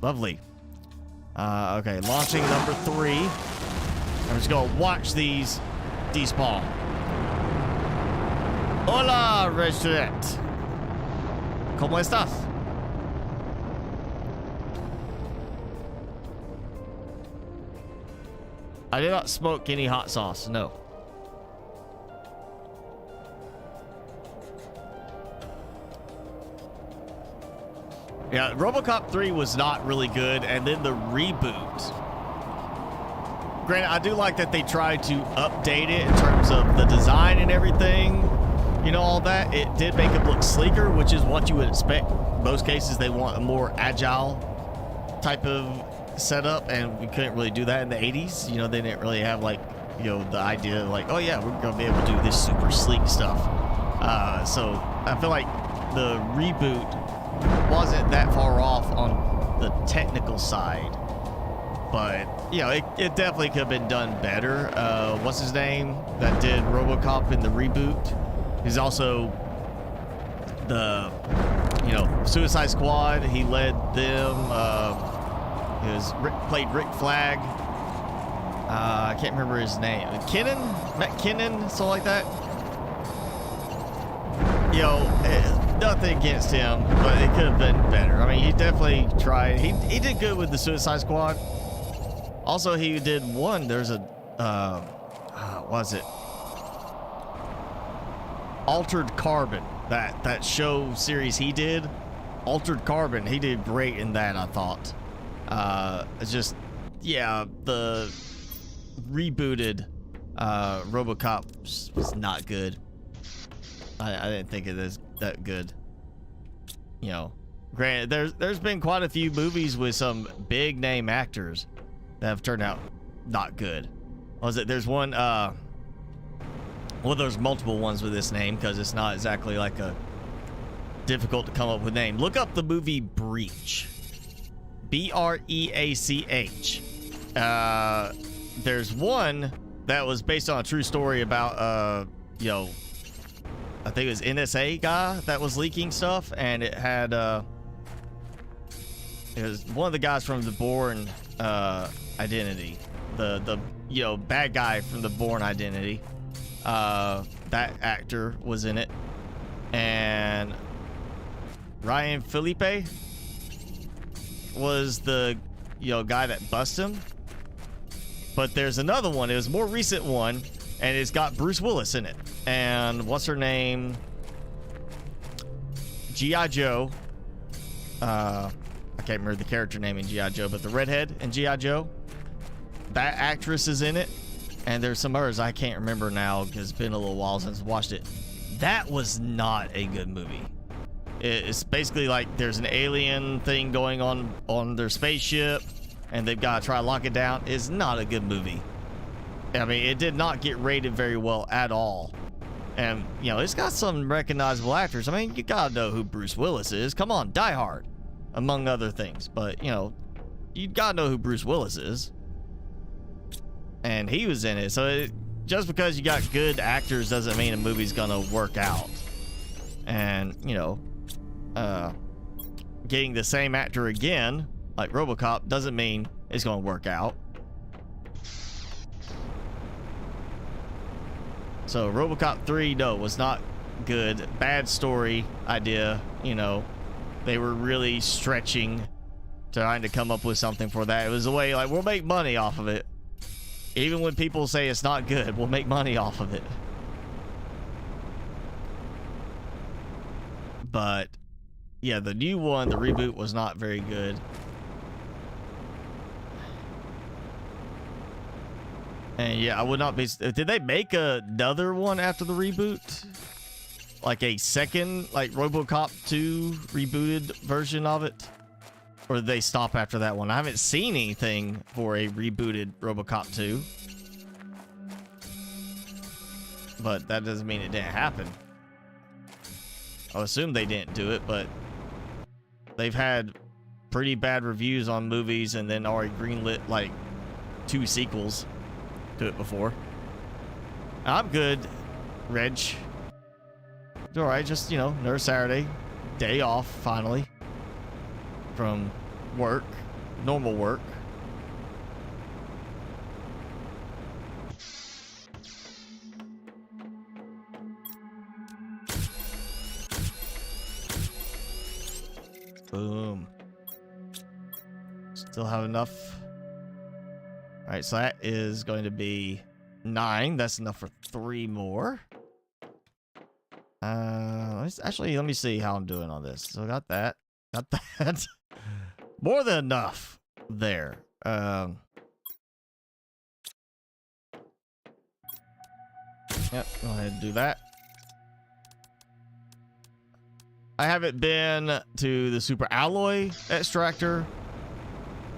Lovely. Okay, launching number 3. I'm just gonna watch these despawn. Hola, restaurant. ¿Cómo estás? I did not smoke any hot sauce, no. Yeah, RoboCop 3 was not really good, and then the reboot. Granted, I do like that they tried to update it in terms of the design and everything. You know, all that. It did make it look sleeker, which is what you would expect. In most cases, they want a more agile type of setup, and we couldn't really do that in the 80s. You know, they didn't really have, like, you know, the idea like, oh yeah, we're gonna be able to do this super sleek stuff. So I feel like the reboot wasn't that far off on the technical side, but you know, it definitely could have been done better. What's his name that did RoboCop in the reboot? He's also the, you know, Suicide Squad. He led them. Played Rick Flag. I can't remember his name. Matt Kinnon, something like that. You know, nothing against him, but it could have been better. I mean, he definitely tried. He did good with the Suicide Squad. Also, he did one. There's a what was it? Altered Carbon. That show series he did. Altered Carbon. He did great in that, I thought. It's just, yeah, the rebooted RoboCop was not good. I didn't think it is that good. You know, granted, there's been quite a few movies with some big name actors that have turned out not good. Was it? There's one. Well, there's multiple ones with this name because it's not exactly like a difficult to come up with name. Look up the movie Breach. B-R-E-A-C-H. There's one that was based on a true story about you know, I think it was NSA guy that was leaking stuff, and it had it was one of the guys from the Bourne Identity, the you know, bad guy from the Bourne Identity. That actor was in it, and Ryan Felipe was the, you know, guy that bust him. But there's another one. It was a more recent one, and it's got Bruce Willis in it. And what's her name? G.I. Joe. I can't remember the character name in G.I. Joe, but the redhead in G.I. Joe. That actress is in it. And there's some others I can't remember now because it's been a little while since I watched it. That was not a good movie. It's basically like there's an alien thing going on their spaceship, and they've got to try to lock it down. It's not a good movie. I mean, it did not get rated very well at all. And, you know, it's got some recognizable actors. I mean, you gotta know who Bruce Willis is. Come on, Die Hard, among other things. But, you know, you gotta know who Bruce Willis is. And he was in it. So just because you got good actors doesn't mean a movie's gonna work out. And, you know, getting the same actor again, like RoboCop, doesn't mean it's gonna work out. So RoboCop 3, no, was not good. Bad story idea, you know. they were really stretching, trying to come up with something for that. It was a way like, we'll make money off of it. Even when people say it's not good, we'll make money off of it. But yeah, the new one, the reboot, was not very good. And yeah, I would not be... Did they make another one after the reboot? Like a second, like RoboCop 2 rebooted version of it? Or did they stop after that one? I haven't seen anything for a rebooted RoboCop 2. But that doesn't mean it didn't happen. I assume they didn't do it, but they've had pretty bad reviews on movies and then already greenlit like 2 sequels to it before. I'm good, Reg. It's alright, just, you know, another Saturday. Day off, finally. From work. Normal work. Boom. Still have enough. All right, so that is going to be 9. That's enough for 3 more. Actually, let me see how I'm doing on this. So got that. Got that. More than enough there. Yep, go ahead and do that. I haven't been to the super alloy extractor.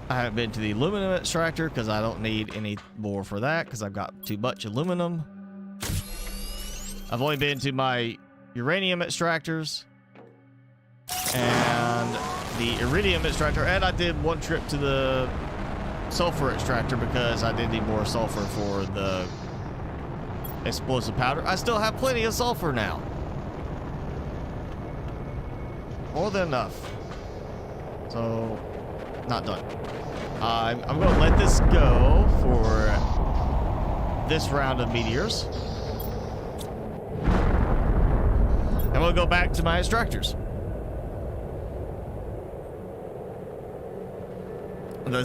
I haven't been to the aluminum extractor because I don't need any more for that because I've got too much aluminum. I've only been to my uranium extractors and the iridium extractor, and I did one trip to the sulfur extractor because I did need more sulfur for the explosive powder. I still have plenty of sulfur now. More than enough. So, not done. I'm going to let this go for this round of meteors. And we'll go back to my extractors. The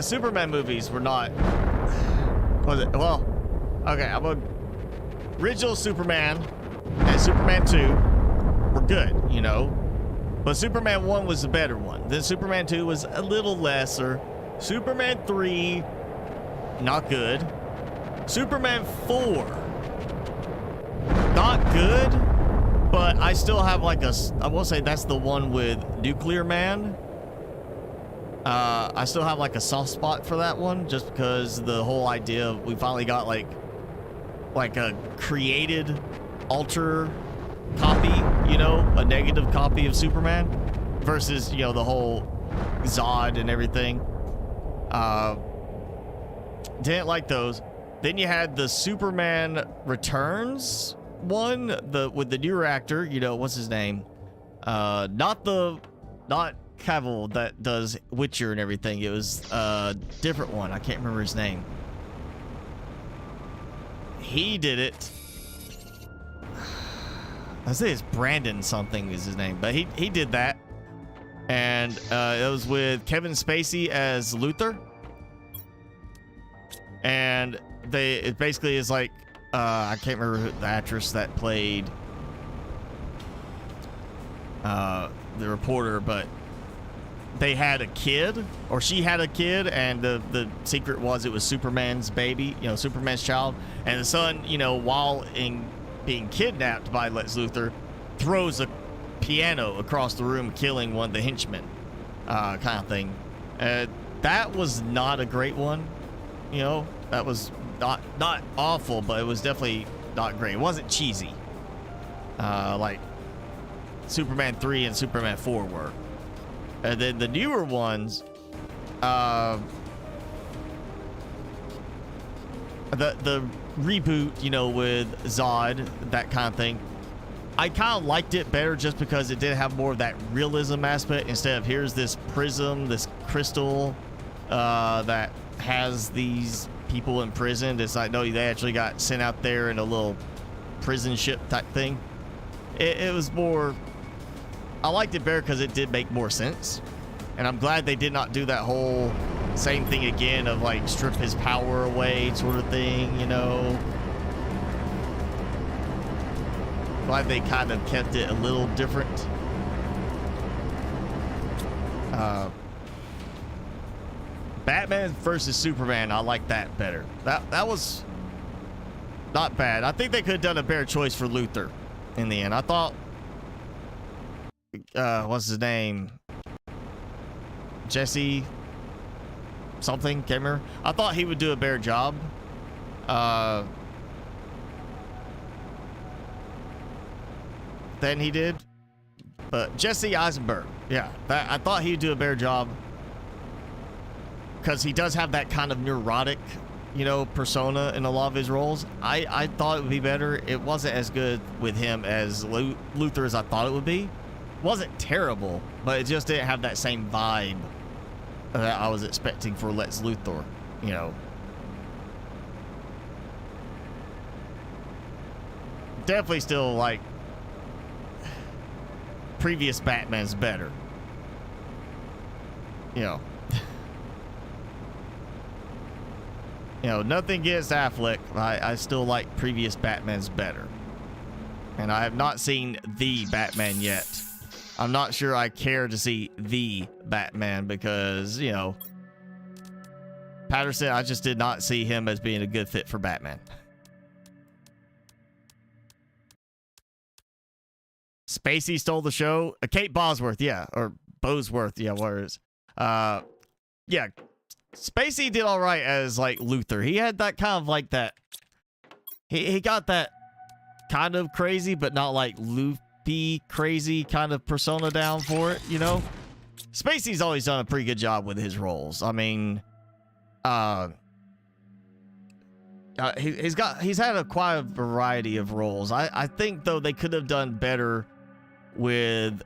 Superman movies were not... What was it? Well, okay, original Superman and Superman 2 were good, you know. But Superman 1 was the better one. Then Superman 2 was a little lesser. Superman 3, not good. Superman 4, not good. But I still have like I will say that's the one with Nuclear Man. I still have like a soft spot for that one just because the whole idea of we finally got like a created alter copy, you know, a negative copy of Superman versus, you know, the whole Zod and everything. Didn't like those. Then you had the Superman Returns one, with the new reactor, you know, what's his name? Not Cavill that does Witcher and everything. It was a different one. I can't remember his name. He did it. I say it's Brandon something is his name, but he did that. And it was with Kevin Spacey as Luthor. And it basically is like, I can't remember the actress that played the reporter, but they had a kid, or she had a kid, and the secret was it was Superman's baby, you know, Superman's child. And the son, you know, while being kidnapped by Lex Luthor, throws a piano across the room, killing one of the henchmen, kind of thing. That was not a great one, you know. That was not awful, but it was definitely not great. It wasn't cheesy, like Superman 3 and Superman 4 were. And then the newer ones, the reboot, you know, with Zod, that kind of thing, I kind of liked it better just because it did have more of that realism aspect instead of here's this prism, this crystal that has these people imprisoned. It's like, no, they actually got sent out there in a little prison ship type thing. It was more I liked it better because it did make more sense. And I'm glad they did not do that whole same thing again of like strip his power away sort of thing, you know. Glad they kind of kept it a little different. Batman versus Superman, I like that better. That was not bad. I think they could have done a better choice for Luthor in the end. I thought, what's his name? Jesse something, can't remember. I thought he would do a better job. Than he did. But Jesse Eisenberg, yeah, I thought he'd do a better job. Because he does have that kind of neurotic, you know, persona in a lot of his roles. I thought it would be better. It wasn't as good with him as Luthor as I thought it would be. It wasn't terrible, but it just didn't have that same vibe that I was expecting for Lex Luthor, you know. Definitely still, like, previous Batman's better. You know. You know, nothing against Affleck. I still like previous Batman's better. And I have not seen the Batman yet. I'm not sure I care to see the Batman because, you know, Patterson, I just did not see him as being a good fit for Batman. Spacey stole the show. Kate Bosworth, yeah. Or Bosworth, yeah, where is? Yeah. Spacey did all right as, like, Luthor. He had that kind of, like, that... He got that kind of crazy, but not, like, loopy, crazy kind of persona down for it, you know? Spacey's always done a pretty good job with his roles. I mean... he's had quite a variety of roles. I think, though, they could have done better with...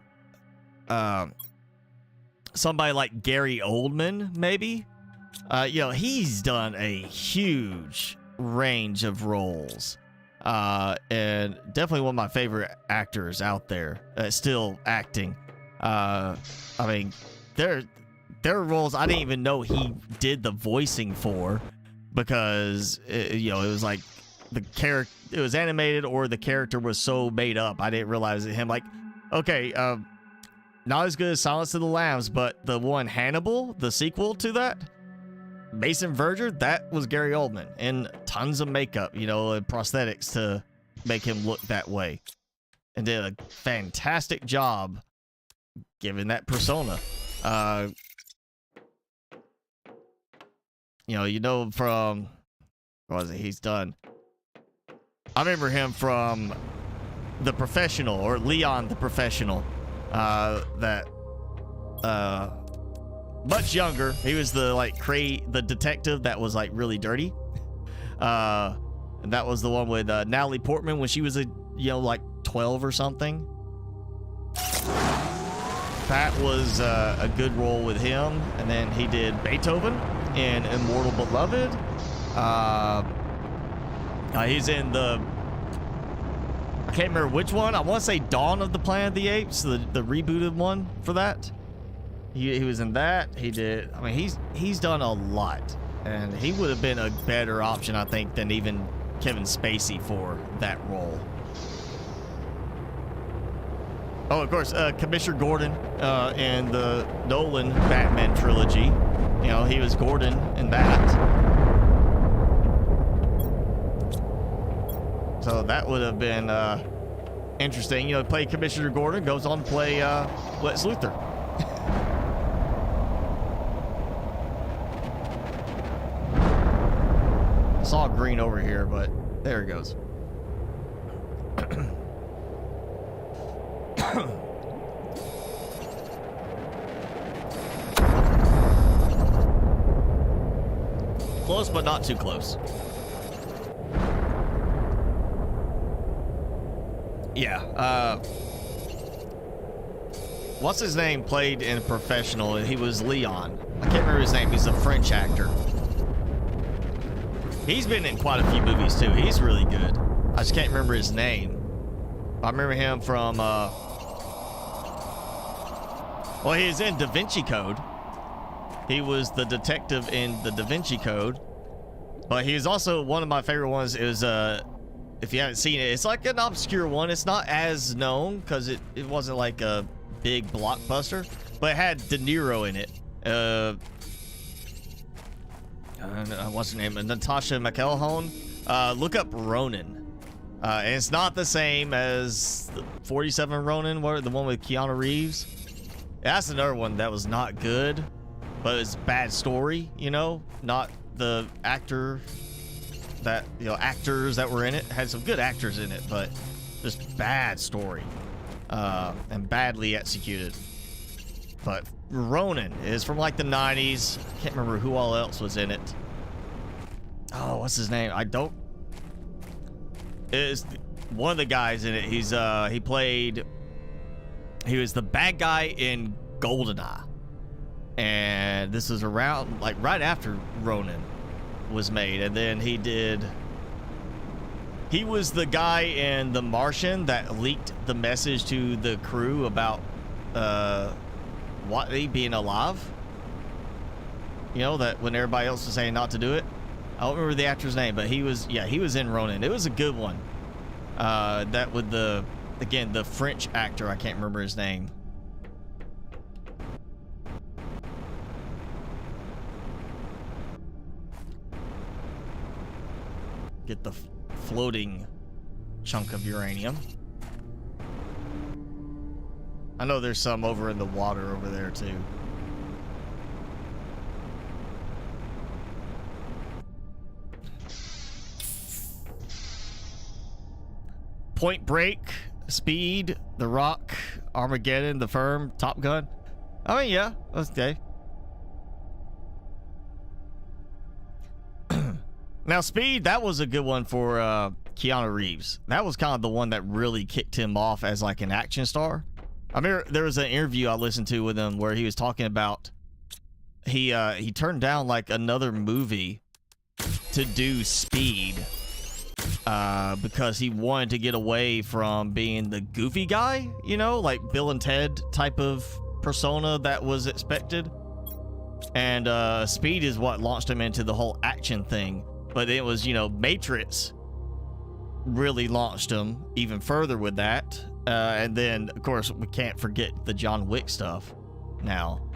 somebody like Gary Oldman, maybe? You know, he's done a huge range of roles. And definitely one of my favorite actors out there still acting. I mean, there are roles I didn't even know he did the voicing for because, you know, it was like the character, it was animated or the character was so made up. I didn't realize that him, like, okay, not as good as Silence of the Lambs, but the one Hannibal, the sequel to that, Mason Verger, that was Gary Oldman, and tons of makeup, you know, and prosthetics to make him look that way, and did a fantastic job given that persona. You know from what was it he's done? I remember him from The Professional, or Leon the Professional. Much younger. He was the the detective that was like really dirty. And that was the one with Natalie Portman when she was like 12 or something. That was a good role with him. And then he did Beethoven in Immortal Beloved. He's in the... I can't remember which one. I want to say Dawn of the Planet of the Apes, the rebooted one for that. He was in that. He did... I mean, he's done a lot. And he would have been a better option, I think, than even Kevin Spacey for that role. Oh, of course, Commissioner Gordon in the Nolan Batman trilogy. You know, he was Gordon in that. So that would have been interesting. You know, play Commissioner Gordon, goes on to play Lex Luthor. I saw green over here, but there it goes. Close, but not too close. Yeah, what's his name played in Professional? He was Leon. I can't remember his name. He's a French actor. He's been in quite a few movies, too. He's really good. I just can't remember his name. I remember him from, Well, he was in Da Vinci Code. He was the detective in the Da Vinci Code. But he was also one of my favorite ones. Is if you haven't seen it, it's like an obscure one. It's not as known because it wasn't like a big blockbuster, but it had De Niro in it. What's her name? Natasha McElhone. Look up Ronin. And it's not the same as the 47 Ronin, the one with Keanu Reeves. That's another one that was not good, but it's bad story, you know, not the actor that, you know, actors that were in it. Had some good actors in it, but just bad story, and badly executed. But Ronin is from like the 90s. Can't remember who all else was in it. Oh, what's his name? I don't. Is one of the guys in it. He was the bad guy in GoldenEye. And this was around, like, right after Ronin was made. And then he was the guy in The Martian that leaked the message to the crew about Watley being alive. You know, that when everybody else was saying not to do it. I don't remember the actor's name, but he was in Ronin. It was a good one. That with the French actor, I can't remember his name. Get the floating chunk of uranium. I know there's some over in the water over there too. Point Break, Speed, The Rock, Armageddon, The Firm, Top Gun. I mean, yeah, okay. Now, Speed, that was a good one for Keanu Reeves. That was kind of the one that really kicked him off as like an action star. I remember there was an interview I listened to with him where he was talking about he turned down like another movie to do Speed because he wanted to get away from being the goofy guy, you know, like Bill and Ted type of persona that was expected. And Speed is what launched him into the whole action thing. But it was, you know, Matrix really launched him even further with that. And then, of course, we can't forget the John Wick stuff now.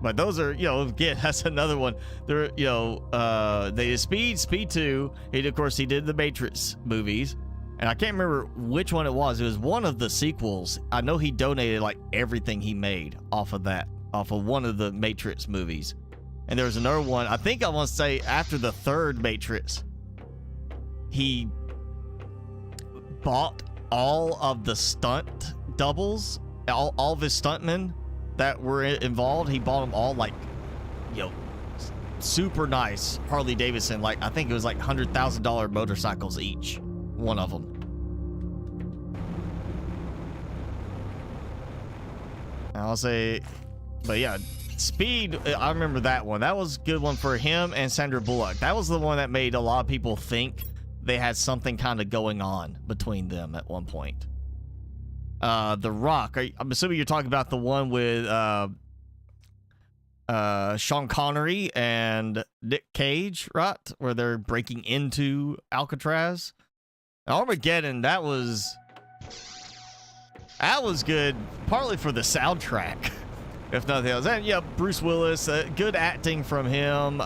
But those are, you know, again, that's another one. There, you know, they did Speed 2. Of course, he did the Matrix movies. And I can't remember which one it was. It was one of the sequels. I know he donated, like, everything he made off of that, off of one of the Matrix movies. And there was another one, I think I want to say after the third Matrix, he bought all of the stunt doubles, all of his stuntmen that were involved. He bought them all, like, you know, super nice Harley Davidson. Like, I think it was like $100,000 motorcycles each, one of them. I'll say, but yeah. Speed, I remember that one. That was a good one for him and Sandra Bullock. That was the one that made a lot of people think they had something kind of going on between them at one point. The Rock, I'm assuming you're talking about the one with Sean Connery and Nick Cage, right? Where they're breaking into Alcatraz. Armageddon, that was good, partly for the soundtrack. If nothing else. And yeah, Bruce Willis, good acting from him.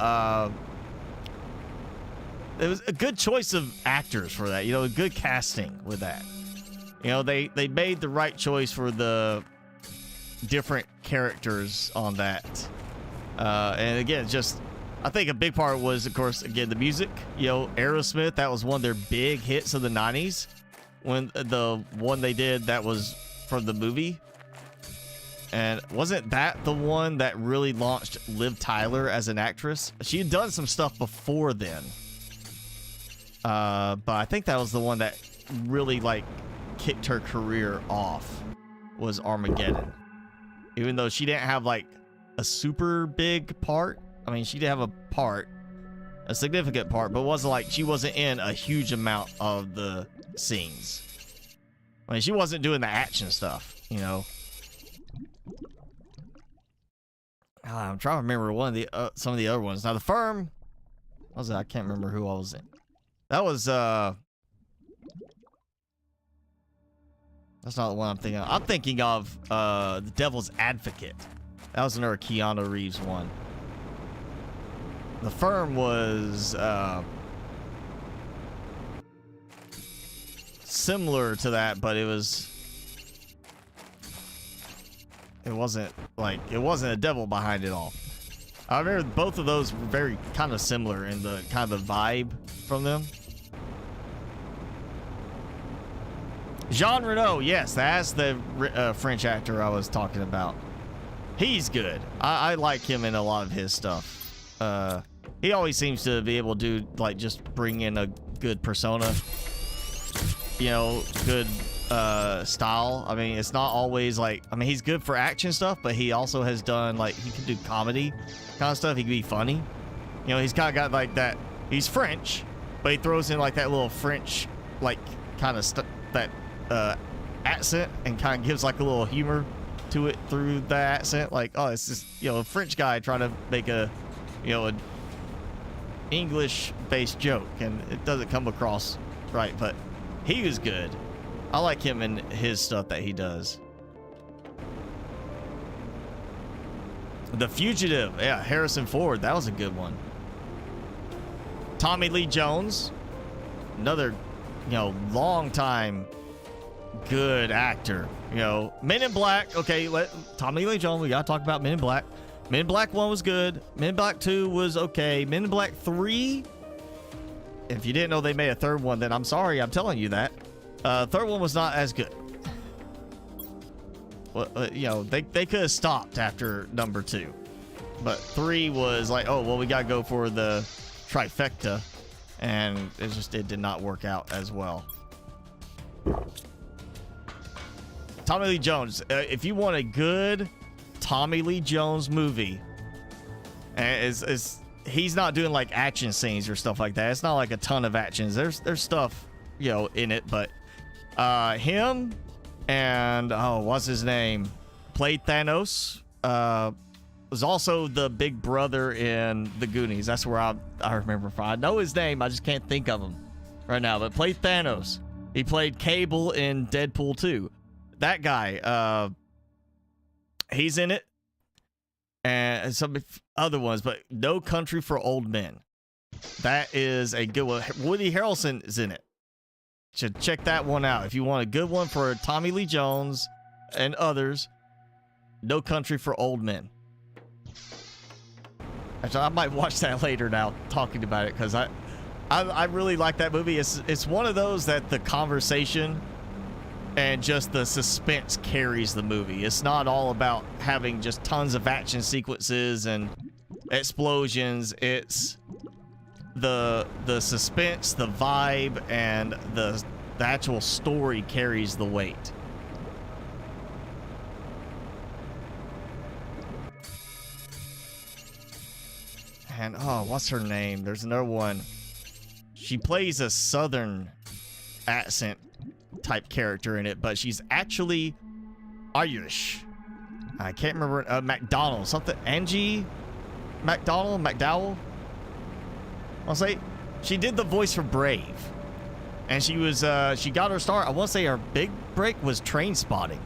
It was a good choice of actors for that. You know, good casting with that. You know, they made the right choice for the different characters on that. And again, just, I think a big part was, of course, again, the music. You know, Aerosmith, that was one of their big hits of the 90s. When the one they did that was from the movie. And wasn't that the one that really launched Liv Tyler as an actress? She had done some stuff before then. But I think that was the one that really, like, kicked her career off, was Armageddon. Even though she didn't have, like, a super big part. I mean, she did have a part, a significant part, but it wasn't like she wasn't in a huge amount of the scenes. I mean, she wasn't doing the action stuff, you know. I'm trying to remember one of the some of the other ones. Now the Firm, what was it? I can't remember who I was in. That was that's not the one I'm thinking of. I'm thinking of The Devil's Advocate. That was another Keanu Reeves one. The Firm was similar to that, but it wasn't a devil behind it all. I remember both of those were very kind of similar in the kind of the vibe from them. Jean Reno, yes, that's the French actor I was talking about. He's good. I like him in a lot of his stuff. He always seems to be able to do, like, just bring in a good persona. You know, good style. I mean, it's not always like, I mean, he's good for action stuff, but he also has done, like, he can do comedy kind of stuff. He can be funny. You know, he's kind of got like that. He's French, but he throws in like that little French, like, kind of that accent, and kind of gives like a little humor to it through the accent. Like, oh, it's just, you know, a French guy trying to make a, you know, an English-based joke, and it doesn't come across right, but he was good. I like him in his stuff that he does. The Fugitive, yeah, Harrison Ford, that was a good one. Tommy Lee Jones, another, you know, long time good actor. You know, Men in Black, okay, Tommy Lee Jones, we gotta talk about Men in Black. Men in Black 1 was good. Men in Black 2 was okay. Men in Black 3, if you didn't know they made a third one, then I'm sorry, I'm telling you that. Third one was not as good. Well, you know, they could have stopped after number 2. But 3 was like, oh, well, we got to go for the trifecta. And it did not work out as well. Tommy Lee Jones. If you want a good Tommy Lee Jones movie, he's not doing like action scenes or stuff like that. It's not like a ton of actions. There's stuff, you know, in it, but him and, oh, what's his name? Played Thanos. Was also the big brother in The Goonies. That's where I remember from. I know his name, I just can't think of him right now, but played Thanos. He played Cable in Deadpool 2. That guy, he's in it. And some other ones, but No Country for Old Men. That is a good one. Woody Harrelson is in it. Should check that one out. If you want a good one for Tommy Lee Jones and others, No Country for Old Men. Actually, I might watch that later now, talking about it, because I really like that movie. It's one of those that the conversation and just the suspense carries the movie. It's not all about having just tons of action sequences and explosions. It's the suspense, the vibe, and the actual story carries the weight. And oh, what's her name? There's another one. She plays a southern accent type character in it, but she's actually Irish. I can't remember. McDonald, something. Angie McDowell. I'll say she did the voice for Brave, and she got her start. I want to say her big break was Train Spotting,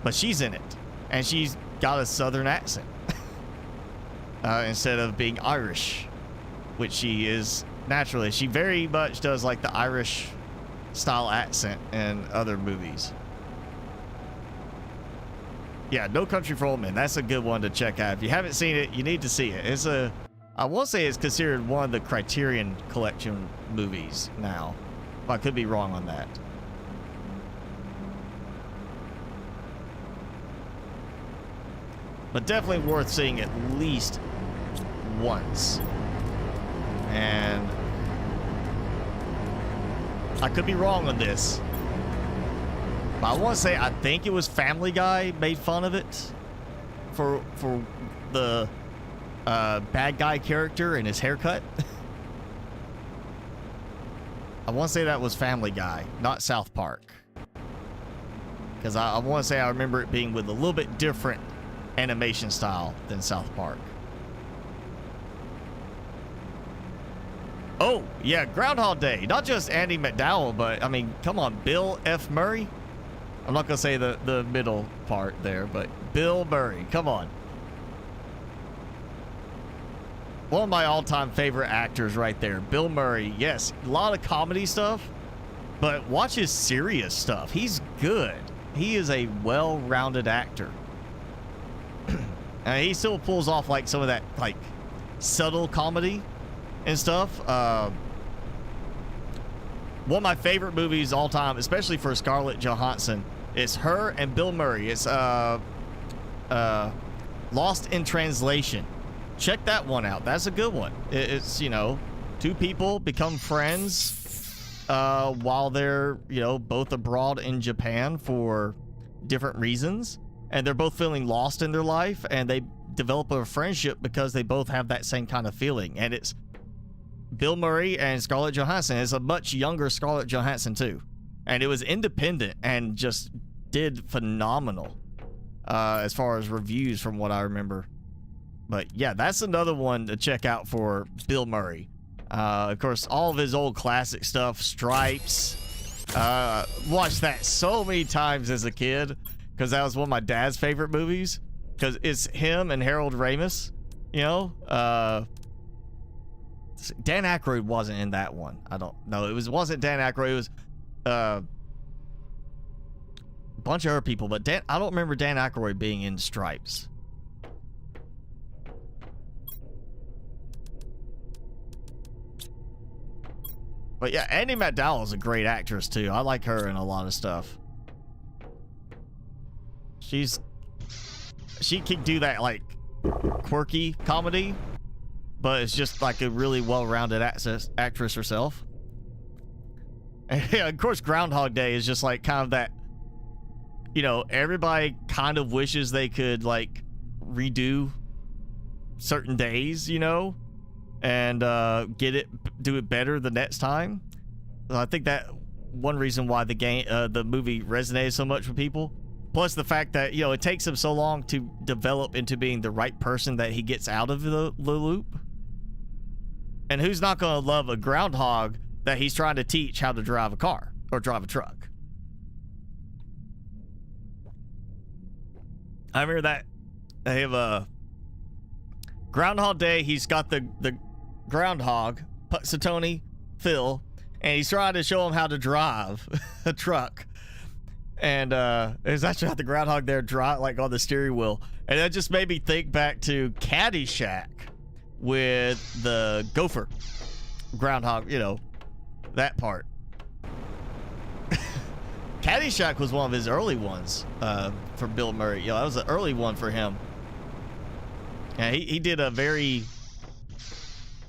but she's in it, and she's got a southern accent instead of being Irish, which she is naturally. She very much does like the Irish style accent in other movies. Yeah, No Country for Old Men. That's a good one to check out. If you haven't seen it, you need to see it. I won't say it's considered one of the Criterion Collection movies now. I could be wrong on that. But definitely worth seeing at least once. And I could be wrong on this, but I want to say I think it was Family Guy made fun of it for the bad guy character and his haircut. I want to say that was Family Guy, not South Park, because I want to say I remember it being with a little bit different animation style than South Park. Oh, yeah, Groundhog Day. Not just Andy McDowell, but, I mean, come on, Bill F. Murray? I'm not going to say the middle part there, but Bill Murray. Come on. One of my all-time favorite actors right there. Bill Murray. Yes, a lot of comedy stuff, but watch his serious stuff. He's good. He is a well-rounded actor. And he still pulls off, like, some of that, like, subtle comedy and stuff. One of my favorite movies all time, especially for Scarlett Johansson, is her and Bill Murray. It's Lost in Translation. Check that one out. That's a good one. It's, you know, two people become friends while they're, you know, both abroad in Japan for different reasons, and they're both feeling lost in their life, and they develop a friendship because they both have that same kind of feeling. And it's Bill Murray and Scarlett Johansson. It's a much younger Scarlett Johansson too, and it was independent and just did phenomenal as far as reviews from what I remember. But yeah, that's another one to check out for Bill Murray. Of course, all of his old classic stuff, Stripes. Watched that so many times as a kid because that was one of my dad's favorite movies, because it's him and Harold Ramis, you know. Dan Aykroyd wasn't in that one. I don't know. It wasn't Dan Aykroyd. It was a bunch of other people, but I don't remember Dan Aykroyd being in Stripes. But yeah, Andie MacDowell is a great actress too. I like her in a lot of stuff. She can do that like quirky comedy, but it's just like a really well-rounded actress herself. And yeah, of course, Groundhog Day is just like kind of that, you know, everybody kind of wishes they could like redo certain days, you know, and do it better the next time. So I think that one reason why the movie resonated so much with people. Plus the fact that, you know, it takes him so long to develop into being the right person that he gets out of the loop. And who's not going to love a groundhog that he's trying to teach how to drive a car or drive a truck? I remember that they have a Groundhog Day. He's got the groundhog, Punxsutawney Phil, and he's trying to show him how to drive a truck. And it's actually got the groundhog there drive like on the steering wheel, and that just made me think back to Caddyshack with the gopher groundhog, you know, that part. Caddyshack was one of his early ones for Bill Murray. You know, that was an early one for him. And he did a very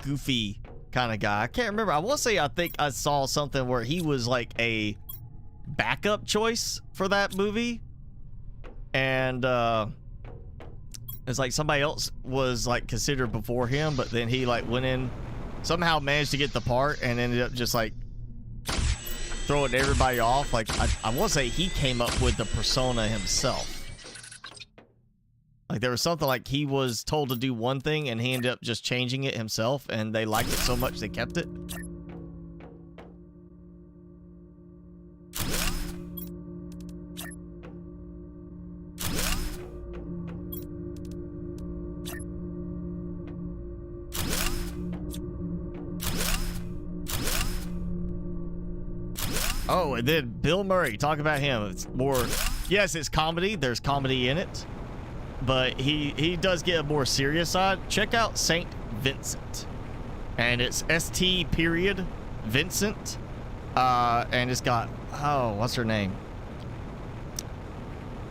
goofy kind of guy. I can't remember. I want to say I think I saw something where he was like a backup choice for that movie, and it's like somebody else was like considered before him, but then he like went in, somehow managed to get the part, and ended up just like throwing everybody off. Like I want to say he came up with the persona himself. Like there was something like he was told to do one thing and he ended up just changing it himself, and they liked it so much they kept it. Oh, and then Bill Murray, talk about him. It's more, yes, it's comedy. There's comedy in it, but he does get a more serious side. Check out St. Vincent, and it's ST period Vincent, and it's got, oh, what's her name?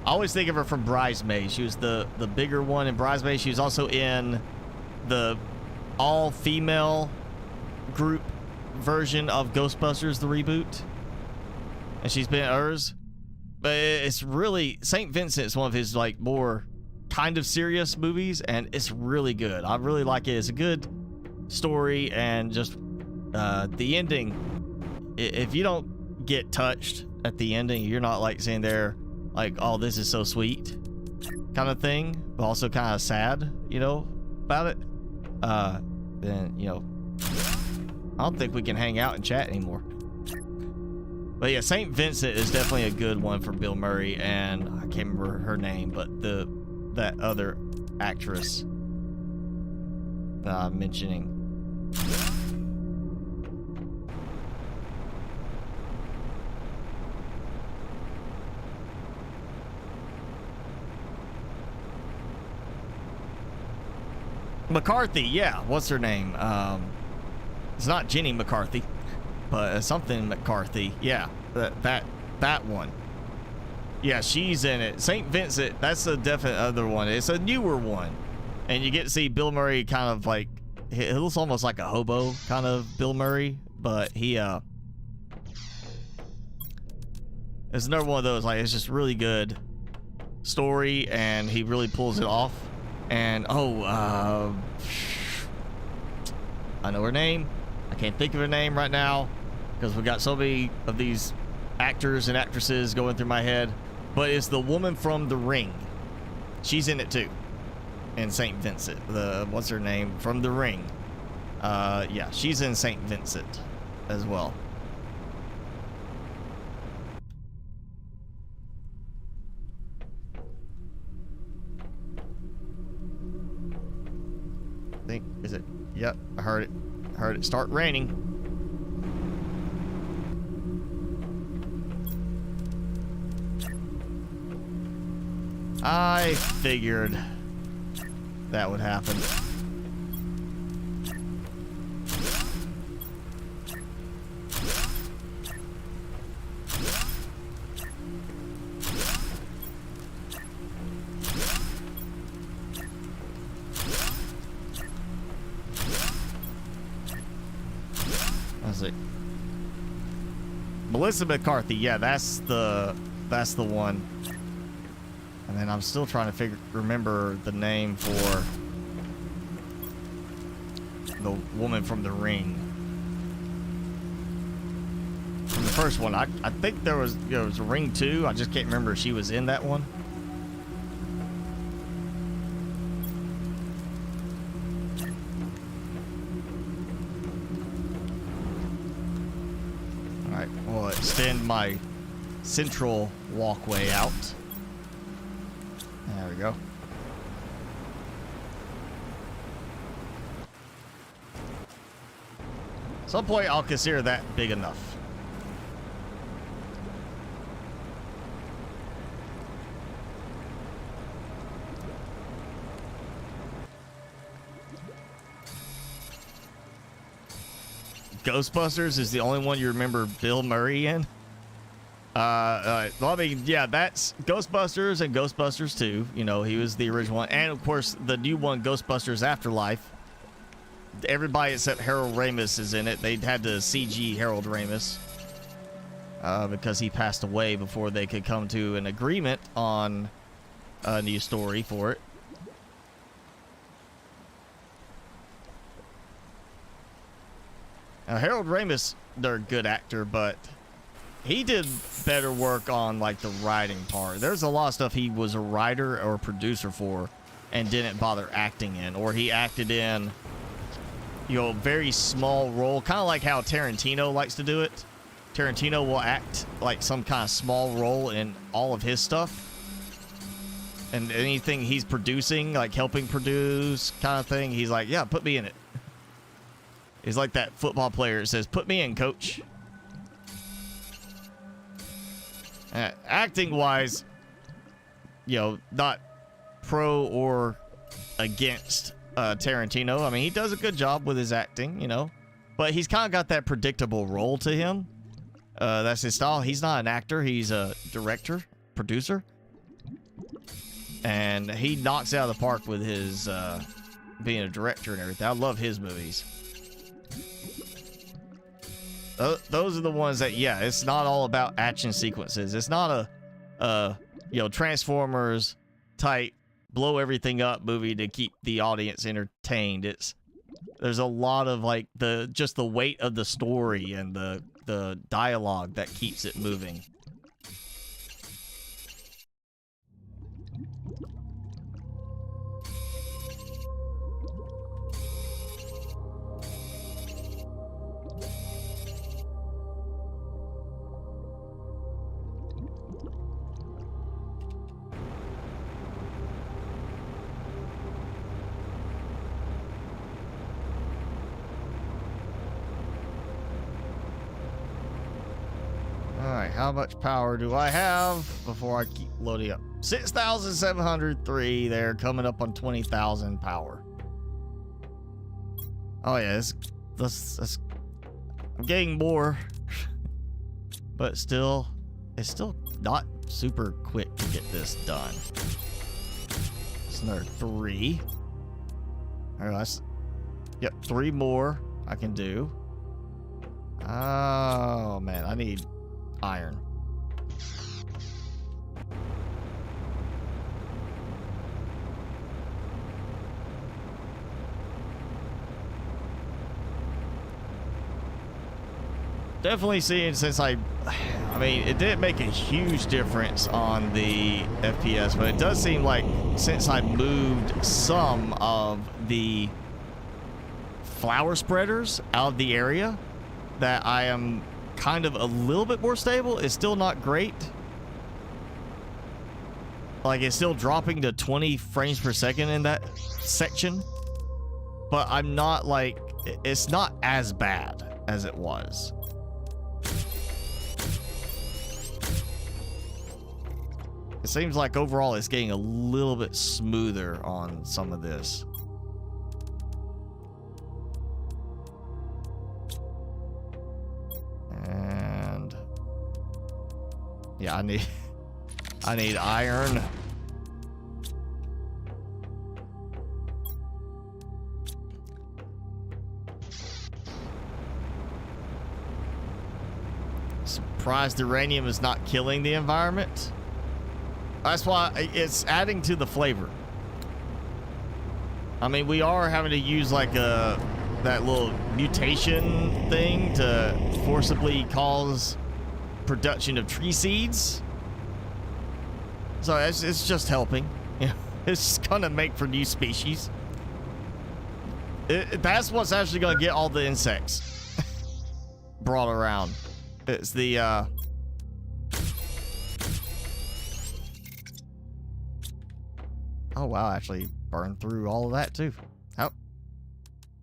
I always think of her from Bridesmaids. She was the bigger one in Bridesmaids. She was also in the all-female group version of Ghostbusters, the reboot. And she's been hers. But it's really, St. Vincent is one of his like more kind of serious movies, and it's really good. I really like it. It's a good story, and just the ending, if you don't get touched at the ending, you're not like sitting there like, oh, this is so sweet. kind of thing, but also kind of sad, you know, about it, then, you know, I don't think we can hang out and chat anymore. But yeah, St. Vincent is definitely a good one for Bill Murray, and I can't remember her name, but that other actress that I'm mentioning. McCarthy, yeah, what's her name? It's not Jenny McCarthy, but something McCarthy. Yeah, that one. Yeah, she's in it. St. Vincent, that's a definite other one. It's a newer one, and you get to see Bill Murray kind of like, it looks almost like a hobo kind of Bill Murray, but he it's another one of those, like, it's just really good story, and he really pulls it off. And I know her name. I can't think of her name right now because we got so many of these actors and actresses going through my head. But it's the woman from The Ring. She's in it too. In St. Vincent. What's her name? From The Ring. Yeah, she's in St. Vincent as well. I think, is it? Yep, I heard it. I heard it start raining. I figured that would happen. Melissa McCarthy, yeah, that's the one. And then I'm still trying to remember the name for the woman from The Ring. From the first one, I think there was a Ring 2. I just can't remember if she was in that one. We'll extend my central walkway out. There we go. At some point, I'll consider that big enough. Ghostbusters is the only one you remember Bill Murray in. Well, I mean, yeah, that's Ghostbusters and Ghostbusters 2. You know, he was the original one. And, of course, the new one, Ghostbusters Afterlife. Everybody except Harold Ramis is in it. They had to CG Harold Ramis because he passed away before they could come to an agreement on a new story for it. Now, Harold Ramis, they're a good actor, but he did better work on, like, the writing part. There's a lot of stuff he was a writer or producer for and didn't bother acting in. Or he acted in, you know, very small role. Kind of like how Tarantino likes to do it. Tarantino will act like some kind of small role in all of his stuff. And anything he's producing, like helping produce kind of thing, he's like, yeah, put me in it. He's like that football player that says, put me in, coach. Acting-wise, you know, not pro or against Tarantino. I mean, he does a good job with his acting, you know. But he's kind of got that predictable role to him. That's his style. He's not an actor. He's a director, producer. And he knocks it out of the park with his being a director and everything. I love his movies. Those are the ones that, yeah, it's not all about action sequences. It's not a you know, Transformers type blow everything up movie to keep the audience entertained. There's a lot of, like, just the weight of the story and the dialogue that keeps it moving. How much power do I have before I keep loading up? 6,703 there, coming up on 20,000 power. Oh yeah, that's I'm getting more, but still, it's still not super quick to get this done. It's another 3. All right, that's, yep, 3 more I can do. Oh man, I need iron. Definitely seeing since I mean, it didn't make a huge difference on the FPS, but it does seem like since I moved some of the flower spreaders out of the area, that I am kind of a little bit more stable. It's still not great. Like, it's still dropping to 20 frames per second in that section, but I'm not like, it's not as bad as it was. It seems like overall it's getting a little bit smoother on some of this. And yeah, I need iron. Surprised uranium is not killing the environment. That's why it's adding to the flavor. I mean, we are having to use like that little mutation thing to forcibly cause production of tree seeds. So it's just helping. You know, it's gonna make for new species. That's what's actually gonna get all the insects brought around. It's the oh wow, actually burned through all of that too. How?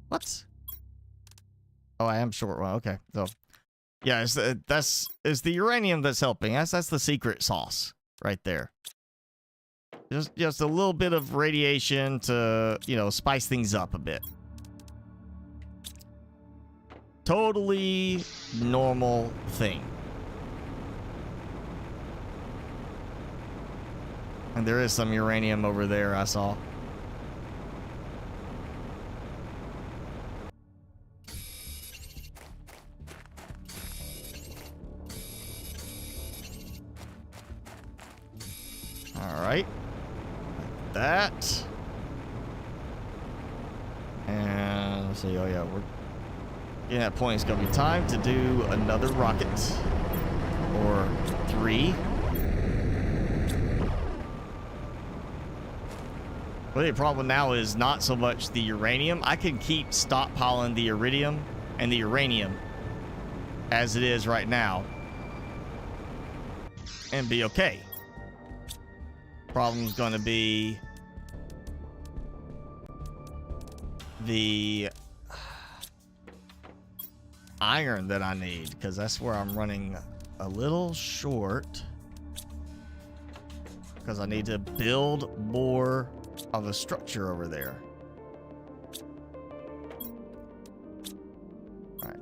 What? Oh, I am short one. Okay, so yeah, it's the uranium that's helping. That's the secret sauce right there. Just a little bit of radiation to, you know, spice things up a bit. Totally normal thing. And there is some uranium over there, I saw. All right. Like that. And let's see. Oh yeah, we're getting that point. It's gonna be time to do another rocket. Or 3. Well, the problem now is not so much the uranium. I can keep stockpiling the iridium and the uranium as it is right now and be okay. Problem's going to be the iron that I need, because that's where I'm running a little short, because I need to build more of a structure over there. All right,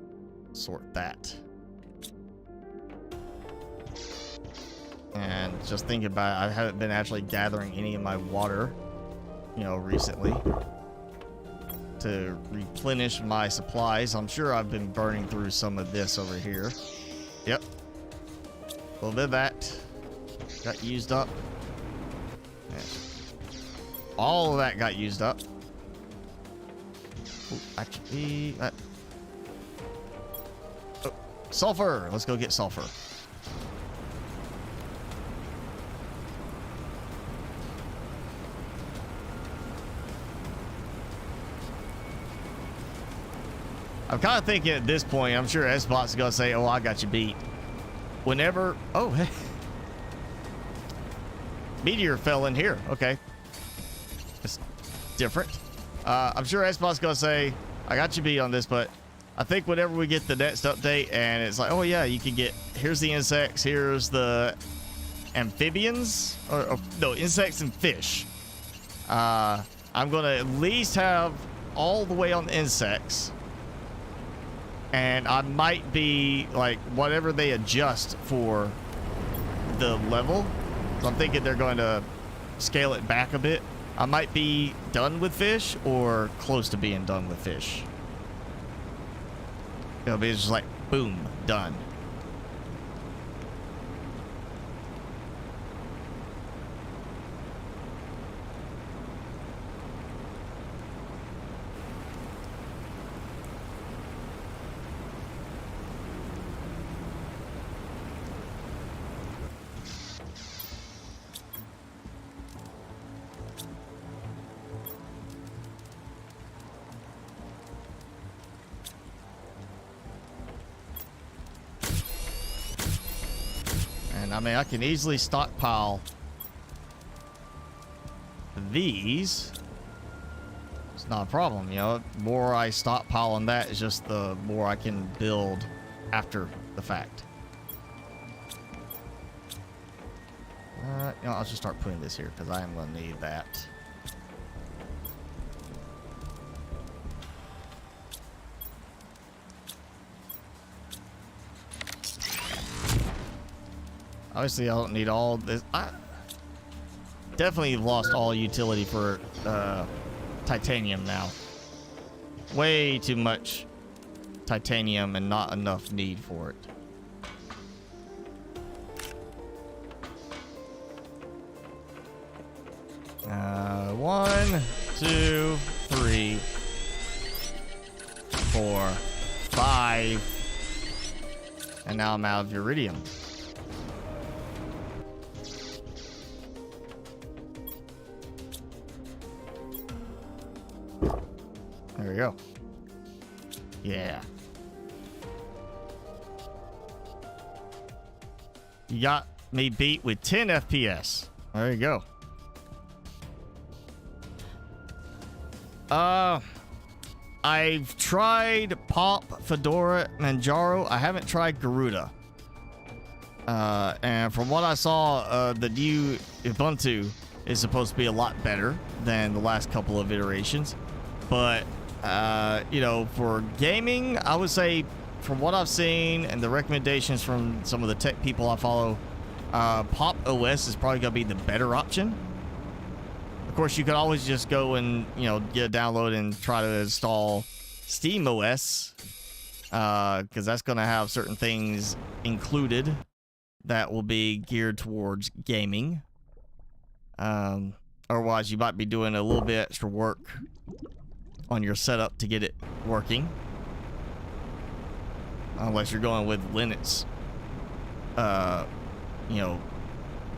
sort that. And just think about it, I haven't been actually gathering any of my water, you know, recently to replenish my supplies. I'm sure I've been burning through some of this over here. Yep. A little bit of that got used up. Yeah. All of that got used up. Ooh, actually, that. Oh, sulfur. Let's go get sulfur. I'm kind of thinking at this point, I'm sure S-Bot's going to say, oh, I got you beat. Whenever... Oh, hey. Meteor fell in here. Okay. It's different. I'm sure S-Bot's going to say, I got you beat on this, but I think whenever we get the next update and it's like, oh, yeah, you can get here's the insects. Here's the amphibians. Or no, insects and fish. I'm going to at least have all the way on the insects. And I might be, like, whatever they adjust for the level. So I'm thinking they're going to scale it back a bit. I might be done with fish or close to being done with fish. It'll be just like, boom, done. I mean, I can easily stockpile these. It's not a problem, you know. The more I stockpile on that, is just the more I can build after the fact. You know, I'll just start putting this here because I am going to need that. Obviously, I don't need all this. I definitely lost all utility for titanium now. Way too much titanium and not enough need for it. One, two, three, 4, 5, and now I'm out of iridium. There we go. Yeah. You got me beat with 10 FPS. There you go. I've tried Pop, Fedora, Manjaro. I haven't tried Garuda. And from what I saw, the new Ubuntu is supposed to be a lot better than the last couple of iterations. But, you know, for gaming, I would say from what I've seen and the recommendations from some of the tech people I follow, Pop OS is probably going to be the better option. Of course, you could always just go and, you know, get a download and try to install Steam OS, because that's going to have certain things included that will be geared towards gaming. Otherwise, you might be doing a little bit extra work on your setup to get it working. Unless you're going with Linux, you know,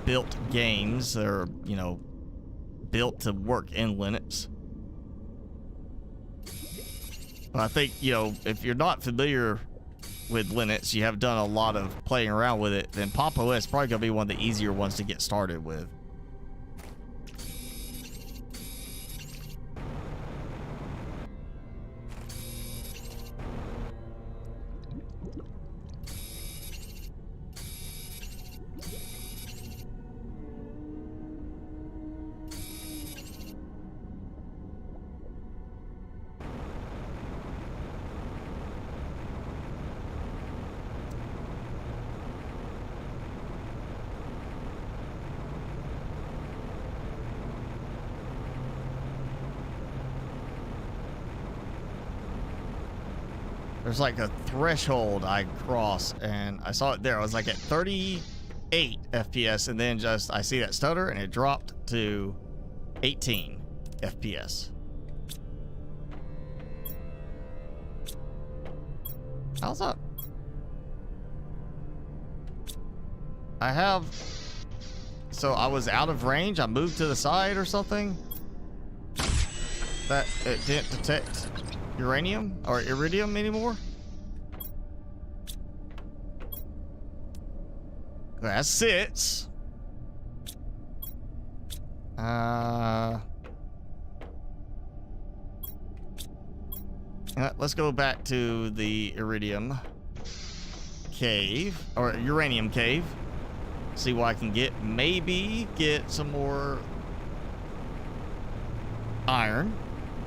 built games that are, you know, built to work in Linux. But I think, you know, if you're not familiar with Linux, you have done a lot of playing around with it, then Pop OS is probably going to be one of the easier ones to get started with. There's like a threshold I cross, and I saw it there. I was like at 38 FPS, and then just I see that stutter, and it dropped to 18 FPS. How's that? I have... So I was out of range. I moved to the side or something. That it didn't detect uranium or iridium anymore. That sits. Let's go back to the iridium. cave, or uranium cave. See what I can get. Maybe get some more iron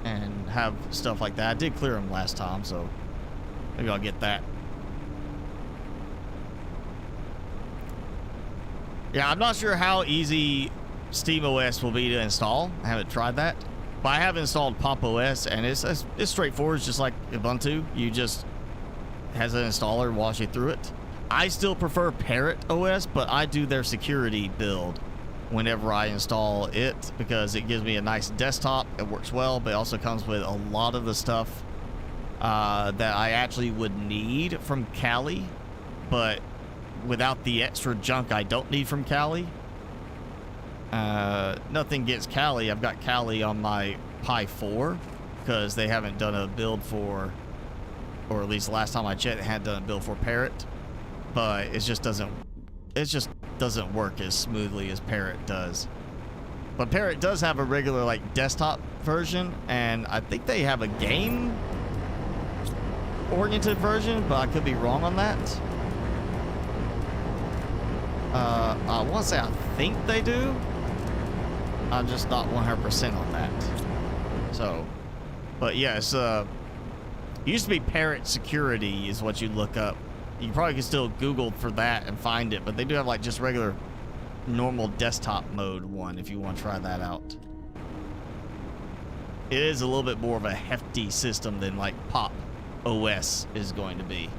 and have stuff like that. I did clear them last time, so maybe I'll get that. Yeah, I'm not sure how easy SteamOS will be to install. I haven't tried that. But I have installed PopOS, and it's straightforward. It's just like Ubuntu. You just has an installer walks you through it. I still prefer Parrot OS, but I do their security build whenever I install it because it gives me a nice desktop. It works well, but it also comes with a lot of the stuff that I actually would need from Kali, but without the extra junk I don't need from Kali. Nothing against Kali. I've got Kali on my Pi 4 because they haven't done a build for, or at least last time I checked, they hadn't done a build for Parrot. But it just doesn't work as smoothly as Parrot does. But Parrot does have a regular like desktop version, and I think they have a game oriented version, but I could be wrong on that. I want to say I think they do. I'm just not 100% on that. So, but yes, used to be Parrot Security is what you look up. You probably can still Google for that and find it, but they do have like just regular normal desktop mode one if you want to try that out. It is a little bit more of a hefty system than like Pop OS is going to be.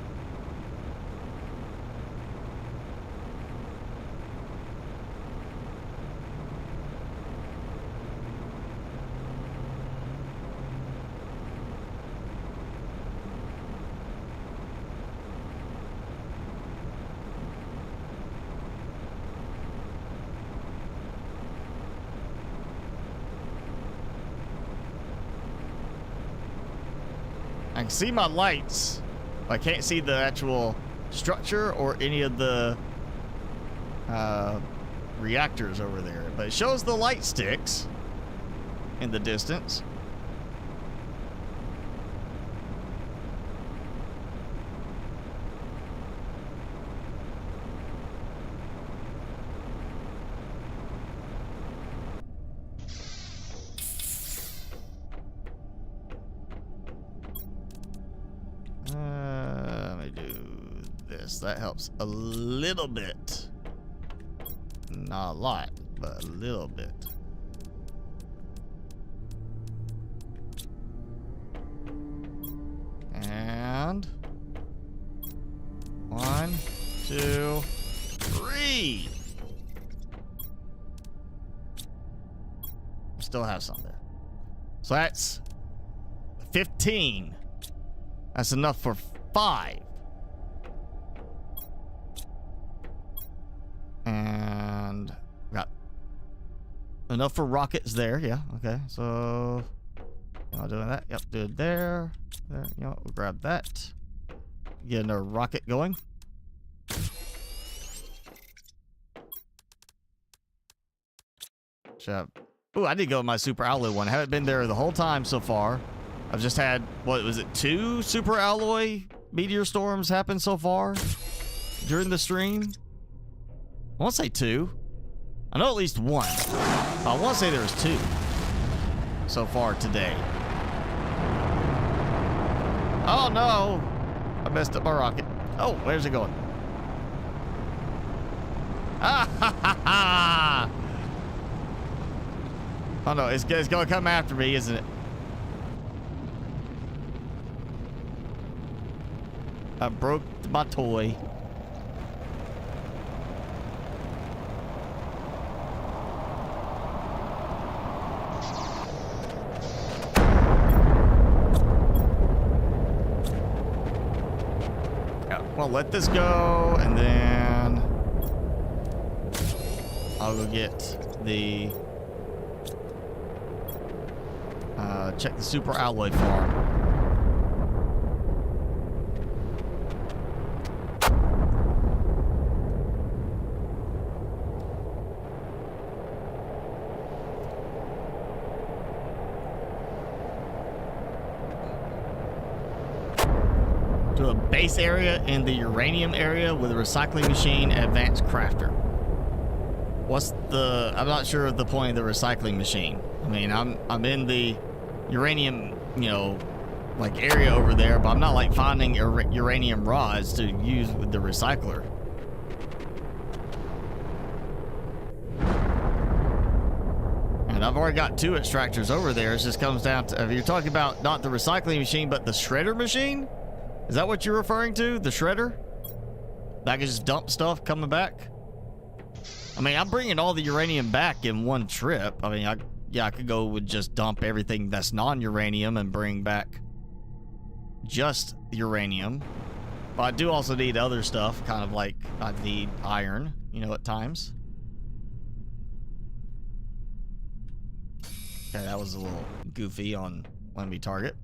I can see my lights. I can't see the actual structure or any of the reactors over there. But it shows the light sticks in the distance. Let me do this. That helps a little bit. Not a lot, but a little bit. And 1, 2, 3. Still have some there. So that's 15. That's enough for 5. And got enough for rockets there. Yeah, okay. So, am I doing that? Yep, do it there. There, you know, we'll grab that. Get another rocket going. Ooh, I did go with my super alloy one. I haven't been there the whole time so far. I've just had, what was it, 2 super alloy meteor storms happen so far during the stream? I want to say 2. I know at least 1. I want to say there was 2 so far today. Oh no! I messed up my rocket. Oh, where's it going? Ah ha ha ha! Oh no, it's going to come after me, isn't it? I broke my toy. Yeah, well, let this go, and then I'll go get the check the super alloy farm. to a base area in the uranium area with a recycling machine, advanced crafter. What's the... I'm not sure of the point of the recycling machine. I mean, I'm in the uranium, you know, like area over there, but I'm not like finding uranium rods to use with the recycler. And I've already got 2 extractors over there. It just comes down to, if you're talking about not the recycling machine, but the shredder machine? Is that what you're referring to? The shredder? That can just dump stuff coming back? I mean, I'm bringing all the uranium back in one trip. I mean, I could go with just dump everything that's non-uranium and bring back just uranium. But I do also need other stuff, kind of like I need iron, you know, at times. Okay, that was a little goofy on enemy target.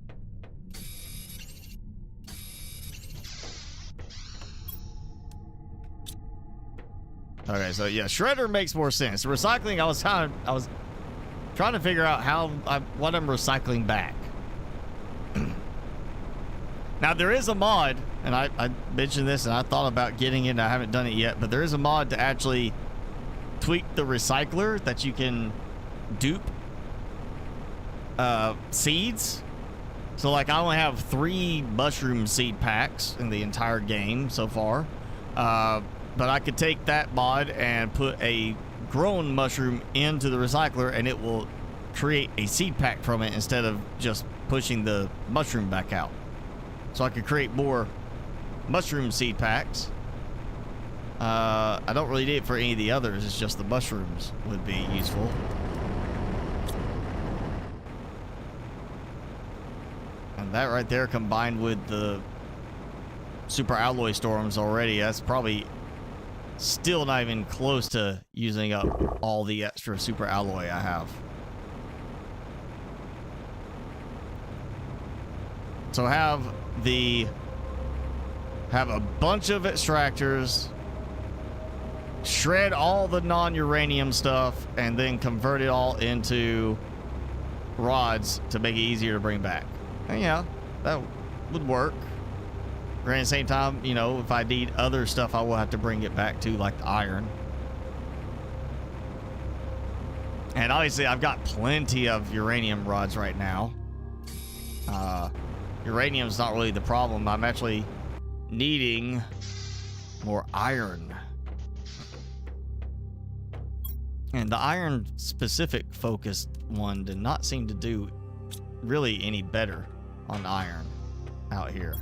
Okay, so yeah, shredder makes more sense. Recycling, I was trying to figure out what I'm recycling back. Now there is a mod, and I mentioned this, and I thought about getting it. I haven't done it yet, but there is a mod to actually tweak the recycler that you can dupe seeds. So like I only have 3 mushroom seed packs in the entire game so far, but I could take that mod and put a grown mushroom into the recycler, and it will create a seed pack from it instead of just pushing the mushroom back out. So I could create more mushroom seed packs. I don't really need it for any of the others. It's just the mushrooms would be useful. And that right there, combined with the super alloy storms already, that's probably still not even close to using up all the extra super alloy I have. So have a bunch of extractors, shred all the non-uranium stuff, and then convert it all into rods to make it easier to bring back. And yeah, that would work. But at the same time, you know, if I need other stuff, I will have to bring it back to, like the iron. And obviously, I've got plenty of uranium rods right now. Uranium's not really the problem. I'm actually needing more iron. And the iron specific focused one did not seem to do really any better on iron out here.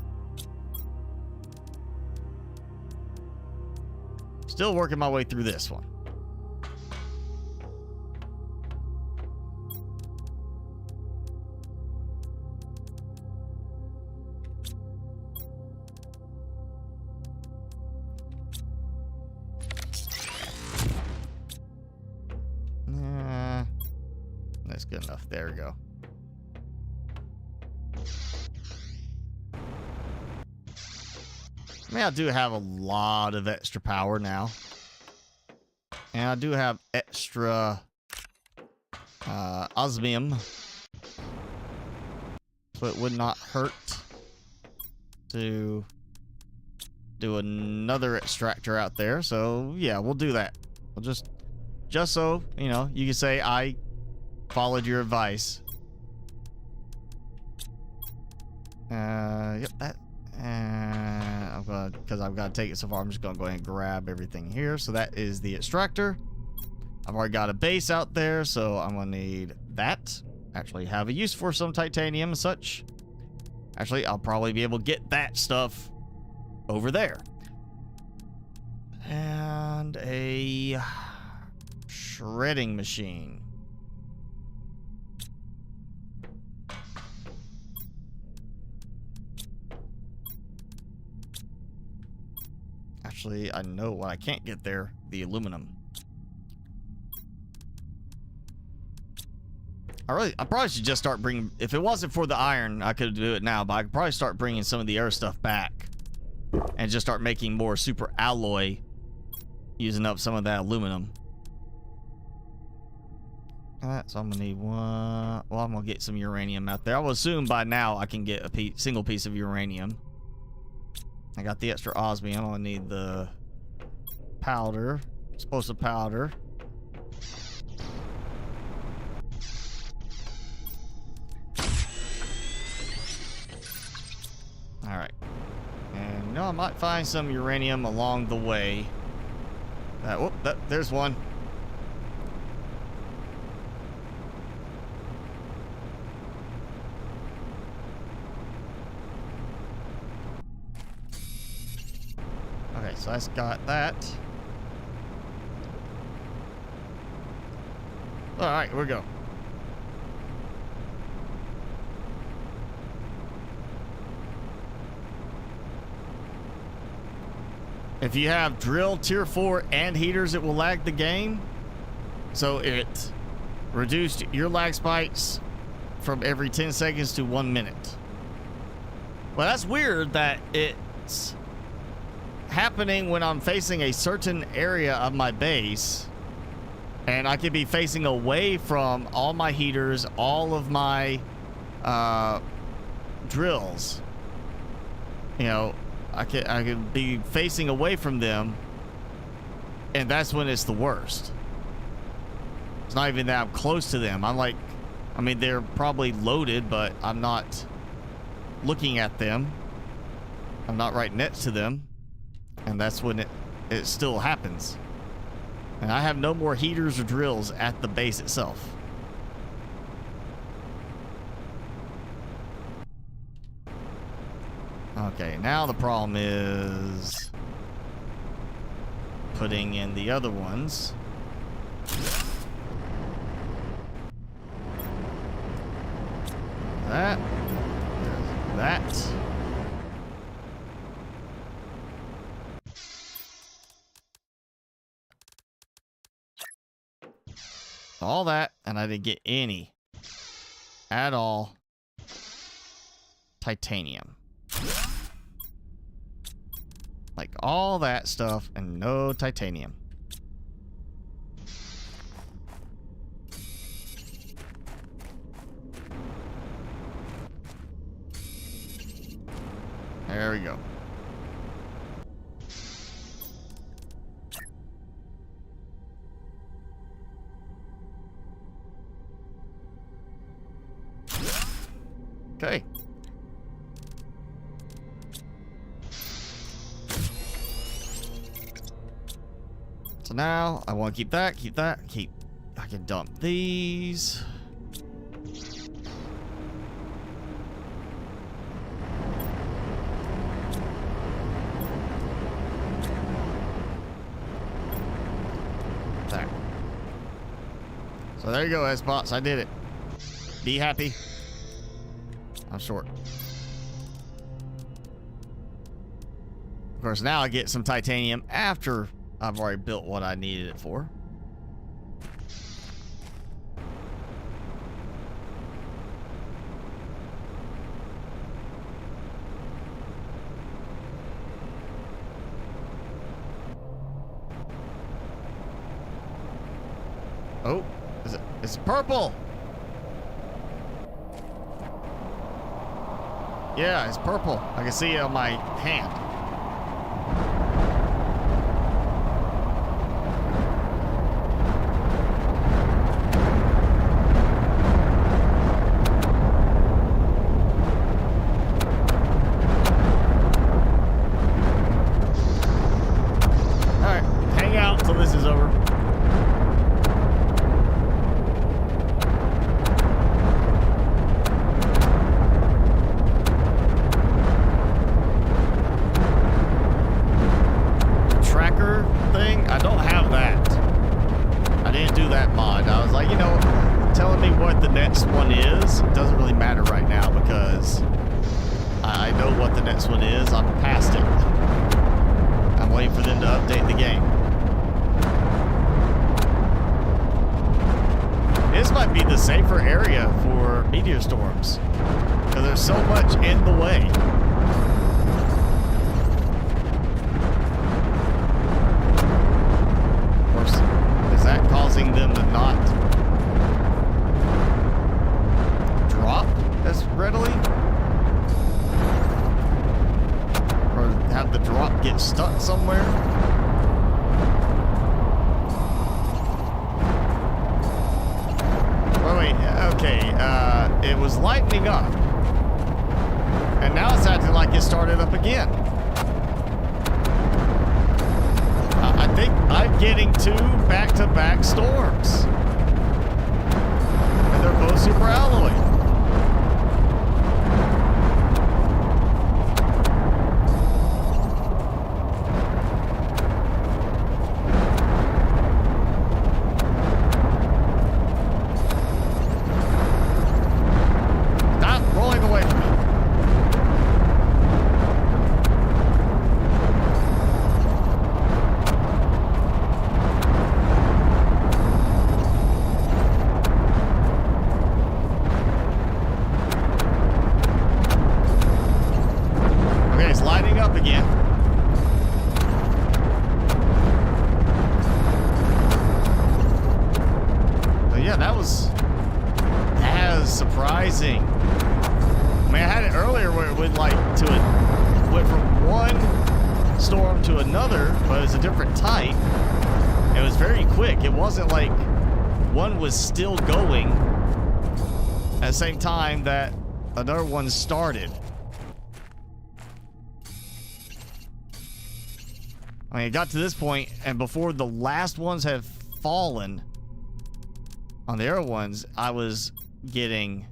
Still working my way through this one. That's good enough. There we go. I mean, I do have a lot of extra power now. And I do have extra osmium. So it would not hurt to do another extractor out there. So, yeah, we'll do that. We'll just so, you know, you can say I followed your advice. Yep, that. I'm gonna, because I've got to take it so far, I'm just gonna go ahead and grab everything here. So that is the extractor. I've already got a base out there, so I'm gonna need that. Actually have a use for some titanium and such. Actually, I'll probably be able to get that stuff over there. And a shredding machine. Actually, I know what I can't get there. The aluminum. I probably should just start bringing... If it wasn't for the iron, I could do it now. But I could probably start bringing some of the other stuff back. And just start making more super alloy. Using up some of that aluminum. Alright, so I'm going to need one... Well, I'm going to get some uranium out there. I will assume by now I can get a single piece of uranium. I got the extra osmium. I need the powder, explosive powder. All right. And you know, I might find some uranium along the way. There's one. Okay, so that's got that. All right, here we go. If you have drill tier 4 and heaters, it will lag the game. So it reduced your lag spikes from every 10 seconds to 1 minute. Well, that's weird that it's happening when I'm facing a certain area of my base, and I could be facing away from all my heaters, all of my drills. You know, I could be facing away from them, and that's when it's the worst. It's not even that I'm close to them. I mean, they're probably loaded, but I'm not looking at them. I'm not right next to them. And that's when it still happens. And I have no more heaters or drills at the base itself. Okay, now the problem is putting in the other ones. That. That. All that, and I didn't get any at all titanium. Like all that stuff and no titanium. There we go. Okay. So now I want to keep that, I can dump these. There. So there you go, S-Bots. I did it. Be happy. I'm short. Of course, now I get some titanium after I've already built what I needed it for. Oh, it's purple. Yeah, it's purple. I can see it on my hand. All right, hang out until this is over. Safer area for meteor storms because there's so much in the way. Of course, is that causing them to not drop as readily, or have okay. It was lightening up. And now it's acting like it started up again. I think I'm getting 2 back-to-back storms. And they're both super alloy. Still going at the same time that another one started. I mean, it got to this point, and before the last ones have fallen on the other ones, I was getting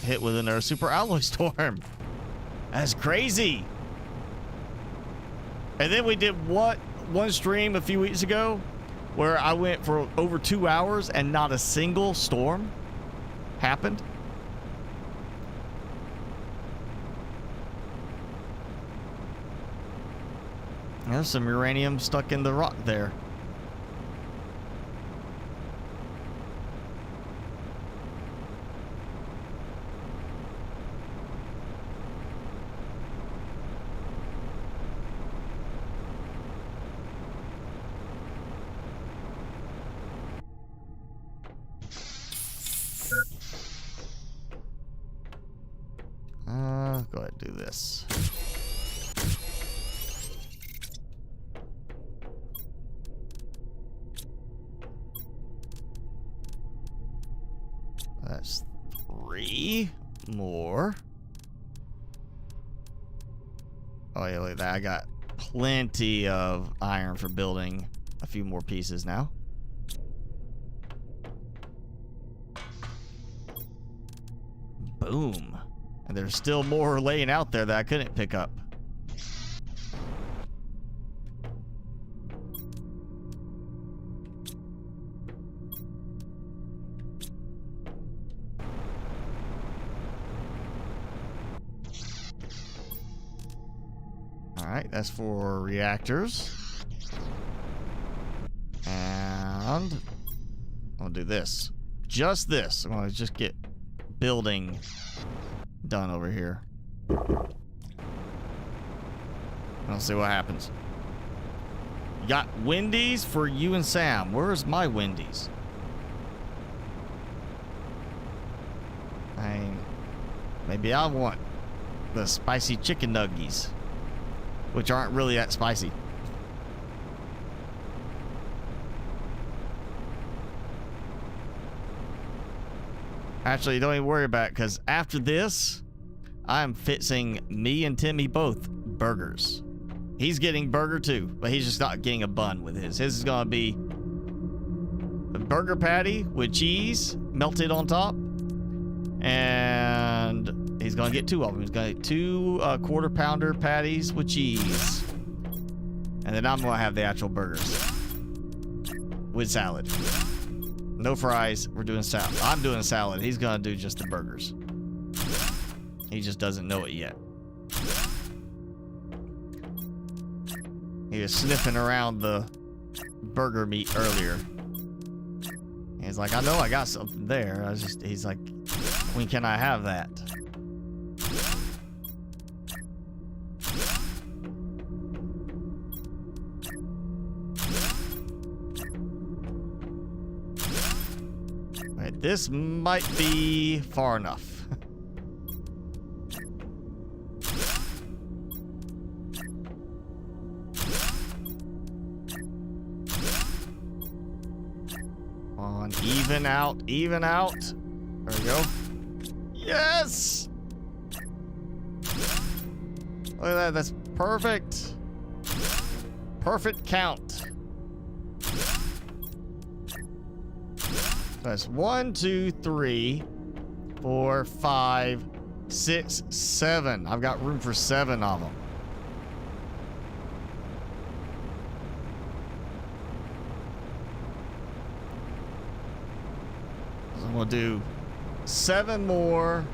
hit with another super alloy storm. That's crazy. And then we did one stream a few weeks ago where I went for over 2 hours and not a single storm happened. There's some uranium stuck in the rock there. Go ahead and do this. That's 3 more. Oh yeah, look at that. I got plenty of iron for building a few more pieces now. Boom. And there's still more laying out there that I couldn't pick up. All right, that's for reactors. And I'll do this. Just this. I'm gonna just get building done over here. I'll see what happens. Got Wendy's for you and Sam. Where's my Wendy's? Maybe I want the spicy chicken nuggies, which aren't really that spicy. Actually, don't even worry about it, because after this, I'm fixing me and Timmy both burgers. He's getting burger too, but he's just not getting a bun with his. His is going to be a burger patty with cheese melted on top. And he's going to get 2 of them. He's going to get 2 quarter pounder patties with cheese. And then I'm going to have the actual burgers with salad. No fries. We're doing salad. I'm doing salad. He's going to do just the burgers. He just doesn't know it yet. He was sniffing around the burger meat earlier. He's like, I know I got something there. He's like, when can I have that? Right, this might be far enough. on, even out, even out. There we go. Yes! Look at that, that's perfect. Perfect count. That's 1, 2, 3, 4, 5, 6, 7. I've got room for 7 of them. So I'm gonna do 7 more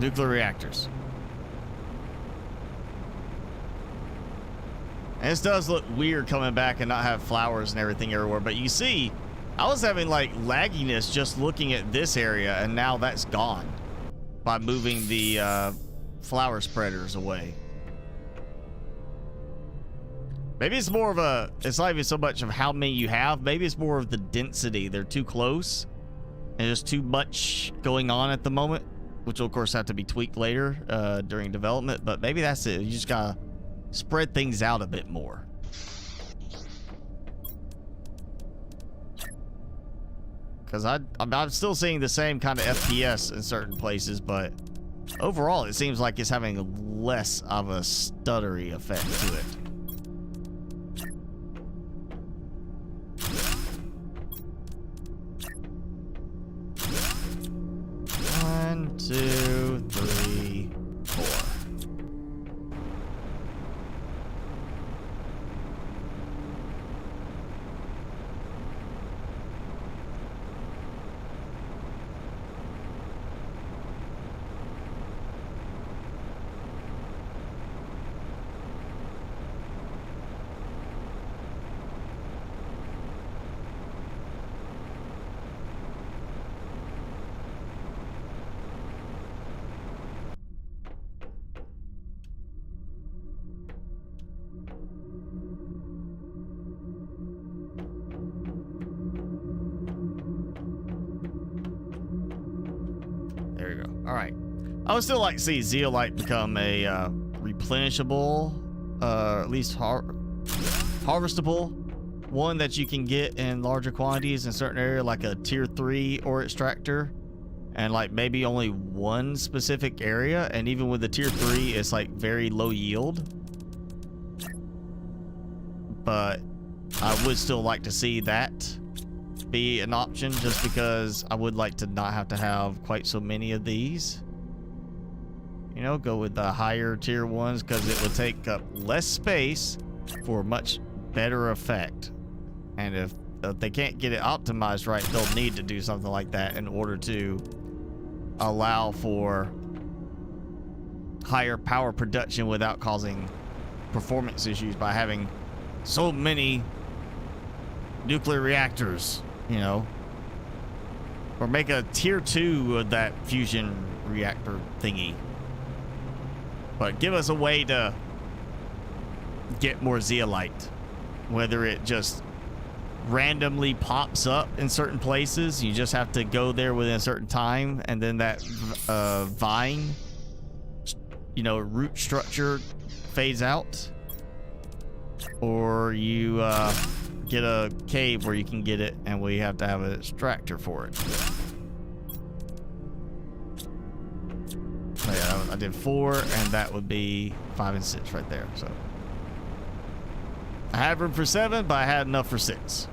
nuclear reactors. And this does look weird coming back and not have flowers and everything everywhere, but you see, I was having like lagginess just looking at this area, and now that's gone by moving the flower spreaders away. Maybe it's more of a, it's not even so much of how many you have, maybe it's more of the density. They're too close and there's too much going on at the moment, which will of course have to be tweaked later during development, but maybe that's it. You just gotta spread things out a bit more. Because I'm still seeing the same kind of FPS in certain places, but overall it seems like it's having less of a stuttery effect to it. One, two, three, four. All right. I would still like to see zeolite become a replenishable, at least harvestable one that you can get in larger quantities in certain area, like a tier 3 ore extractor, and like maybe only one specific area. And even with the tier 3, it's like very low yield. But I would still like to see that be an option, just because I would like to not have to have quite so many of these. You know, go with the higher tier ones because it would take up less space for much better effect. And if they can't get it optimized right, they'll need to do something like that in order to allow for higher power production without causing performance issues by having so many nuclear reactors, you know, or make a tier 2 of that fusion reactor thingy. But give us a way to get more zeolite, whether it just randomly pops up in certain places. You just have to go there within a certain time, and then that vine, you know, root structure fades out, or you get a cave where you can get it, and we have to have an extractor for it. So yeah, I did 4, and that would be 5 and 6 right there. So I had room for 7, but I had enough for 6.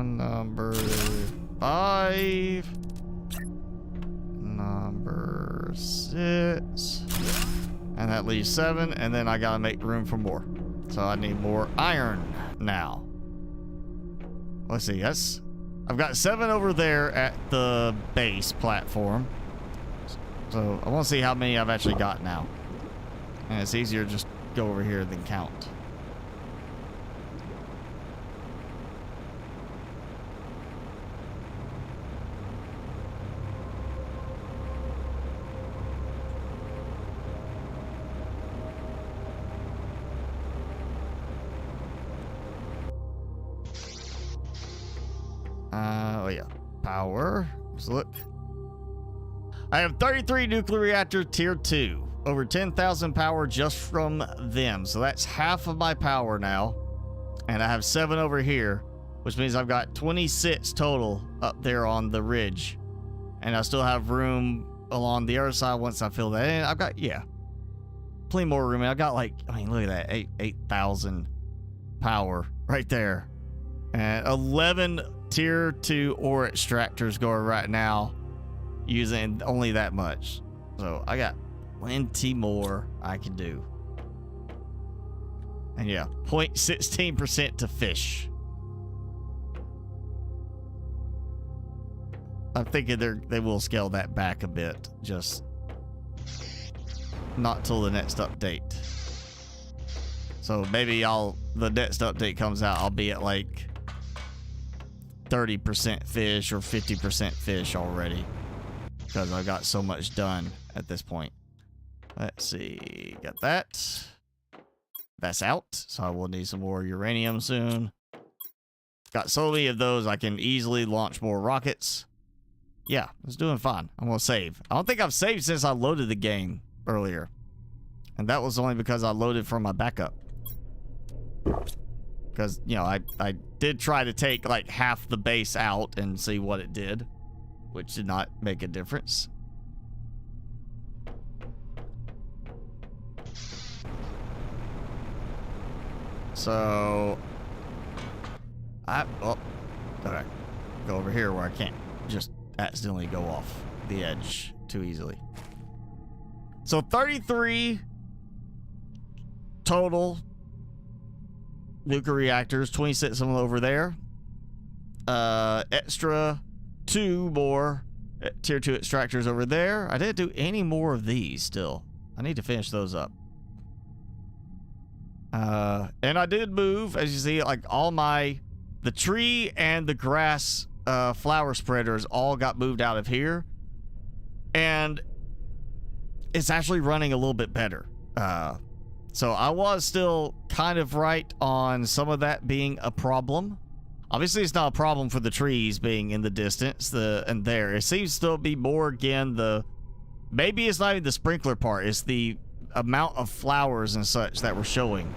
Number 5. Number 6. And that leaves 7. And then I gotta make room for more. So I need more iron now. Let's see. I've got 7 over there at the base platform. So I want to see how many I've actually got now. And it's easier to just go over here than count. Oh yeah, power. Let's look. I have 33 nuclear reactor tier 2. Over 10,000 power just from them. So that's half of my power now. And I have 7 over here, which means I've got 26 total up there on the ridge. And I still have room along the other side once I fill that in. I've got, yeah, plenty more room. I've got like, I mean, look at that, 8,000 power right there. And 11 tier 2 ore extractors going right now, using only that much. So I got plenty more I can do. And yeah, 0.16% to fish. I'm thinking they will scale that back a bit, just not till the next update. So maybe the next update comes out, I'll be at like 30% fish or 50% fish already, because I've got so much done at this point. Let's see, got that. That's out, so I will need some more uranium soon. Got so many of those, I can easily launch more rockets. Yeah, it's doing fine. I'm gonna save. I don't think I've saved since I loaded the game earlier. And that was only because I loaded from my backup. Because, you know, I did try to take like half the base out and see what it did, which did not make a difference. So, oh, okay. Go over here where I can't just accidentally go off the edge too easily. So 33 total nuclear reactors, 26 of them over there. Extra 2 more tier 2 extractors over there. I didn't do any more of these still. I need to finish those up. And I did move, as you see, like all the tree and the grass flower spreaders all got moved out of here. And it's actually running a little bit better. So I was still kind of right on some of that being a problem. Obviously, it's not a problem for the trees being in the distance, and there. It seems to still be more, again, maybe it's not even the sprinkler part, it's the amount of flowers and such that were showing.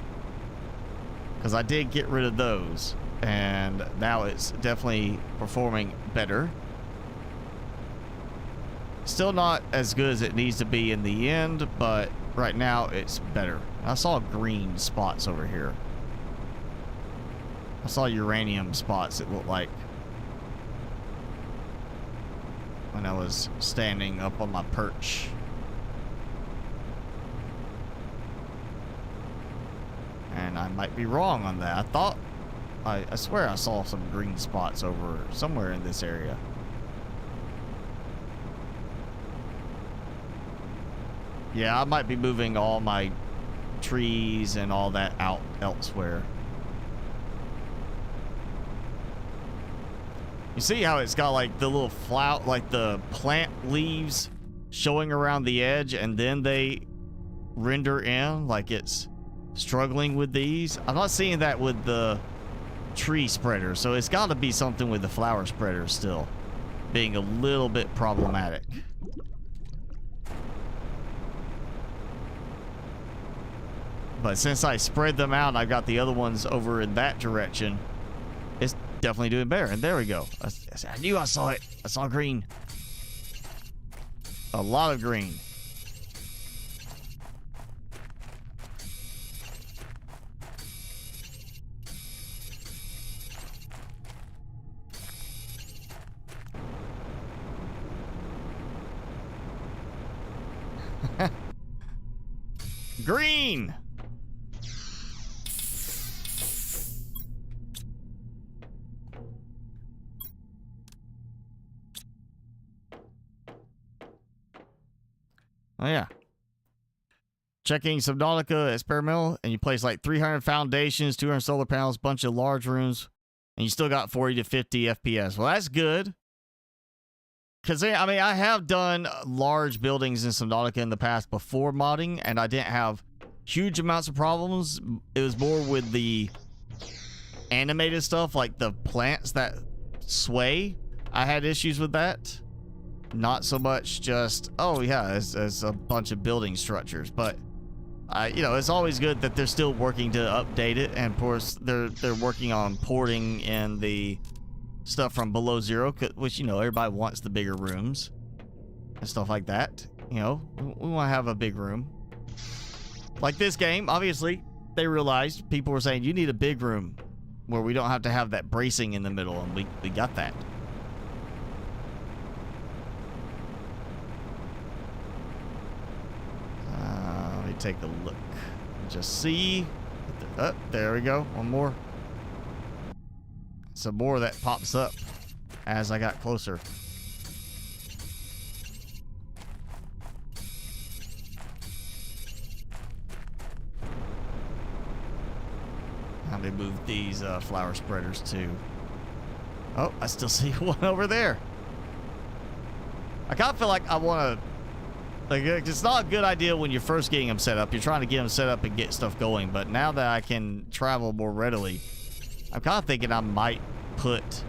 Because I did get rid of those, and now it's definitely performing better. Still not as good as it needs to be in the end, but right now it's better. I saw green spots over here. I saw uranium spots, it looked like, when I was standing up on my perch. And I might be wrong on that. I swear I saw some green spots over somewhere in this area. Yeah, I might be moving all my trees and all that out elsewhere. You see how it's got like the little flower, like the plant leaves showing around the edge, and then they render in like it's struggling with these? I'm not seeing that with the tree spreader, so it's got to be something with the flower spreader still being a little bit problematic. But since I spread them out, I've got the other ones over in that direction. It's definitely doing better. And there we go. I knew I saw it. I saw green. A lot of green. Green. Oh, yeah. Checking Subnautica experimental, and you place like 300 foundations, 200 solar panels, bunch of large rooms, and you still got 40 to 50 FPS. Well, that's good. Because, I mean, I have done large buildings in Subnautica in the past before modding, and I didn't have huge amounts of problems. It was more with the animated stuff, like the plants that sway. I had issues with that. Not so much just, oh yeah, it's a bunch of building structures, but you know, it's always good that they're still working to update it, and of course they're working on porting in the stuff from Below Zero, which, you know, everybody wants the bigger rooms and stuff like that. You know, we want to have a big room. Like this game, obviously, they realized people were saying you need a big room where we don't have to have that bracing in the middle, and we got that. Let me take a look. Just see. There we go. One more. Some more that pops up as I got closer. Let me move these flower spreaders too. Oh, I still see one over there. I kind of feel like I want to... Like, it's not a good idea when you're first getting them set up. You're trying to get them set up and get stuff going. But now that I can travel more readily, I'm kind of thinking I might put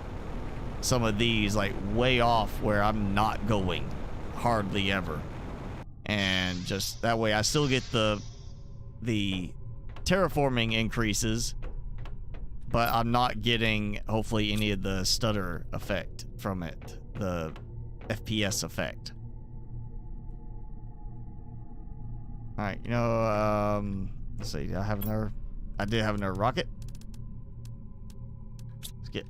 some of these like way off where I'm not going hardly ever. And just that way I still get the terraforming increases, but I'm not getting, hopefully, any of the stutter effect from it. The FPS effect. Alright, you know, let's see, I did have another rocket. Let's get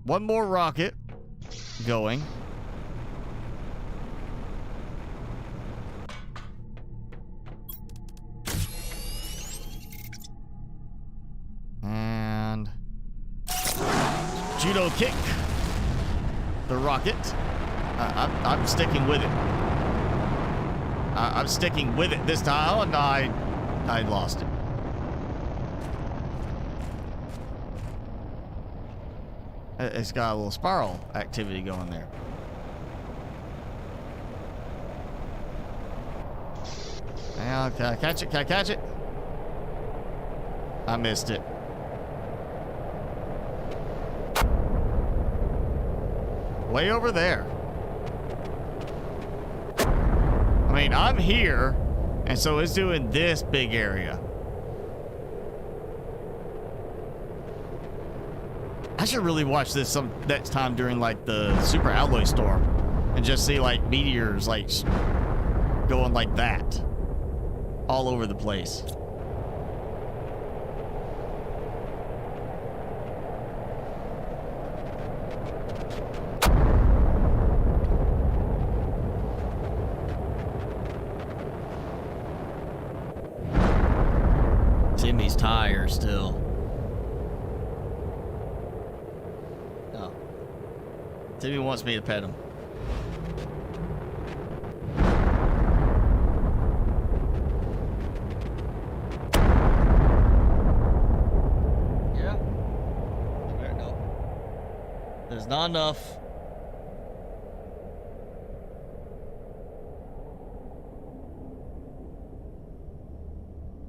one more rocket going. And judo kick the rocket. I'm sticking with it. I'm sticking with it this time. Oh, no, I lost it. It's got a little spiral activity going there. Now, can I catch it? Can I catch it? I missed it. Way over there. I mean, I'm here, and so it's doing this big area. I should really watch this some next time during like the super alloy storm, and just see like meteors like going like that all over the place. Timmy's tire still. Oh. Timmy wants me to pet him. Yeah. No. There's not enough.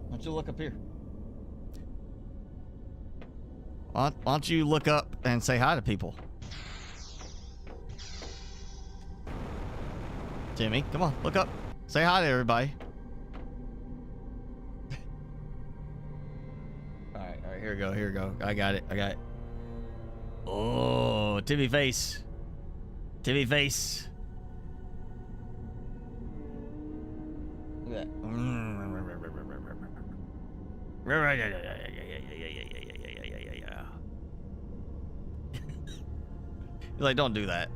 Why don't you look up here? Why don't you look up and say hi to people? Timmy, come on, look up. Say hi to everybody. Alright, here we go. I got it. Oh, Timmy face. Timmy face. Look at that. He's like, don't do that.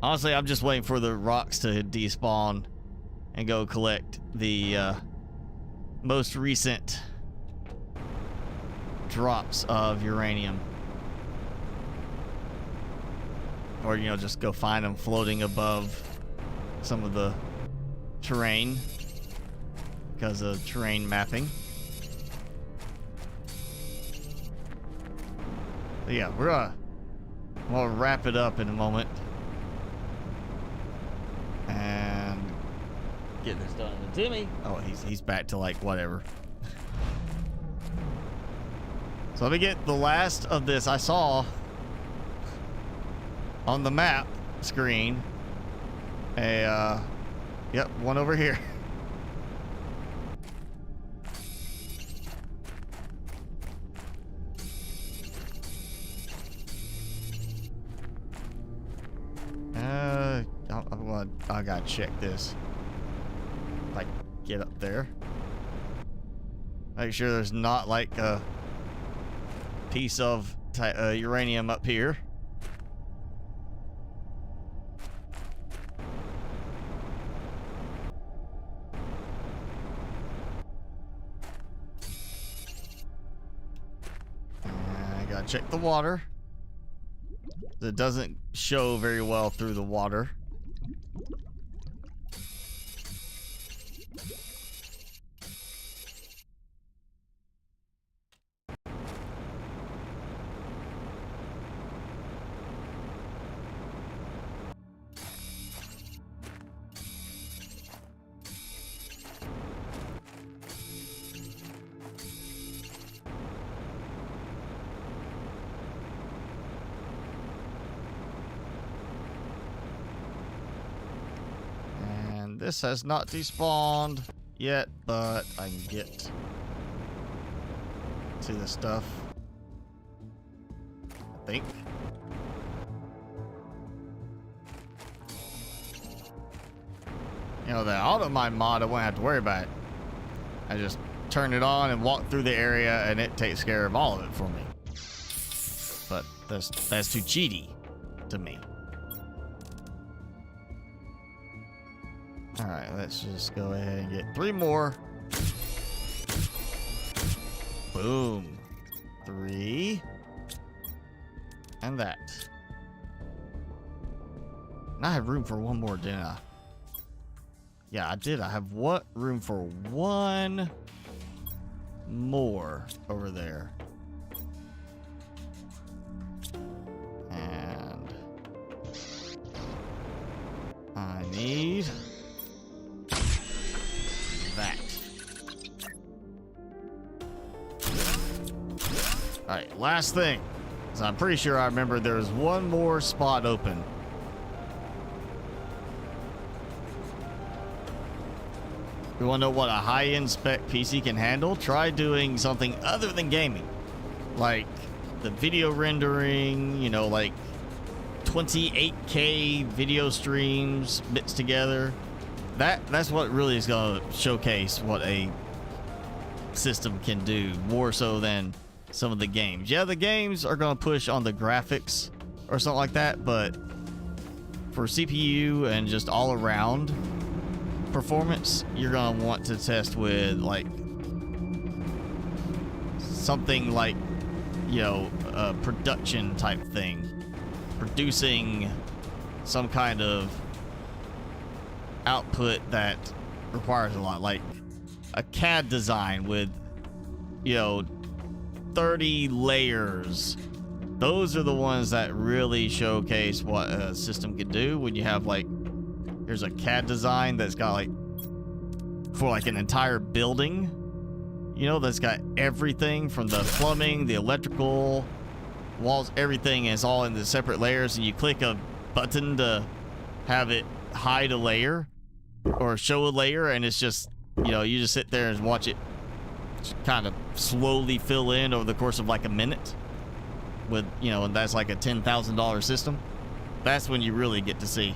Honestly, I'm just waiting for the rocks to despawn and go collect the most recent drops of uranium. Or, you know, just go find them floating above some of the terrain because of terrain mapping. But yeah, we'll wrap it up in a moment and get this done. And Timmy, oh, he's back to like whatever. So let me get the last of this. I saw on the map screen a yep, one over here. I gotta check this. If I get up there, make sure there's not like a piece of uranium up here. I gotta check the water. It doesn't show very well through the water. This has not despawned yet, but I can get to the stuff, I think. You know, the auto mine mod, I won't have to worry about it. I just turn it on and walk through the area and it takes care of all of it for me. But that's too cheaty to me. Alright, let's just go ahead and get 3 more. Boom. 3. And that. And I have room for 1 more, didn't I? Yeah, I did. I have room for 1 more over there. And I need that. Alright, last thing. So I'm pretty sure I remember there's 1 more spot open. You want to know what a high-end spec PC can handle? Try doing something other than gaming. Like the video rendering, you know, like 28K video streams bits together. That's what really is going to showcase what a system can do, more so than some of the games. Yeah, the games are going to push on the graphics or something like that, but for CPU and just all around performance, you're going to want to test with like something like, you know, a production type thing, producing some kind of output that requires a lot, like a CAD design with, you know, 30 layers. Those are the ones that really showcase what a system can do. When you have like, here's a CAD design that's got like, for like an entire building, you know, that's got everything from the plumbing, the electrical, walls, everything is all in the separate layers, and you click a button to have it hide a layer or show a layer, and it's just, you know, you just sit there and watch it kind of slowly fill in over the course of like a minute with, you know, and that's like a $10,000 system. That's when you really get to see.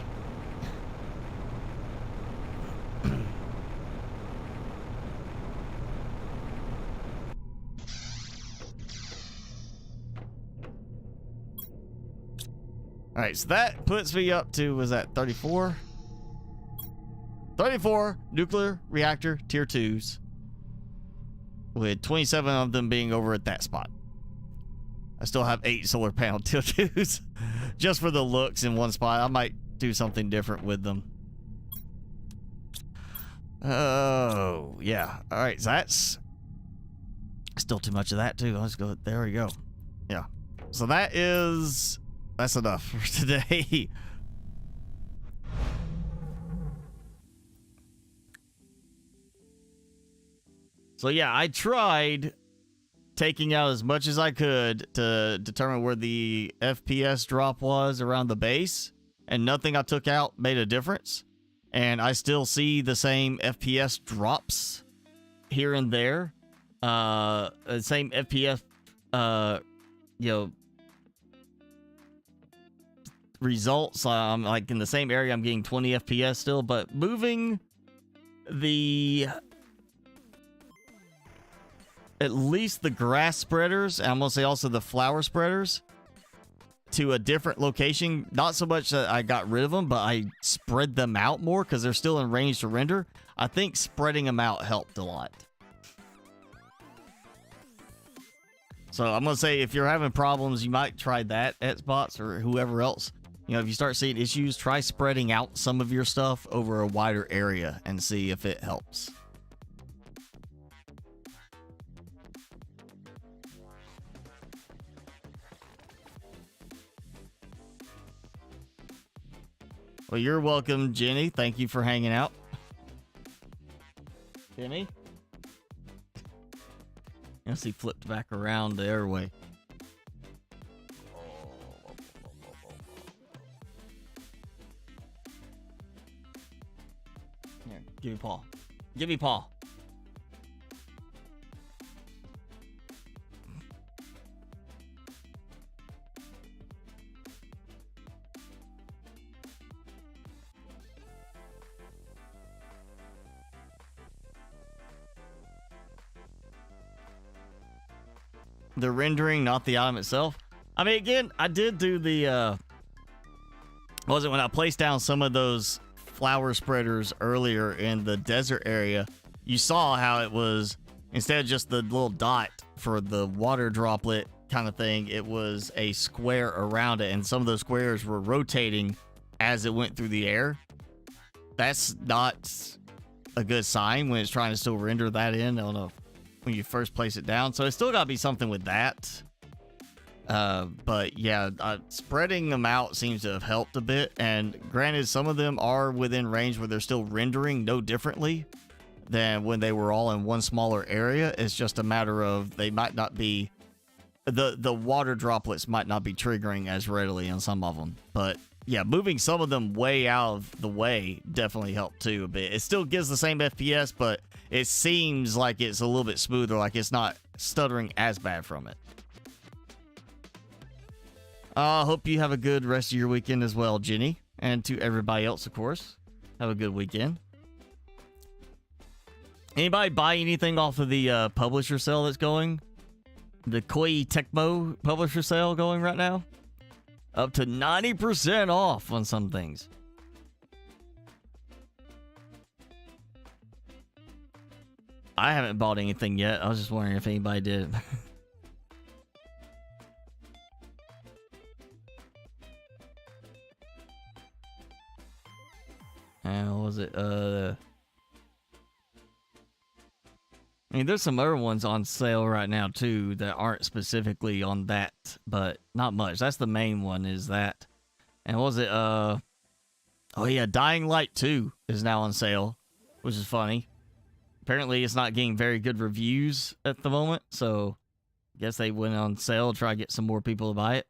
All right, so that puts me up to, was that 34? 34 nuclear reactor tier 2s, with 27 of them being over at that spot. I still have 8 solar panel tier 2s just for the looks in one spot. I might do something different with them. Oh, yeah. All right, so that's still too much of that, too. Let's go. There we go. Yeah. So that's enough for today. So, yeah, I tried taking out as much as I could to determine where the FPS drop was around the base, and nothing I took out made a difference. And I still see the same FPS drops here and there. The same FPS, results. Like in the same area, I'm getting 20 FPS still, but moving at least the grass spreaders, and I'm gonna say also the flower spreaders, to a different location. Not so much that I got rid of them, but I spread them out more because they're still in range to render. I think spreading them out helped a lot. So I'm going to say if you're having problems, you might try that at Spots or whoever else. You know, if you start seeing issues, try spreading out some of your stuff over a wider area and see if it helps. Well, you're welcome, Jenny. Thank you for hanging out. Jimmy? Yes, he flipped back around the airway. Here, give me Paul. Give me Paul. The rendering, not the item itself. I mean, again, I did do the, was it when I placed down some of those flower spreaders earlier in the desert area, you saw how it was, instead of just the little dot for the water droplet kind of thing, it was a square around it, and some of those squares were rotating as it went through the air. That's not a good sign when it's trying to still render that in. I don't know. When you first place it down, so it's still got to be something with that. But yeah, spreading them out seems to have helped a bit, and granted, some of them are within range where they're still rendering no differently than when they were all in one smaller area. It's just a matter of they might not be, the water droplets might not be triggering as readily on some of them. But yeah, moving some of them way out of the way definitely helped too a bit. It still gives the same FPS, but it seems like it's a little bit smoother, like it's not stuttering as bad from it. I hope you have a good rest of your weekend as well, Jenny. And to everybody else, of course. Have a good weekend. Anybody buy anything off of the publisher sale that's going? The Koei Tecmo publisher sale going right now? Up to 90% off on some things. I haven't bought anything yet. I was just wondering if anybody did. And what was it? I mean, there's some other ones on sale right now too that aren't specifically on that, but not much. That's the main one, is that. And what was it? Oh yeah, Dying Light 2 is now on sale, which is funny. Apparently, it's not getting very good reviews at the moment, so I guess they went on sale to try to get some more people to buy it.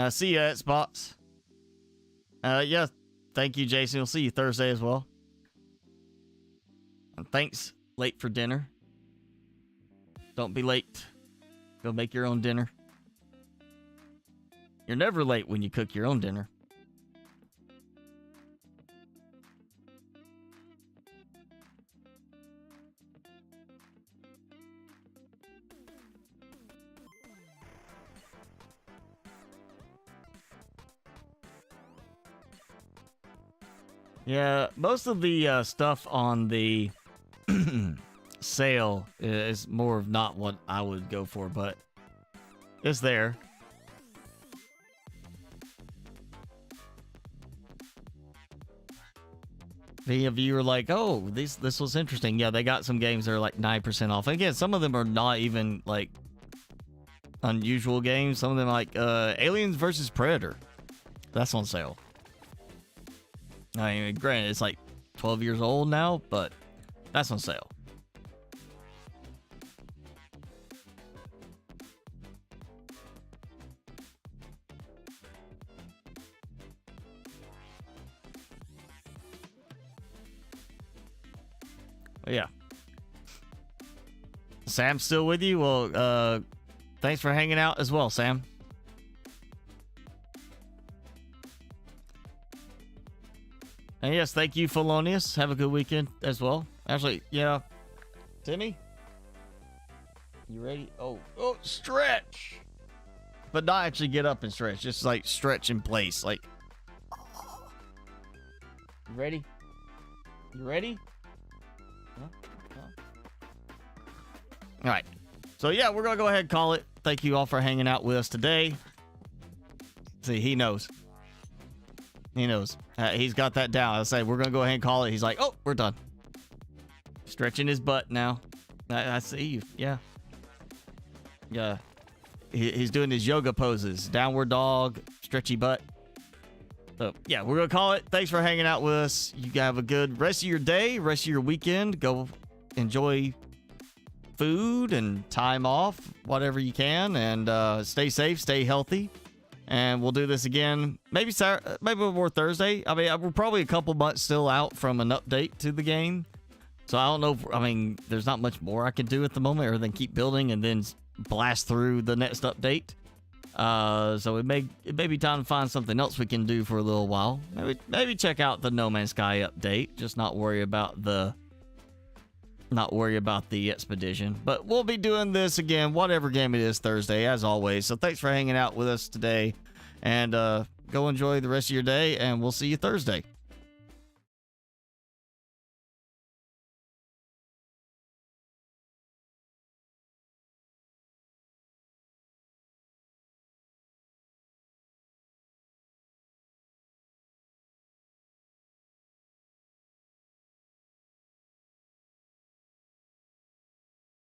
See ya at Spots. Yeah, thank you, Jason. We'll see you Thursday as well. And thanks, late for dinner. Don't be late. Go make your own dinner. You're never late when you cook your own dinner. Yeah, most of the stuff on the sale is more of not what I would go for, but it's there. Any of you are like, oh, this was interesting. Yeah, they got some games that are like 9% off. Again, some of them are not even like unusual games. Some of them are like Aliens versus Predator. That's on sale. I mean, granted, it's like 12 years old now, but that's on sale. But yeah. Sam's still with you? Well, thanks for hanging out as well, Sam. And yes, thank you, Felonius. Have a good weekend as well. Actually, yeah. Timmy? You ready? Oh, stretch! But not actually get up and stretch. Just like stretch in place. Like. You ready? You ready? All right. So yeah, we're going to go ahead and call it. Thank you all for hanging out with us today. See, he knows. He knows. He's got that down. I say we're going to go ahead and call it. He's like, oh, we're done. Stretching his butt now. I see you. Yeah. Yeah. He's doing his yoga poses. Downward dog, stretchy butt. So, yeah, we're going to call it. Thanks for hanging out with us. You have a good rest of your day, rest of your weekend. Go enjoy food and time off, whatever you can. And stay safe, stay healthy. And we'll do this again, maybe Saturday, maybe more Thursday. I mean, we're probably a couple months still out from an update to the game. So I don't know. I mean, there's not much more I can do at the moment other than keep building and then blast through the next update. So it may be time to find something else we can do for a little while. Maybe check out the No Man's Sky update. Just not worry about the expedition. But we'll be doing this again, whatever game it is, Thursday, as always. So thanks for hanging out with us today. And go enjoy the rest of your day, and we'll see you Thursday.